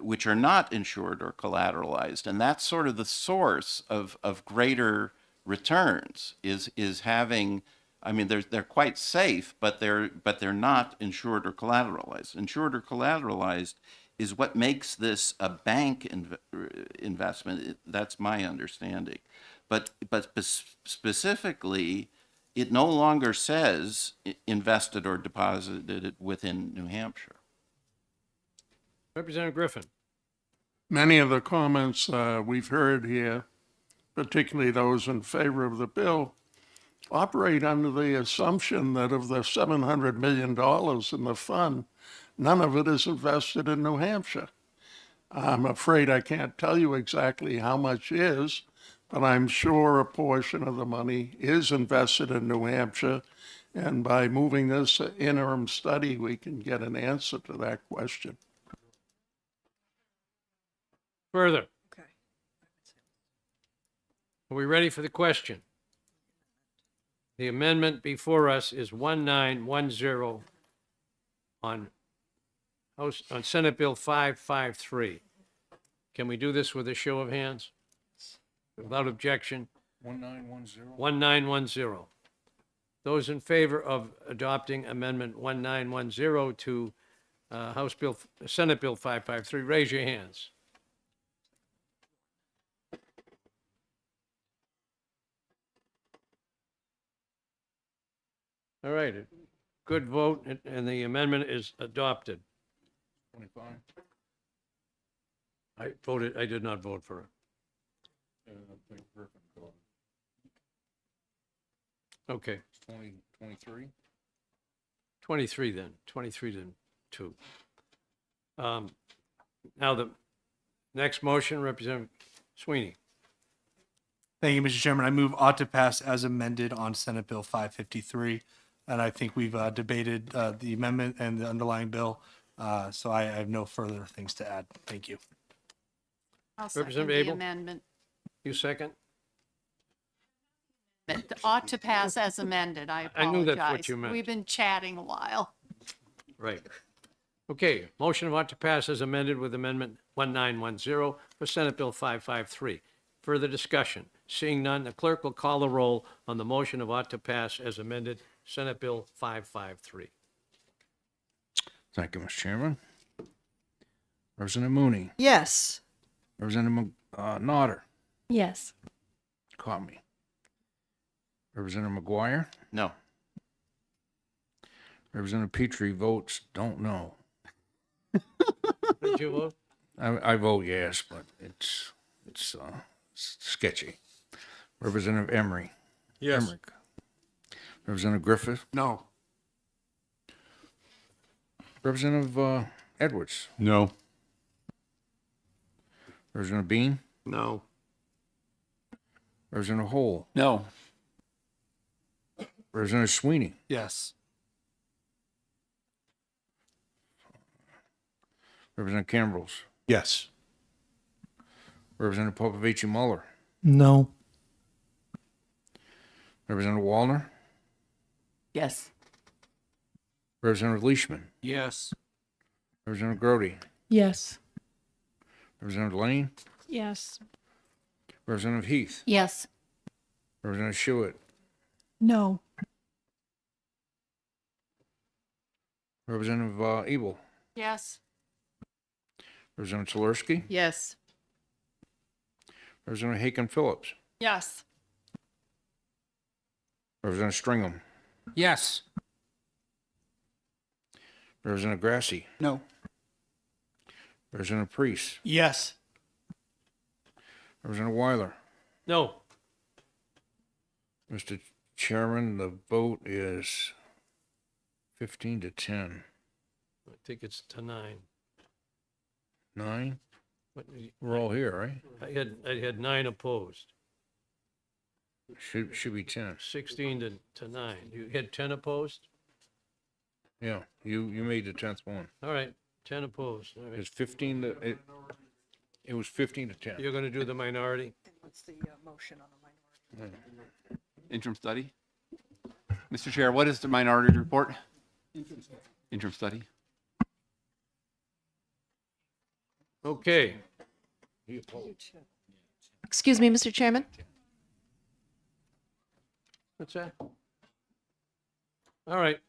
[SPEAKER 6] which are not insured or collateralized. And that's sort of the source of greater returns, is having, I mean, they're quite safe, but they're not insured or collateralized. Insured or collateralized is what makes this a bank investment. That's my understanding. But specifically, it no longer says invested or deposited within New Hampshire.
[SPEAKER 1] Representative Griffin.
[SPEAKER 12] Many of the comments we've heard here, particularly those in favor of the bill, operate under the assumption that of the $700 million in the fund, none of it is invested in New Hampshire. I'm afraid I can't tell you exactly how much is, but I'm sure a portion of the money is invested in New Hampshire. And by moving this interim study, we can get an answer to that question.
[SPEAKER 1] Further. Okay. Are we ready for the question? The amendment before us is 1910 on Senate Bill 553. Can we do this with a show of hands? Without objection?
[SPEAKER 4] 1910.
[SPEAKER 1] 1910. Those in favor of adopting Amendment 1910 to Senate Bill 553, raise your hands. All right, good vote, and the amendment is adopted.
[SPEAKER 4] 25.
[SPEAKER 1] I did not vote for it. Okay.
[SPEAKER 4] 23.
[SPEAKER 1] 23 then, 23 to 2. Now the next motion, Representative Sweeney.
[SPEAKER 3] Thank you, Mr. Chairman. I move ought to pass as amended on Senate Bill 553. And I think we've debated the amendment and the underlying bill. So I have no further things to add. Thank you.
[SPEAKER 7] I'll second
[SPEAKER 1] Representative
[SPEAKER 7] the
[SPEAKER 1] Abel?
[SPEAKER 7] amendment.
[SPEAKER 1] You second?
[SPEAKER 7] It ought to pass as amended. I apologize.
[SPEAKER 1] I knew that's what you meant.
[SPEAKER 7] We've been chatting a while.
[SPEAKER 1] Right. Okay, motion ought to pass as amended with Amendment 1910 for Senate Bill 553. Further discussion? Seeing none, the clerk will call the roll on the motion of ought to pass as amended, Senate Bill 553.
[SPEAKER 4] Thank you, Mr. Chairman. Representative Mooney.
[SPEAKER 19] Yes.
[SPEAKER 4] Representative Nodder.
[SPEAKER 15] Yes.
[SPEAKER 4] Caught me. Representative McGuire.
[SPEAKER 6] No.
[SPEAKER 4] Representative Petrie votes don't know.
[SPEAKER 1] Did you vote?
[SPEAKER 4] I vote yes, but it's sketchy. Representative Emery.
[SPEAKER 12] Yes.
[SPEAKER 4] Emmerich. Representative Griffith.
[SPEAKER 12] No.
[SPEAKER 4] Representative Edwards.
[SPEAKER 8] No.
[SPEAKER 4] Representative Bean.
[SPEAKER 12] No.
[SPEAKER 4] Representative Hole.
[SPEAKER 14] No.
[SPEAKER 4] Representative Sweeney.
[SPEAKER 3] Yes.
[SPEAKER 4] Representative Cambrils.
[SPEAKER 20] Yes.
[SPEAKER 4] Representative Popovici Muller.
[SPEAKER 17] No.
[SPEAKER 4] Representative Wallner.
[SPEAKER 9] Yes.
[SPEAKER 4] Representative Leishman.
[SPEAKER 2] Yes.
[SPEAKER 4] Representative Grody.
[SPEAKER 16] Yes.
[SPEAKER 4] Representative Lane.
[SPEAKER 15] Yes.
[SPEAKER 4] Representative Heath.
[SPEAKER 15] Yes.
[SPEAKER 4] Representative Schuett.
[SPEAKER 5] No.
[SPEAKER 4] Representative Ebel.
[SPEAKER 7] Yes.
[SPEAKER 4] Representative Swiderski.
[SPEAKER 15] Yes.
[SPEAKER 4] Representative Haken Phillips.
[SPEAKER 18] Yes.
[SPEAKER 4] Representative Stringham.
[SPEAKER 11] Yes.
[SPEAKER 4] Representative Grassi.
[SPEAKER 10] No.
[SPEAKER 4] Representative Priest.
[SPEAKER 21] Yes.
[SPEAKER 4] Representative Weiler.
[SPEAKER 1] No.
[SPEAKER 4] Mr. Chairman, the vote is 15 to 10.
[SPEAKER 1] I think it's to 9.
[SPEAKER 4] 9?
[SPEAKER 1] What-
[SPEAKER 4] We're all here, right?
[SPEAKER 1] I had 9 opposed,
[SPEAKER 4] Should be 10.
[SPEAKER 1] 16 to 9. You had 10 opposed?
[SPEAKER 4] Yeah, you made the 10th one.
[SPEAKER 1] All right, 10 opposed. All right.
[SPEAKER 4] It's 15 to, it was 15 to 10.
[SPEAKER 1] You're going to do the minority?
[SPEAKER 19] What's the motion on the minority?
[SPEAKER 14] Interim study? Mr. Chair, what is the minority report? Interim study.
[SPEAKER 1] Okay.
[SPEAKER 13] Excuse me, Mr. Chairman?
[SPEAKER 1] What's that? All right.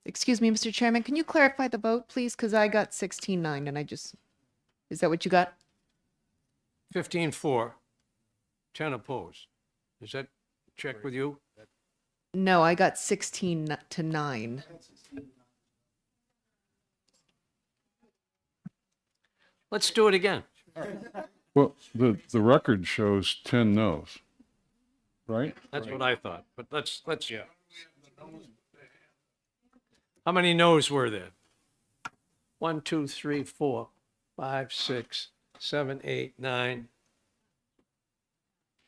[SPEAKER 13] Excuse me, Mr. Chairman, can you clarify the vote, please? Because I got 16-9 and is that what you got?
[SPEAKER 1] 15-4, 10 opposed. Is that check with you?
[SPEAKER 13] No, I got 16 to 9.
[SPEAKER 1] Let's do it again.
[SPEAKER 8] Well, the record shows 10 no's, right?
[SPEAKER 1] That's what I thought, but let's. Yeah. How many no's were there? 1, 2, 3, 4, 5, 6, 7, 8, 9.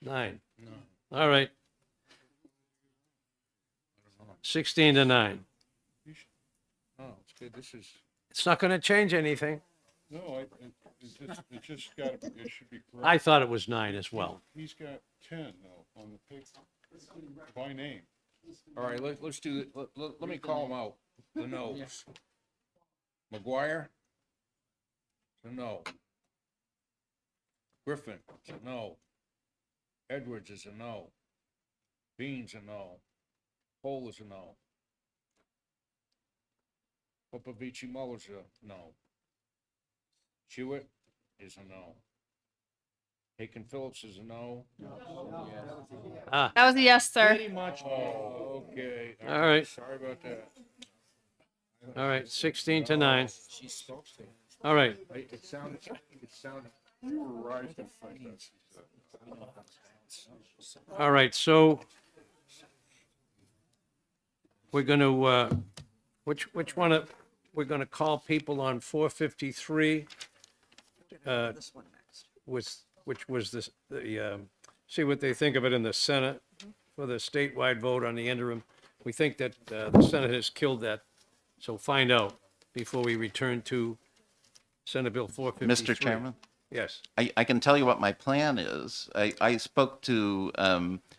[SPEAKER 1] 9. All right. 16 to 9.
[SPEAKER 4] Oh, it's good. This is.
[SPEAKER 1] It's not going to change anything.
[SPEAKER 8] No, it just got, it should be correct.
[SPEAKER 1] I thought it was 9 as well.
[SPEAKER 8] He's got 10 though on the paper, by name.
[SPEAKER 4] All right, let's do it. Let me call them out. The no's. McGuire? It's a no. Griffin? It's a no. Edwards is a no. Bean's a no. Cole is a no. Popovici Muller's a no. Jewett is a no. Aiken Phillips is a no.
[SPEAKER 1] Ah,
[SPEAKER 18] That was a yes, sir.
[SPEAKER 4] Pretty much. Oh, okay.
[SPEAKER 1] All right.
[SPEAKER 4] Sorry about that.
[SPEAKER 1] all right, 16 to 9. All right.
[SPEAKER 4] It sounded.
[SPEAKER 8] You were rising like this.
[SPEAKER 1] All right, so we're going to, which one we're going to call people on 453,
[SPEAKER 19] This one next.
[SPEAKER 1] which was see what they think of it in the Senate for the statewide vote on the interim. We think that the Senate has killed that, so find out before we return to Senate Bill 453.
[SPEAKER 6] Mr. Chairman?
[SPEAKER 1] Yes.
[SPEAKER 6] I can tell you what my plan is. I spoke to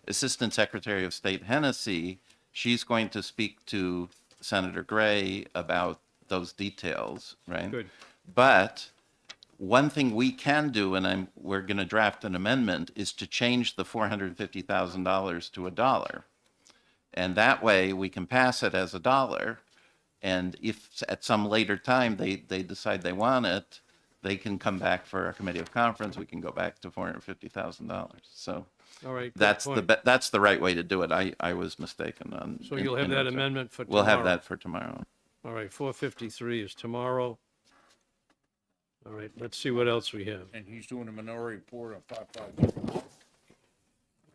[SPEAKER 6] Assistant Secretary of State Hennessy. She's going to speak to Senator Gray about those details, right?
[SPEAKER 1] Good.
[SPEAKER 6] But one thing we can do, and we're going to draft an amendment, is to change the $450,000 to $1. And that way we can pass it as $1. And if at some later time they decide they want it, they can come back for a committee of conference. We can go back to $450,000. So
[SPEAKER 1] All right. good
[SPEAKER 6] that's
[SPEAKER 1] point.
[SPEAKER 6] that's the right way to do it. I was mistaken on.
[SPEAKER 1] So you'll have that amendment for
[SPEAKER 6] We'll have
[SPEAKER 1] tomorrow.
[SPEAKER 6] that for tomorrow.
[SPEAKER 1] All right, 453 is tomorrow. All right, let's see what else we have.
[SPEAKER 4] And he's doing a minority report on 553.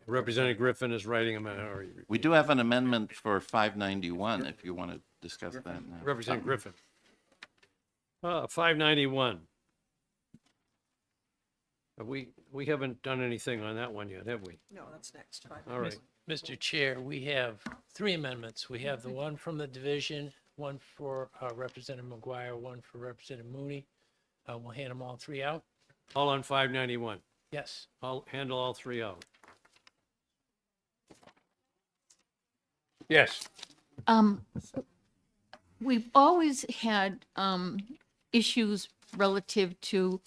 [SPEAKER 1] Representative Griffin is writing a minority.
[SPEAKER 6] We do have an amendment for 591 if you want to discuss that now.
[SPEAKER 1] Representative Griffin. 591. We haven't done anything on that one yet, have we?
[SPEAKER 19] No, that's next.
[SPEAKER 1] All right.
[SPEAKER 22] Mr. Chair, we have 3 amendments. We have the one from the division, one for Representative McGuire, one for Representative Mooney. We'll hand them all 3 out.
[SPEAKER 1] All on 591.
[SPEAKER 22] Yes.
[SPEAKER 1] I'll handle all 3 out. Yes.
[SPEAKER 15] We've always had issues relative to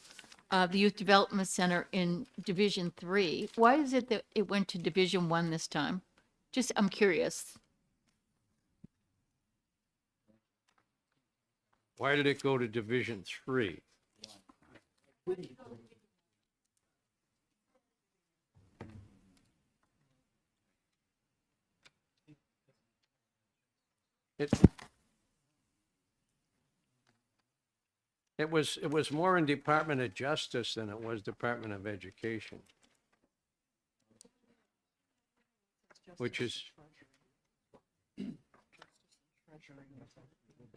[SPEAKER 15] the Youth Development Center in Division 3. Why is it that it went to Division 1 this time? Just, I'm curious.
[SPEAKER 1] Why did it go to Division 3? It was more in Department of Justice than it was Department of Education. Which is,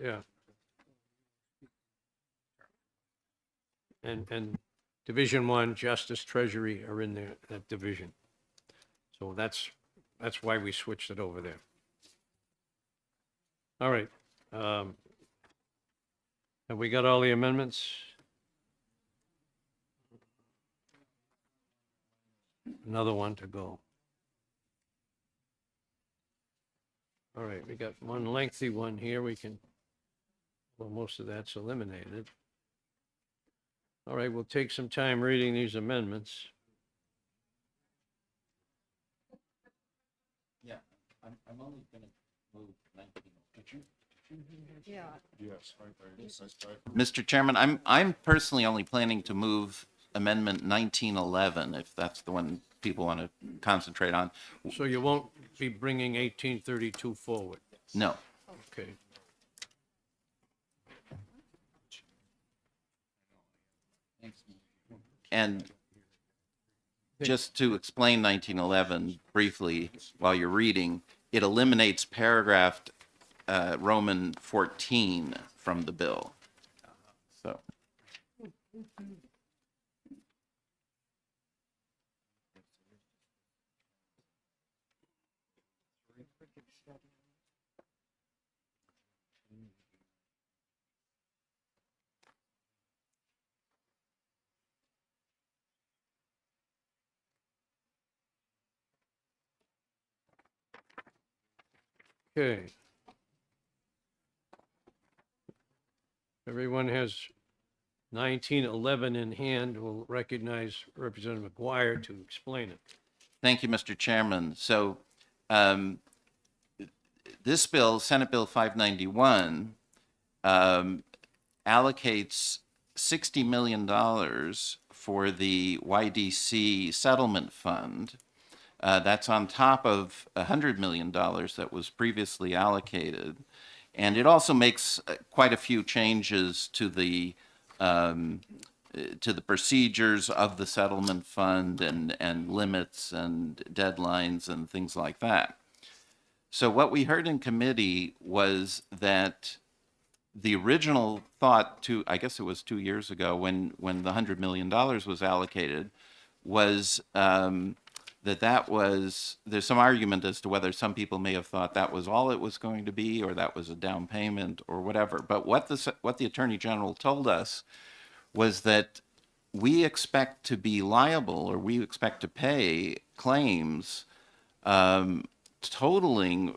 [SPEAKER 1] yeah. And Division 1, Justice, Treasury are in there, that division. So that's why we switched it over there. All right. Have we got all the amendments? Another one to go. All right, we got one lengthy one here. Well, most of that's eliminated. All right, we'll take some time reading these amendments.
[SPEAKER 6] Yeah, I'm only going to move 19. Could you?
[SPEAKER 19] Yeah.
[SPEAKER 6] Yes. Mr. Chairman, I'm personally only planning to move Amendment 1911, if that's the one people want to concentrate on.
[SPEAKER 1] So you won't be bringing 1832 forward?
[SPEAKER 6] No.
[SPEAKER 1] Okay.
[SPEAKER 6] And just to explain 1911 briefly while you're reading, it eliminates paragraph Roman 14 from the bill. So.
[SPEAKER 1] Okay. Everyone has 1911 in hand. We'll recognize Representative McGuire to explain it.
[SPEAKER 6] Thank you, Mr. Chairman. So this bill, Senate Bill 591, allocates $60 million for the YDC settlement fund. That's on top of $100 million that was previously allocated. And it also makes quite a few changes to the procedures of the settlement fund and limits and deadlines and things like that. So what we heard in committee was that the original thought I guess it was 2 years ago when the $100 million was allocated, was there's some argument as to whether some people may have thought that was all it was going to be, or that was a down payment or whatever. But what the Attorney General told us was that we expect to be liable, or we expect to pay claims totaling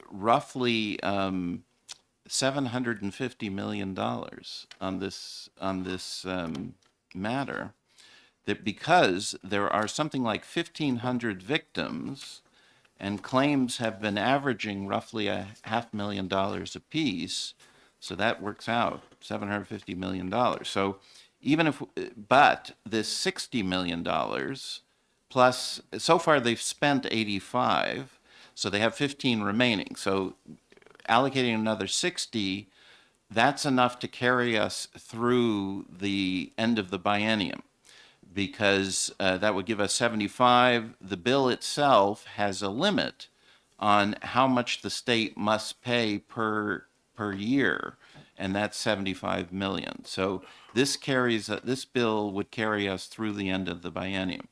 [SPEAKER 6] roughly $750 million on this matter. That because there are something like 1,500 victims, and claims have been averaging roughly $500,000 apiece, so that works out $750 million. So but this $60 million plus, so far they've spent 85, so they have 15 remaining. So allocating another 60, that's enough to carry us through the end of the biennium, because that would give us 75. The bill itself has a limit on how much the state must pay per year, and that's 75 million. So this bill would carry us through the end of the biennium.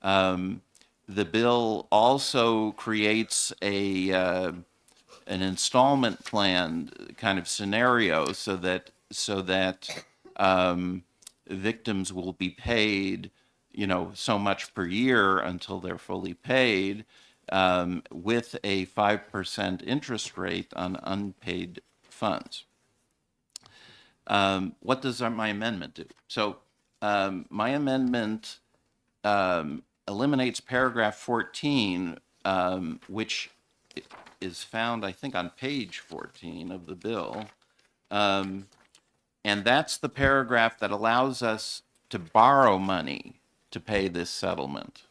[SPEAKER 6] The bill also creates an installment plan kind of scenario so that victims will be paid, so much per year until they're fully paid, with a 5% interest rate on unpaid funds. What does my amendment do? So my amendment eliminates paragraph 14, which is found, I think, on page 14 of the bill. And that's the paragraph that allows us to borrow money to pay this settlement,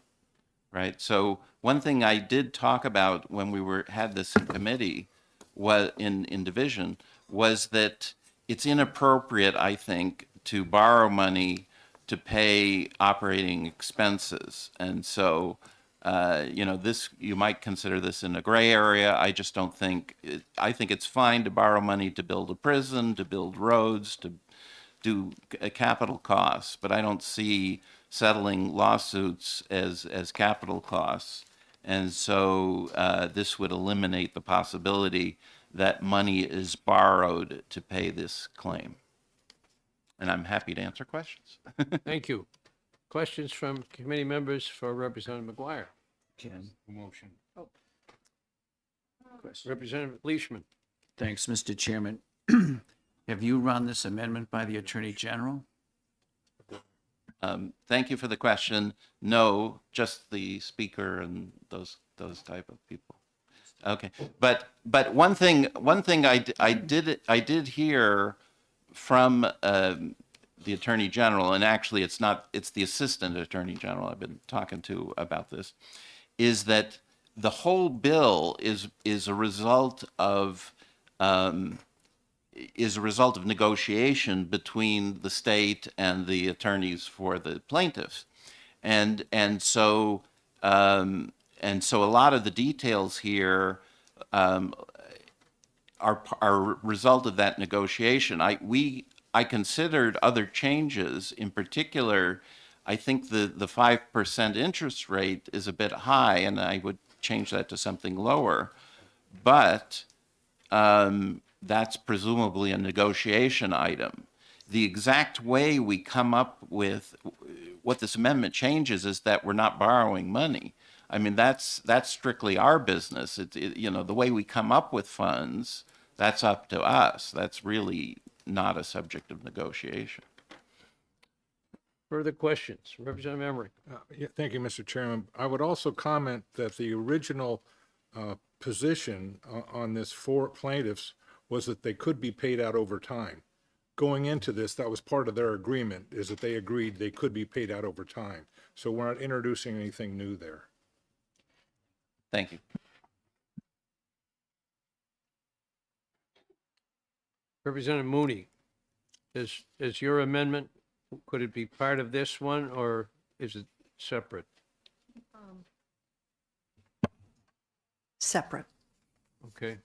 [SPEAKER 6] right? So one thing I did talk about when we had this in committee was in division was that it's inappropriate, I think, to borrow money to pay operating expenses. And so, this, you might consider this in a gray area. I just don't think, I think it's fine to borrow money to build a prison, to build roads, to do capital costs, but I don't see settling lawsuits as capital costs. And so this would eliminate the possibility that money is borrowed to pay this claim. And I'm happy to answer questions.
[SPEAKER 1] Thank you. Questions from committee members for Representative McGuire?
[SPEAKER 4] Motion.
[SPEAKER 1] Representative Leishman.
[SPEAKER 2] Thanks, Mr. Chairman. Have you run this amendment by the Attorney General?
[SPEAKER 6] Thank you for the question. No, just the speaker and those type of people. Okay, but one thing I did hear from the Attorney General, and actually it's the Assistant Attorney General I've been talking to about this, is that the whole bill is a result of negotiation between the state and the attorneys for the plaintiffs, and so a lot of the details here are a result of that negotiation. I considered other changes. In particular, I think the 5% interest rate is a bit high, and I would change that to something lower. But that's presumably a negotiation item. The exact way we come up with what this amendment changes is that we're not borrowing money. I mean, that's strictly our business. The way we come up with funds, that's up to us. That's really not a subject of negotiation.
[SPEAKER 1] Further questions? Representative Emery.
[SPEAKER 4] Thank you, Mr. Chairman. I would also comment that the original position on this for plaintiffs was that they could be paid out over time. Going into this, that was part of their agreement, is that they agreed they could be paid out over time. So we're not introducing anything new there.
[SPEAKER 6] Thank you.
[SPEAKER 1] Representative Mooney, is your amendment, could it be part of this one, or is it separate?
[SPEAKER 19] Separate.
[SPEAKER 1] Okay.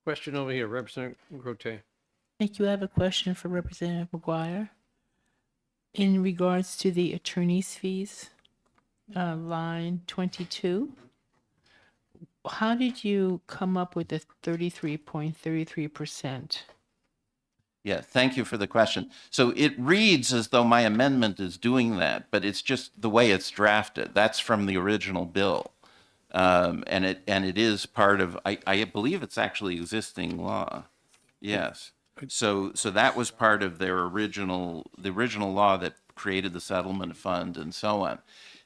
[SPEAKER 1] Question over here, Representative Grote.
[SPEAKER 16] Thank you. I have a question for Representative McGuire. In regards to the attorney's fees, line 22, how did you come up with the 33.33%?
[SPEAKER 6] Yeah, thank you for the question. So it reads as though my amendment is doing that, but it's just the way it's drafted. That's from the original bill. And it is part of, I believe it's actually existing law. Yes. So that was part of their the original law that created the settlement fund and so on.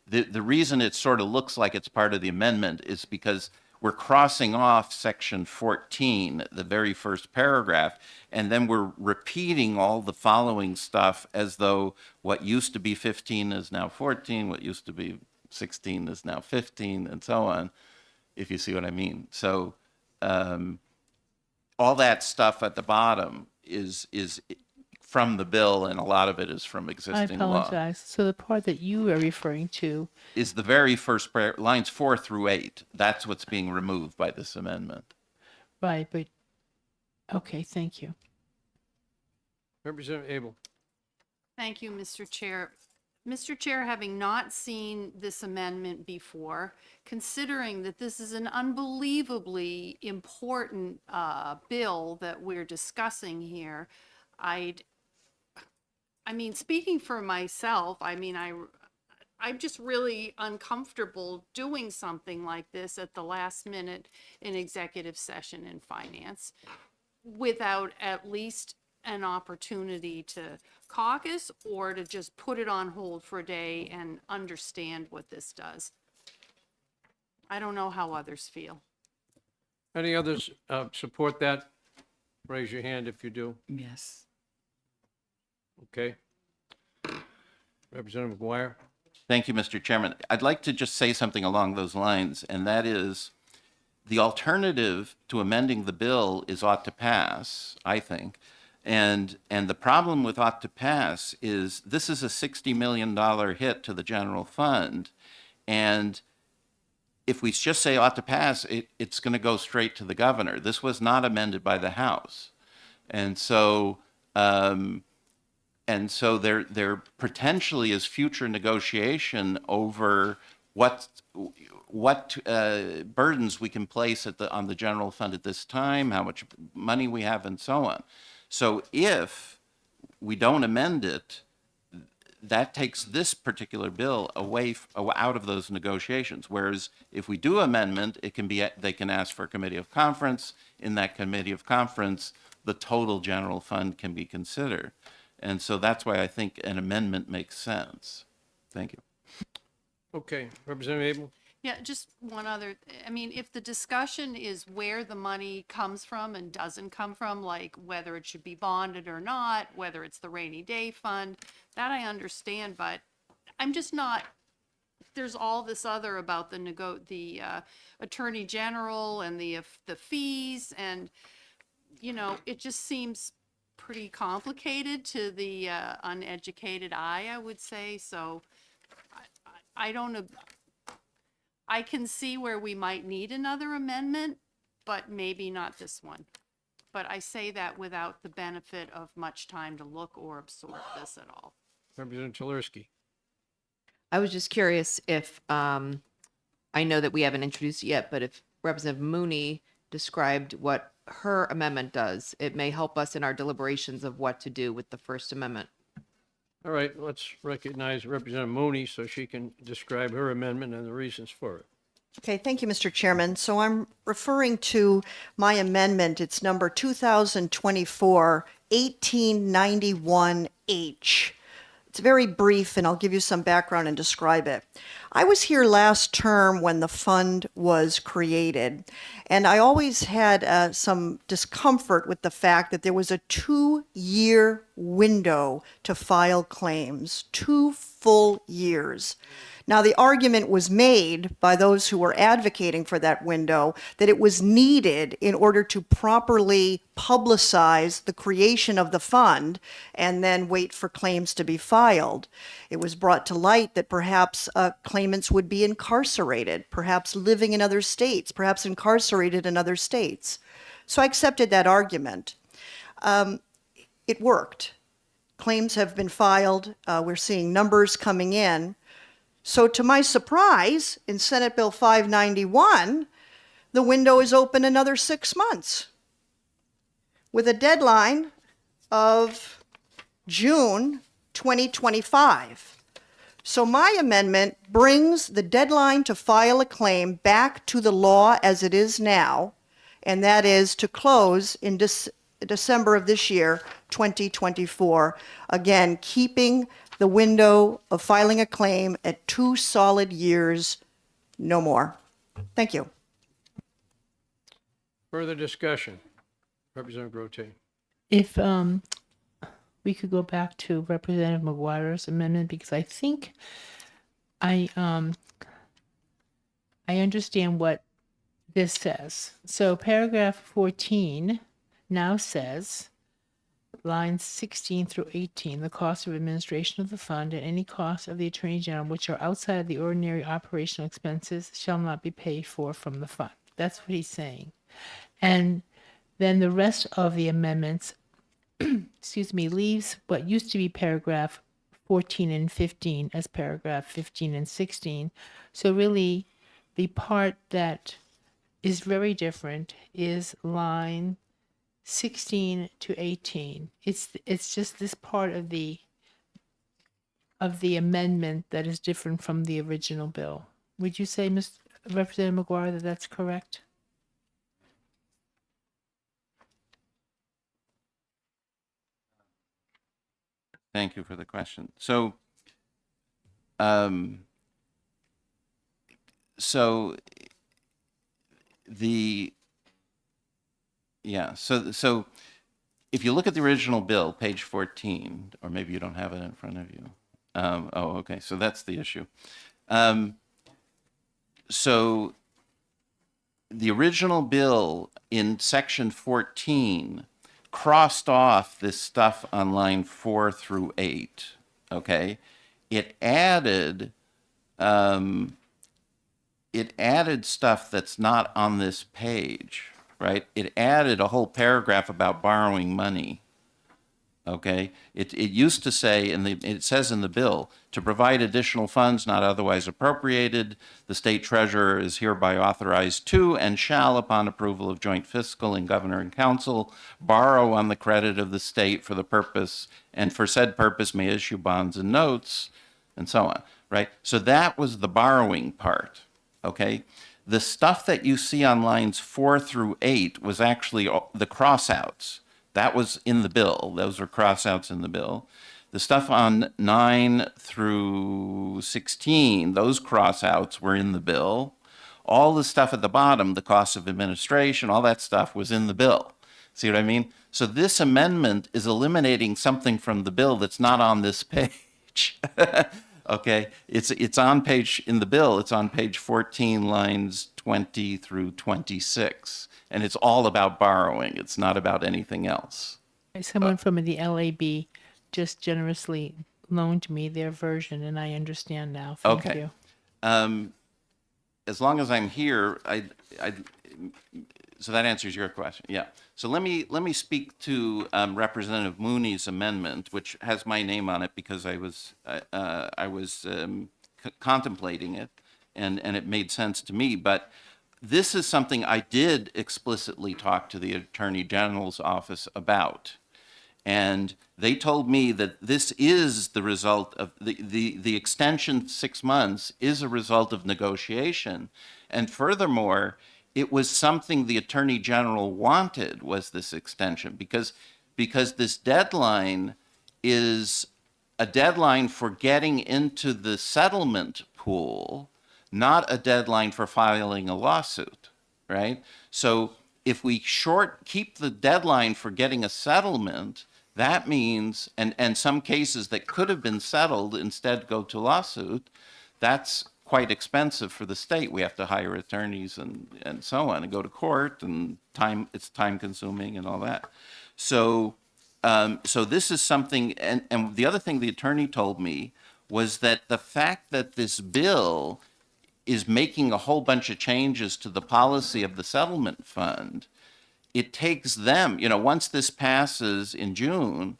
[SPEAKER 6] The reason it sort of looks like it's part of the amendment is because we're crossing off section 14, the very first paragraph, and then we're repeating all the following stuff as though what used to be 15 is now 14, what used to be 16 is now 15, and so on, if you see what I mean. So all that stuff at the bottom is from the bill, and a lot of it is from
[SPEAKER 16] I
[SPEAKER 6] existing law.
[SPEAKER 16] apologize. So the part that you are referring to,
[SPEAKER 6] Is the very first lines 4 through 8. That's what's being removed by this amendment.
[SPEAKER 16] right, but, okay, thank you.
[SPEAKER 1] Representative Abel.
[SPEAKER 7] Thank you, Mr. Chair. Mr. Chair, having not seen this amendment before, considering that this is an unbelievably important bill that we're discussing here, I mean, speaking for myself, I'm just really uncomfortable doing something like this at the last minute in executive session in finance without at least an opportunity to caucus or to just put it on hold for a day and understand what this does. I don't know how others feel.
[SPEAKER 1] Any others support that? Raise your hand if you do.
[SPEAKER 9] Yes.
[SPEAKER 1] Okay. Representative McGuire.
[SPEAKER 6] Thank you, Mr. Chairman. I'd like to just say something along those lines, and that is the alternative to amending the bill is ought to pass, I think. And the problem with ought to pass is this is a $60 million hit to the general fund. And if we just say ought to pass, it's going to go straight to the governor. This was not amended by the House. And so there potentially is future negotiation over what burdens we can place on the general fund at this time, how much money we have, and so on. So if we don't amend it, that takes this particular bill out of those negotiations. Whereas if we do amendment, they can ask for a committee of conference. In that committee of conference, the total general fund can be considered. And so that's why I think an amendment makes sense. Thank you.
[SPEAKER 1] Okay, Representative Abel?
[SPEAKER 7] Yeah, just one other, I mean, if the discussion is where the money comes from and doesn't come from, like whether it should be bonded or not, whether it's the rainy day fund, that I understand, but I'm just not, there's all this other about the attorney general and the fees, and, you know, it just seems pretty complicated to the uneducated eye, I would say. So I don't know. I can see where we might need another amendment, but maybe not this one. But I say that without the benefit of much time to look or absorb this at all.
[SPEAKER 1] Representative Tulerski?
[SPEAKER 13] I was just curious if, I know that we haven't introduced it yet, but if Representative Mooney described what her amendment does, it may help us in our deliberations of what to do with the First Amendment.
[SPEAKER 1] All right, let's recognize Representative Mooney so she can describe her amendment and the reasons for it.
[SPEAKER 19] Okay, thank you, Mr. Chairman. So I'm referring to my amendment. It's number 2024-1891H. It's very brief, and I'll give you some background and describe it. I was here last term when the fund was created, and I always had some discomfort with the fact that there was a 2-year window to file claims, 2 full years. Now, the argument was made by those who were advocating for that window that it was needed in order to properly publicize the creation of the fund and then wait for claims to be filed. It was brought to light that perhaps claimants would be incarcerated, perhaps living in other states, perhaps incarcerated in other states. So I accepted that argument. It worked. Claims have been filed. We're seeing numbers coming in. So to my surprise, in Senate Bill 591, the window is open another 6 months with a deadline of June 2025. So my amendment brings the deadline to file a claim back to the law as it is now, and that is to close in December of this year, 2024. Again, keeping the window of filing a claim at 2 solid years, no more. Thank you.
[SPEAKER 1] Further discussion? Representative Grote.
[SPEAKER 16] If we could go back to Representative McGuire's amendment, because I think I understand what this says. So paragraph 14 now says, lines 16 through 18, the cost of administration of the fund and any costs of the Attorney General which are outside of the ordinary operational expenses shall not be paid for from the fund. That's what he's saying. And then the rest of the amendments, excuse me, leaves what used to be paragraph 14 and 15 as paragraph 15 and 16. So really, the part that is very different is line 16 to 18. It's just this part of the amendment that is different from the original bill. Would you say, Representative McGuire, that that's correct?
[SPEAKER 6] Thank you for the question. So if you look at the original bill, page 14, or maybe you don't have it in front of you. Okay, so that's the issue. So the original bill in section 14 crossed off this stuff on line 4 through 8. Okay, it added stuff that's not on this page, right? It added a whole paragraph about borrowing money. Okay, it used to say, it says in the bill, to provide additional funds not otherwise appropriated, the state treasurer is hereby authorized to and shall, upon approval of joint fiscal and governor and council, borrow on the credit of the state for the purpose, and for said purpose may issue bonds and notes, and so on, right? So that was the borrowing part, okay? The stuff that you see on lines 4 through 8 was actually the crossouts. That was in the bill. Those were crossouts in the bill. The stuff on 9 through 16, those crossouts were in the bill. All the stuff at the bottom, the cost of administration, all that stuff was in the bill. See what I mean? So this amendment is eliminating something from the bill that's not on this page. Okay, it's on page, in the bill, it's on page 14, lines 20 through 26. And it's all about borrowing. It's not about anything else.
[SPEAKER 16] Someone from the LAB just generously loaned me their version, and I understand now. Thank
[SPEAKER 6] Okay.
[SPEAKER 16] you.
[SPEAKER 6] As long as I'm here, so that answers your question. Yeah. So let me speak to Representative Mooney's amendment, which has my name on it because I was contemplating it, and it made sense to me. But this is something I did explicitly talk to the Attorney General's office about. And they told me that this is the result of the extension 6 months is a result of negotiation. And furthermore, it was something the Attorney General wanted, was this extension, because this deadline is a deadline for getting into the settlement pool, not a deadline for filing a lawsuit, right? So if we keep the deadline for getting a settlement, that means, and some cases that could have been settled instead go to lawsuit, that's quite expensive for the state. We have to hire attorneys and so on and go to court, and it's time consuming and all that. So this is something, and the other thing the attorney told me was that the fact that this bill is making a whole bunch of changes to the policy of the settlement fund, it takes them, once this passes in June,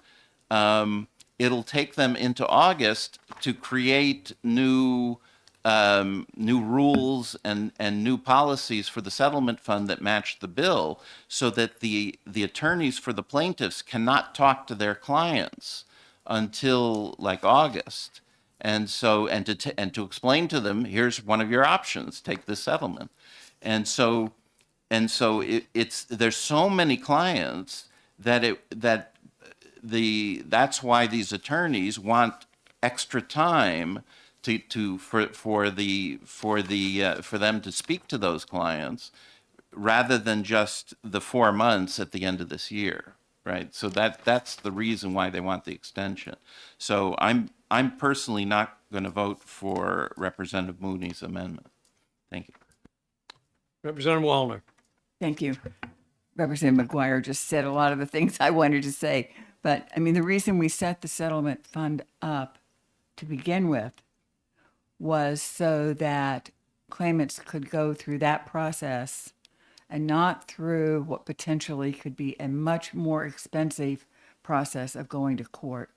[SPEAKER 6] it'll take them into August to create new rules and new policies for the settlement fund that match the bill, so that the attorneys for the plaintiffs cannot talk to their clients until like August. And so, and to explain to them, here's one of your options, take this settlement. And so there's so many clients that's why these attorneys want extra time for them to speak to those clients, rather than just the 4 months at the end of this year, right? So that's the reason why they want the extension. So I'm personally not going to vote for Representative Mooney's amendment. Thank you.
[SPEAKER 1] Representative Wallner.
[SPEAKER 9] Thank you. Representative McGuire just said a lot of the things I wanted to say. But I mean, the reason we set the settlement fund up to begin with was so that claimants could go through that process and not through what potentially could be a much more expensive process of going to court.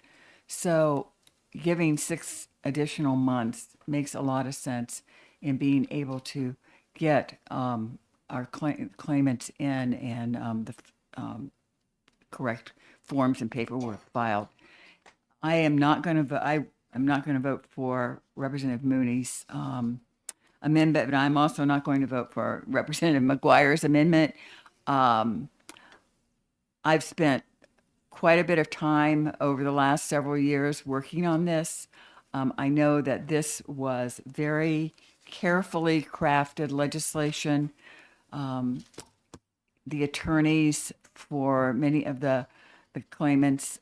[SPEAKER 9] So giving 6 additional months makes a lot of sense in being able to get our claimants in and the correct forms and paperwork filed. I am not going to vote. I'm not going to vote for Representative Mooney's amendment, but I'm also not going to vote for Representative McGuire's amendment. I've spent quite a bit of time over the last several years working on this. I know that this was very carefully crafted legislation. The attorneys for many of the claimants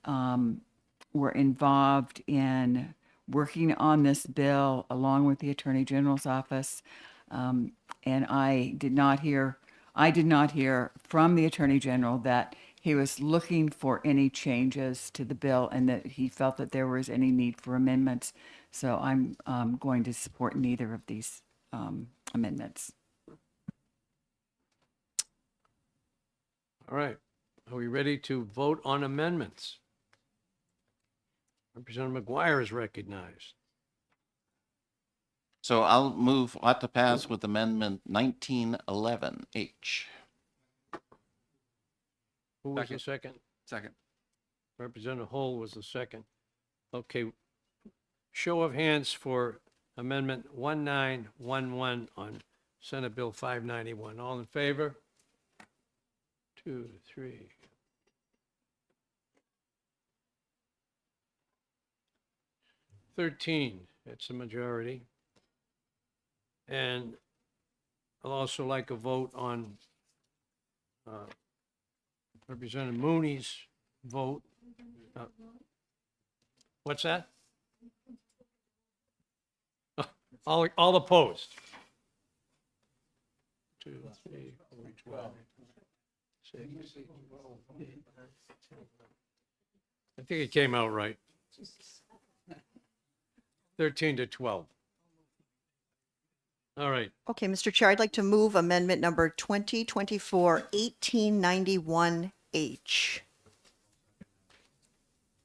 [SPEAKER 9] were involved in working on this bill along with the Attorney General's office. And I did not hear I did not hear from the Attorney General that he was looking for any changes to the bill and that he felt that there was any need for amendments. So I'm going to support neither of these amendments.
[SPEAKER 1] All right. Are we ready to vote on amendments? Representative McGuire is recognized.
[SPEAKER 6] So I'll move ought to pass with Amendment 1911H.
[SPEAKER 1] Who was the second?
[SPEAKER 14] Second.
[SPEAKER 1] Representative Hull was the second. Okay. Show of hands for Amendment 1911 on Senate Bill 591. All in favor? 2, 3. That's a majority. And I'll also like a vote on Representative Mooney's vote. What's that? All opposed. 2, 3, 4, 12, 6, 8, 10. I think it came out right. 13 to 12. All right.
[SPEAKER 19] Okay, Mr. Chair, I'd like to move amendment number 2024-1891H.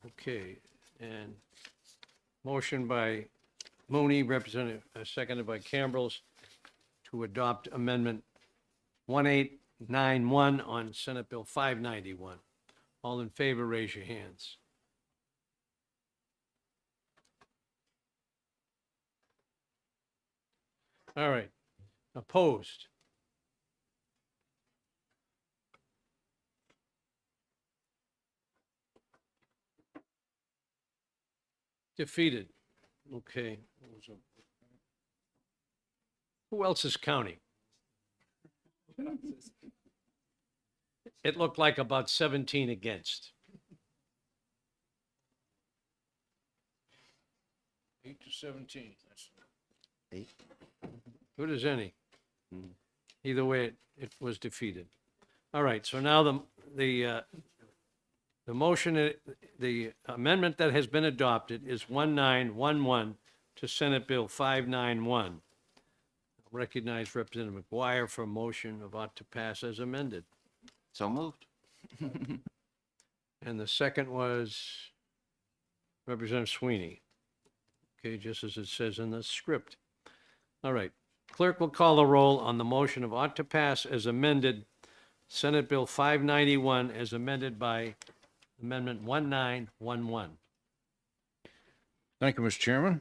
[SPEAKER 1] Okay, and motion by Mooney, seconded by Cambrils, to adopt Amendment 1891 on Senate Bill 591. All in favor, raise your hands. All right. Opposed? Defeated. Okay. Who else is counting? It looked like about 17 against. 8 to 17. That's
[SPEAKER 6] 8.
[SPEAKER 1] Good as any. Either way, it was defeated. All right, so now the motion, the amendment that has been adopted is 1911 to Senate Bill 591. Recognize Representative McGuire for a motion of ought to pass as amended.
[SPEAKER 6] So moved.
[SPEAKER 1] And the second was Representative Sweeney. Okay, just as it says in the script. All right. Clerk will call the roll on the motion of ought to pass as amended, Senate Bill 591 as amended by Amendment 1911.
[SPEAKER 3] Thank you, Mr. Chairman.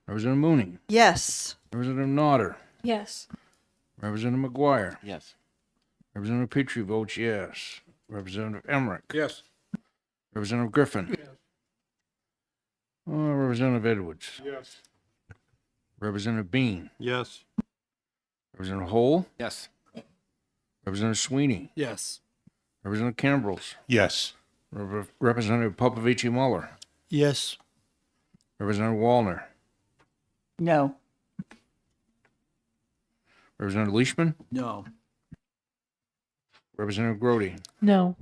[SPEAKER 3] Representative Mooney.
[SPEAKER 19] Yes.
[SPEAKER 3] Representative Nodder.
[SPEAKER 15] Yes.
[SPEAKER 3] Representative McGuire.
[SPEAKER 6] Yes.
[SPEAKER 3] Representative Petrie votes yes. Representative Emmerich.
[SPEAKER 4] Yes.
[SPEAKER 3] Representative Griffin.
[SPEAKER 4] Yes.
[SPEAKER 3] Representative Edwards.
[SPEAKER 4] Yes.
[SPEAKER 3] Representative Bean.
[SPEAKER 4] Yes.
[SPEAKER 3] Representative Hole.
[SPEAKER 14] Yes.
[SPEAKER 3] Representative Sweeney.
[SPEAKER 21] Yes.
[SPEAKER 3] Representative Cambrils.
[SPEAKER 20] Yes.
[SPEAKER 3] Representative Popovici Muller.
[SPEAKER 17] Yes.
[SPEAKER 3] Representative Wallner.
[SPEAKER 9] No.
[SPEAKER 3] Representative Leishman.
[SPEAKER 21] No.
[SPEAKER 3] Representative Grody.
[SPEAKER 16] No.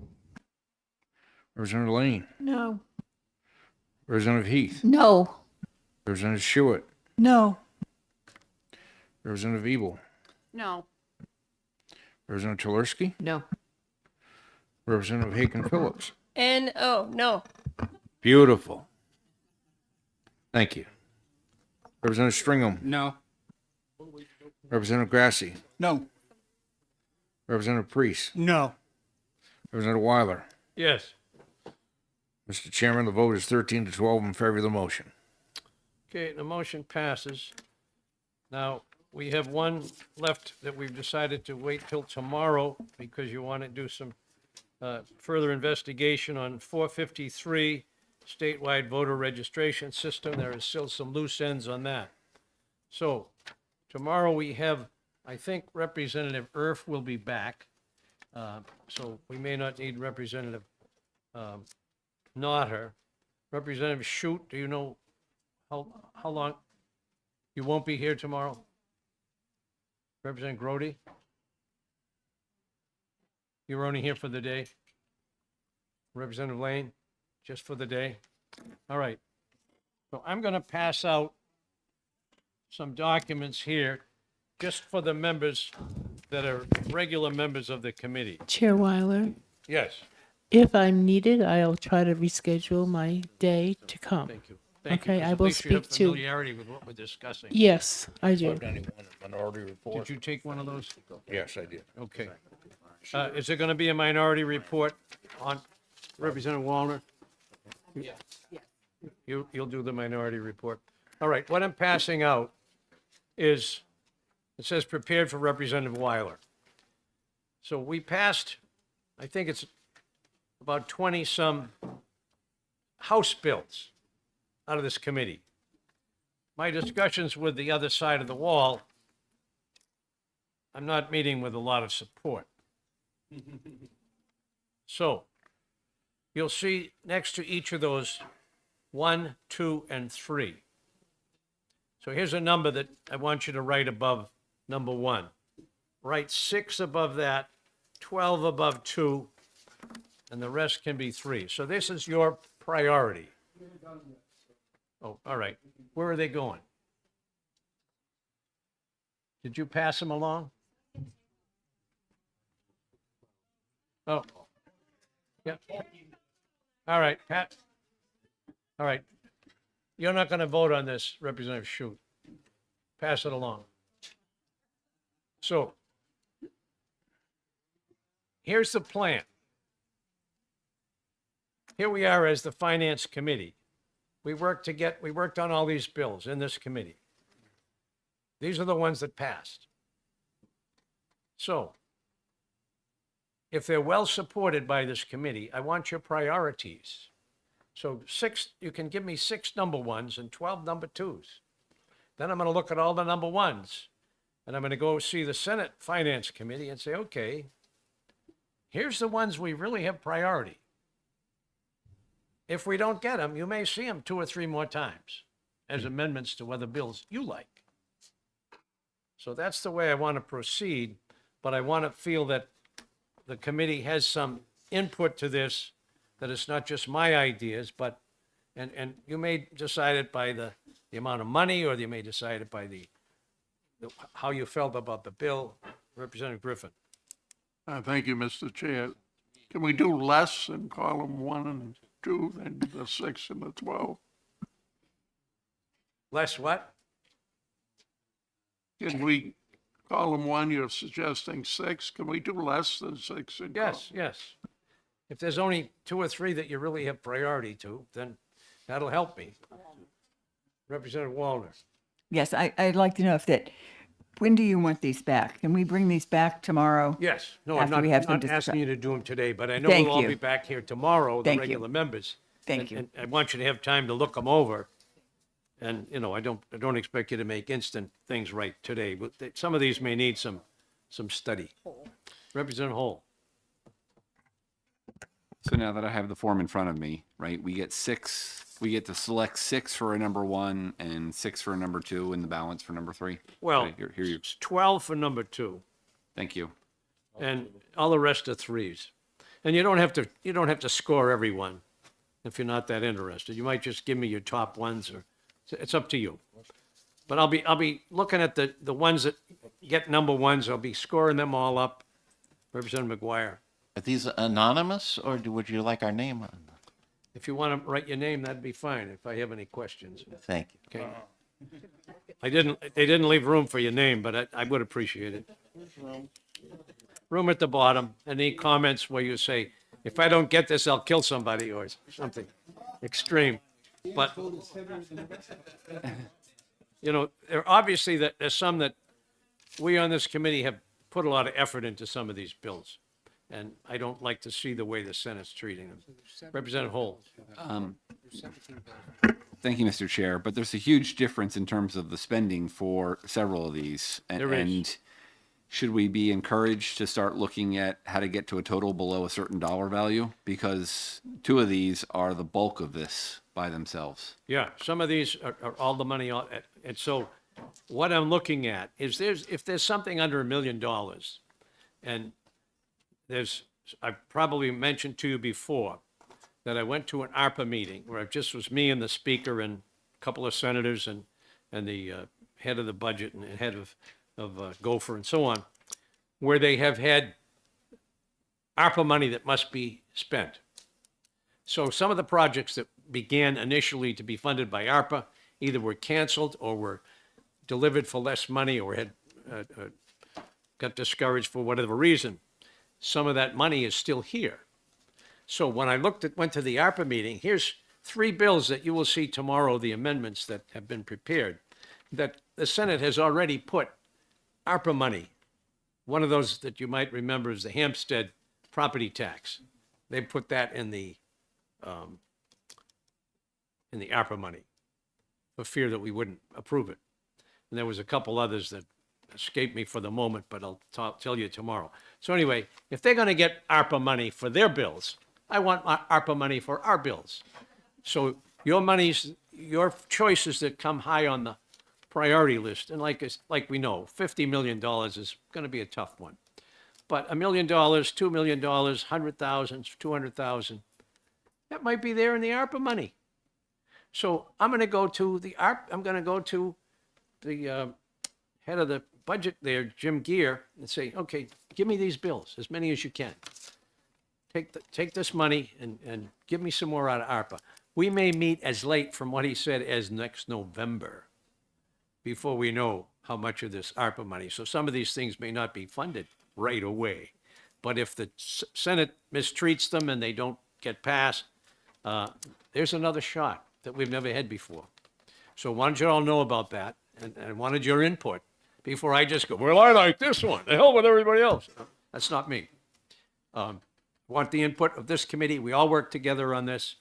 [SPEAKER 3] Representative Lane.
[SPEAKER 15] No.
[SPEAKER 3] Representative Heath.
[SPEAKER 15] No.
[SPEAKER 3] Representative Schuett.
[SPEAKER 5] No.
[SPEAKER 3] Representative Ebel.
[SPEAKER 7] No.
[SPEAKER 3] Representative Tulersky.
[SPEAKER 13] No.
[SPEAKER 3] Representative Haken Phillips.
[SPEAKER 18] No.
[SPEAKER 3] Beautiful. Thank you. Representative Stringham.
[SPEAKER 11] No.
[SPEAKER 3] Representative Grassi.
[SPEAKER 10] No.
[SPEAKER 3] Representative Priest.
[SPEAKER 21] No.
[SPEAKER 3] Representative Weiler.
[SPEAKER 1] Yes.
[SPEAKER 3] Mr. Chairman, the vote is 13 to 12 in favor of the motion.
[SPEAKER 1] Okay, the motion passes. Now, we have one left that we've decided to wait till tomorrow because you want to do some further investigation on 453 statewide voter registration system. There is still some loose ends on that. So tomorrow we have, I think Representative Erf will be back. So we may not need Representative Nodder. Representative Shute, do you know how long? You won't be here tomorrow? Representative Grody? You were only here for the day? Representative Lane, just for the day? All right. So I'm going to pass out some documents here just for the members that are regular members of the committee.
[SPEAKER 16] Chair Weiler,
[SPEAKER 1] Yes,
[SPEAKER 16] if I'm needed, I'll try to reschedule my day to come.
[SPEAKER 1] thank you. Thank you,
[SPEAKER 16] Okay,
[SPEAKER 1] 'cause
[SPEAKER 16] I
[SPEAKER 1] at
[SPEAKER 16] will
[SPEAKER 1] least you have
[SPEAKER 16] speak to.
[SPEAKER 1] familiarity with what we're discussing.
[SPEAKER 16] Yes, I do.
[SPEAKER 3] Minority report?
[SPEAKER 1] Did you take one of those?
[SPEAKER 3] Yes, I did.
[SPEAKER 1] Okay. Is there going to be a minority report on Representative Wallner? Yes. You'll do the minority report. All right, what I'm passing out is, it says prepared for Representative Weiler. So we passed, I think it's about 20-some House bills out of this committee. My discussions with the other side of the wall, I'm not meeting with a lot of support. So you'll see next to each of those 1, 2, and 3. So here's a number that I want you to write above number 1. Write 6 above that, 12 above 2, and the rest can be 3. So this is your priority. Oh, all right. Where are they going? Did you pass them along? Oh. Yeah. All right, Pat. All right. You're not going to vote on this, Representative Shute. Pass it along. So here's the plan. Here we are as the Finance Committee. We worked on all these bills in this committee. These are the ones that passed. So if they're well supported by this committee, I want your priorities. So you can give me 6 number 1s and 12 number 2s. Then I'm going to look at all the number 1s, and I'm going to go see the Senate Finance Committee and say, okay, here's the ones we really have priority. If we don't get them, you may see them 2 or 3 more times as amendments to other bills you like. So that's the way I want to proceed, but I want to feel that the committee has some input to this, that it's not just my ideas, but, and you may decide it by the amount of money, or you may decide it by how you felt about the bill. Representative Griffin.
[SPEAKER 8] Thank you, Mr. Chair. Can we do less in column 1 and 2 than the 6 and the 12?
[SPEAKER 1] Less what?
[SPEAKER 8] Can we, column 1, you're suggesting 6, can we do less than 6 in column?
[SPEAKER 1] Yes. If there's only 2 or 3 that you really have priority to, then that'll help me. Representative Wallner.
[SPEAKER 9] Yes, I'd like to know when do you want these back? Can we bring these back tomorrow?
[SPEAKER 1] Yes. No, I'm
[SPEAKER 9] after
[SPEAKER 1] not,
[SPEAKER 9] we have them
[SPEAKER 1] not
[SPEAKER 9] discussed?
[SPEAKER 1] asking you to do them today, but I know
[SPEAKER 9] Thank
[SPEAKER 1] we'll all
[SPEAKER 9] you.
[SPEAKER 1] be back here tomorrow, the
[SPEAKER 9] Thank you.
[SPEAKER 1] regular members.
[SPEAKER 9] Thank you.
[SPEAKER 1] And I want you to have time to look them over. And, I don't expect you to make instant things right today, but some of these may need some study. Representative Hall.
[SPEAKER 14] So now that I have the form in front of me, right, we get to select 6 for a number 1 and 6 for a number 2 and the balance for number 3.
[SPEAKER 1] Well,
[SPEAKER 14] Okay, here you,
[SPEAKER 1] it's 12 for number 2,
[SPEAKER 14] thank you.
[SPEAKER 1] and all the rest are 3s. And you don't have to score every one if you're not that interested. You might just give me your top ones, or it's up to you. But I'll be looking at the ones that get number 1s. I'll be scoring them all up. Representative McGuire.
[SPEAKER 6] Are these anonymous, or would you like our name on them?
[SPEAKER 1] If you want to write your name, that'd be fine, if I have any questions.
[SPEAKER 6] Thank you.
[SPEAKER 1] Okay. They didn't leave room for your name, but I would appreciate it. Room at the bottom. Any comments where you say, if I don't get this, I'll kill somebody, or something extreme. But, obviously there's some that we on this committee have put a lot of effort into some of these bills. And I don't like to see the way the Senate's treating them. Representative Hall.
[SPEAKER 14] Thank you, Mr. Chair, but there's a huge difference in terms of the spending for several of these.
[SPEAKER 1] There is.
[SPEAKER 14] And should we be encouraged to start looking at how to get to a total below a certain dollar value? Because 2 of these are the bulk of this by themselves.
[SPEAKER 1] Yeah, some of these are all the money, and so what I'm looking at is if there's something under $1 million, and there's I probably mentioned to you before that I went to an ARPA meeting where it just was me and the speaker and a couple of senators and the head of the budget and head of Gopher and so on, where they have had ARPA money that must be spent. So some of the projects that began initially to be funded by ARPA either were canceled or were delivered for less money or had got discouraged for whatever reason. Some of that money is still here. So when I went to the ARPA meeting, here's 3 bills that you will see tomorrow, the amendments that have been prepared, that the Senate has already put ARPA money. One of those that you might remember is the Hampstead property tax. They put that in the ARPA money for fear that we wouldn't approve it. And there was a couple others that escaped me for the moment, but I'll tell you tomorrow. So anyway, if they're going to get ARPA money for their bills, I want ARPA money for our bills. So your monies, your choices that come high on the priority list, and like we know, $50 million is going to be a tough one. But $1 million, $2 million, 100,000, 200,000, that might be there in the ARPA money. So I'm going to go to the head of the budget there, Jim Gear, and say, okay, give me these bills, as many as you can. Take this money and give me some more out of ARPA. We may meet as late, from what he said, as next November before we know how much of this ARPA money. So some of these things may not be funded right away. But if the Senate mistreats them and they don't get passed, there's another shot that we've never had before. So why don't you all know about that? And I wanted your input before I just go, well, I like this one. The hell with everybody else. That's not me. Want the input of this committee. We all work together on this.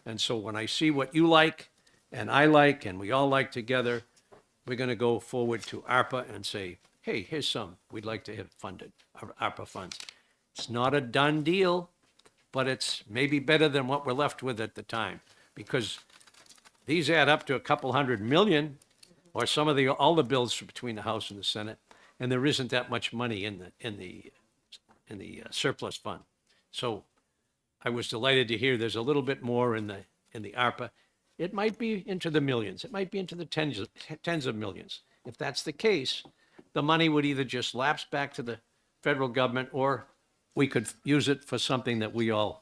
[SPEAKER 1] And so when I see what you like and I like and we all like together, we're going to go forward to ARPA and say, hey, here's some we'd like to have funded, ARPA funds. It's not a done deal, but it's maybe better than what we're left with at the time, because these add up to a couple $100 million, or some of all the bills between the House and the Senate, and there isn't that much money in the surplus fund. So I was delighted to hear there's a little bit more in the ARPA. It might be into the millions. It might be into the tens of millions. If that's the case, the money would either just lapse back to the federal government, or we could use it for something that you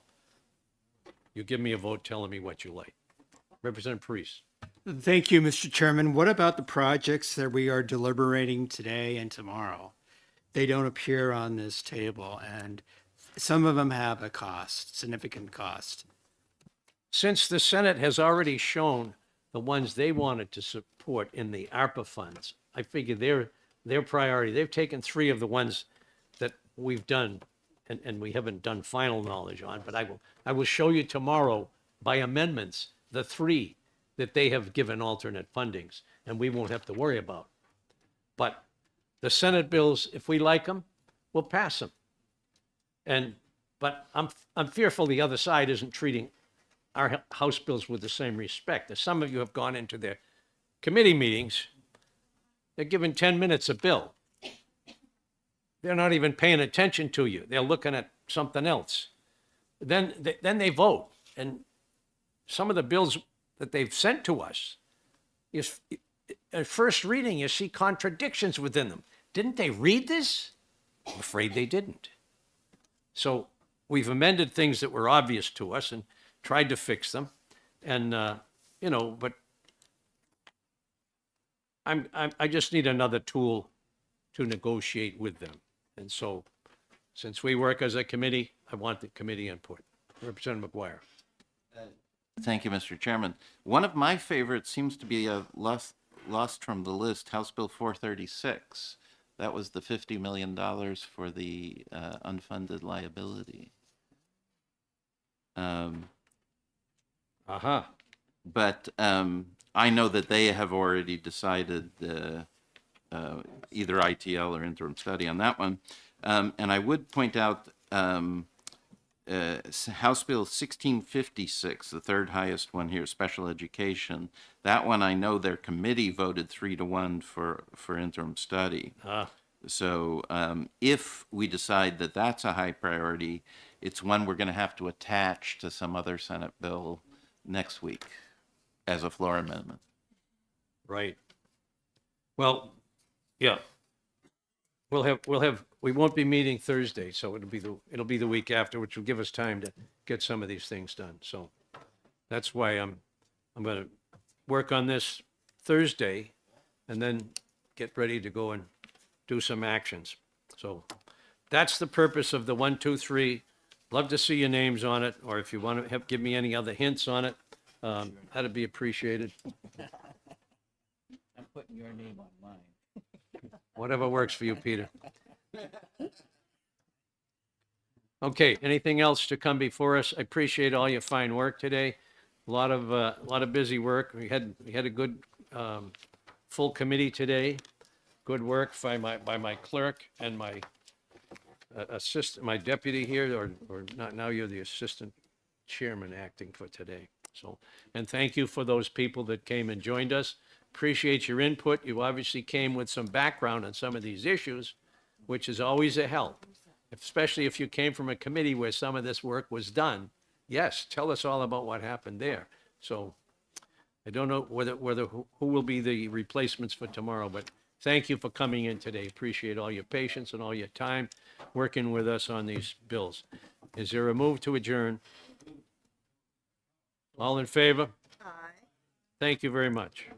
[SPEAKER 1] give me a vote telling me what you like. Representative Parise.
[SPEAKER 21] Thank you, Mr. Chairman. What about the projects that we are deliberating today and tomorrow? They don't appear on this table, and some of them have a cost, significant cost.
[SPEAKER 1] Since the Senate has already shown the ones they wanted to support in the ARPA funds, I figure their priority, they've taken 3 of the ones that we've done and we haven't done final knowledge on, but I will show you tomorrow by amendments the 3 that they have given alternate fundings, and we won't have to worry about. But the Senate bills, if we like them, we'll pass them. But I'm fearful the other side isn't treating our House bills with the same respect. As some of you have gone into their committee meetings, they're given 10 minutes a bill. They're not even paying attention to you. They're looking at something else. Then they vote. And some of the bills that they've sent to us, at first reading, you see contradictions within them. Didn't they read this? I'm afraid they didn't. So we've amended things that were obvious to us and tried to fix them. And, but I just need another tool to negotiate with them. And so since we work as a committee, I want the committee input. Representative McGuire.
[SPEAKER 6] Thank you, Mr. Chairman. One of my favorites seems to be lost from the list, House Bill 436. That was the $50 million for the unfunded liability. But I know that they have already decided either ITL or interim study on that one. And I would point out House Bill 1656, the third highest one here, special education. That one, I know their committee voted 3-1 for interim study. So if we decide that that's a high priority It's one we're going to have to attach to some other Senate bill next week as a floor amendment.
[SPEAKER 1] Right. Well, yeah. We won't be meeting Thursday, so it'll be the week after, which will give us time to get some of these things done. So that's why I'm going to work on this Thursday and then get ready to go and do some actions. So that's the purpose of the 1, 2, 3. Love to see your names on it, or if you want to give me any other hints on it, that'd be appreciated.
[SPEAKER 2] I'm putting your name on mine.
[SPEAKER 1] Whatever works for you, Peter. Okay, anything else to come before us? I appreciate all your fine work today. A lot of busy work. We had a good full committee today. Good work by my clerk and my assistant, my deputy here, or not, now you're the assistant chairman acting for today. So, and thank you for those people that came and joined us. Appreciate your input. You obviously came with some background on some of these issues, which is always a help, especially if you came from a committee where some of this work was done. Yes, tell us all about what happened there. So I don't know who will be the replacements for tomorrow, but thank you for coming in today. Appreciate all your patience and all your time working with us on these bills. Is there a move to adjourn? All in favor? Aye. Thank you very much.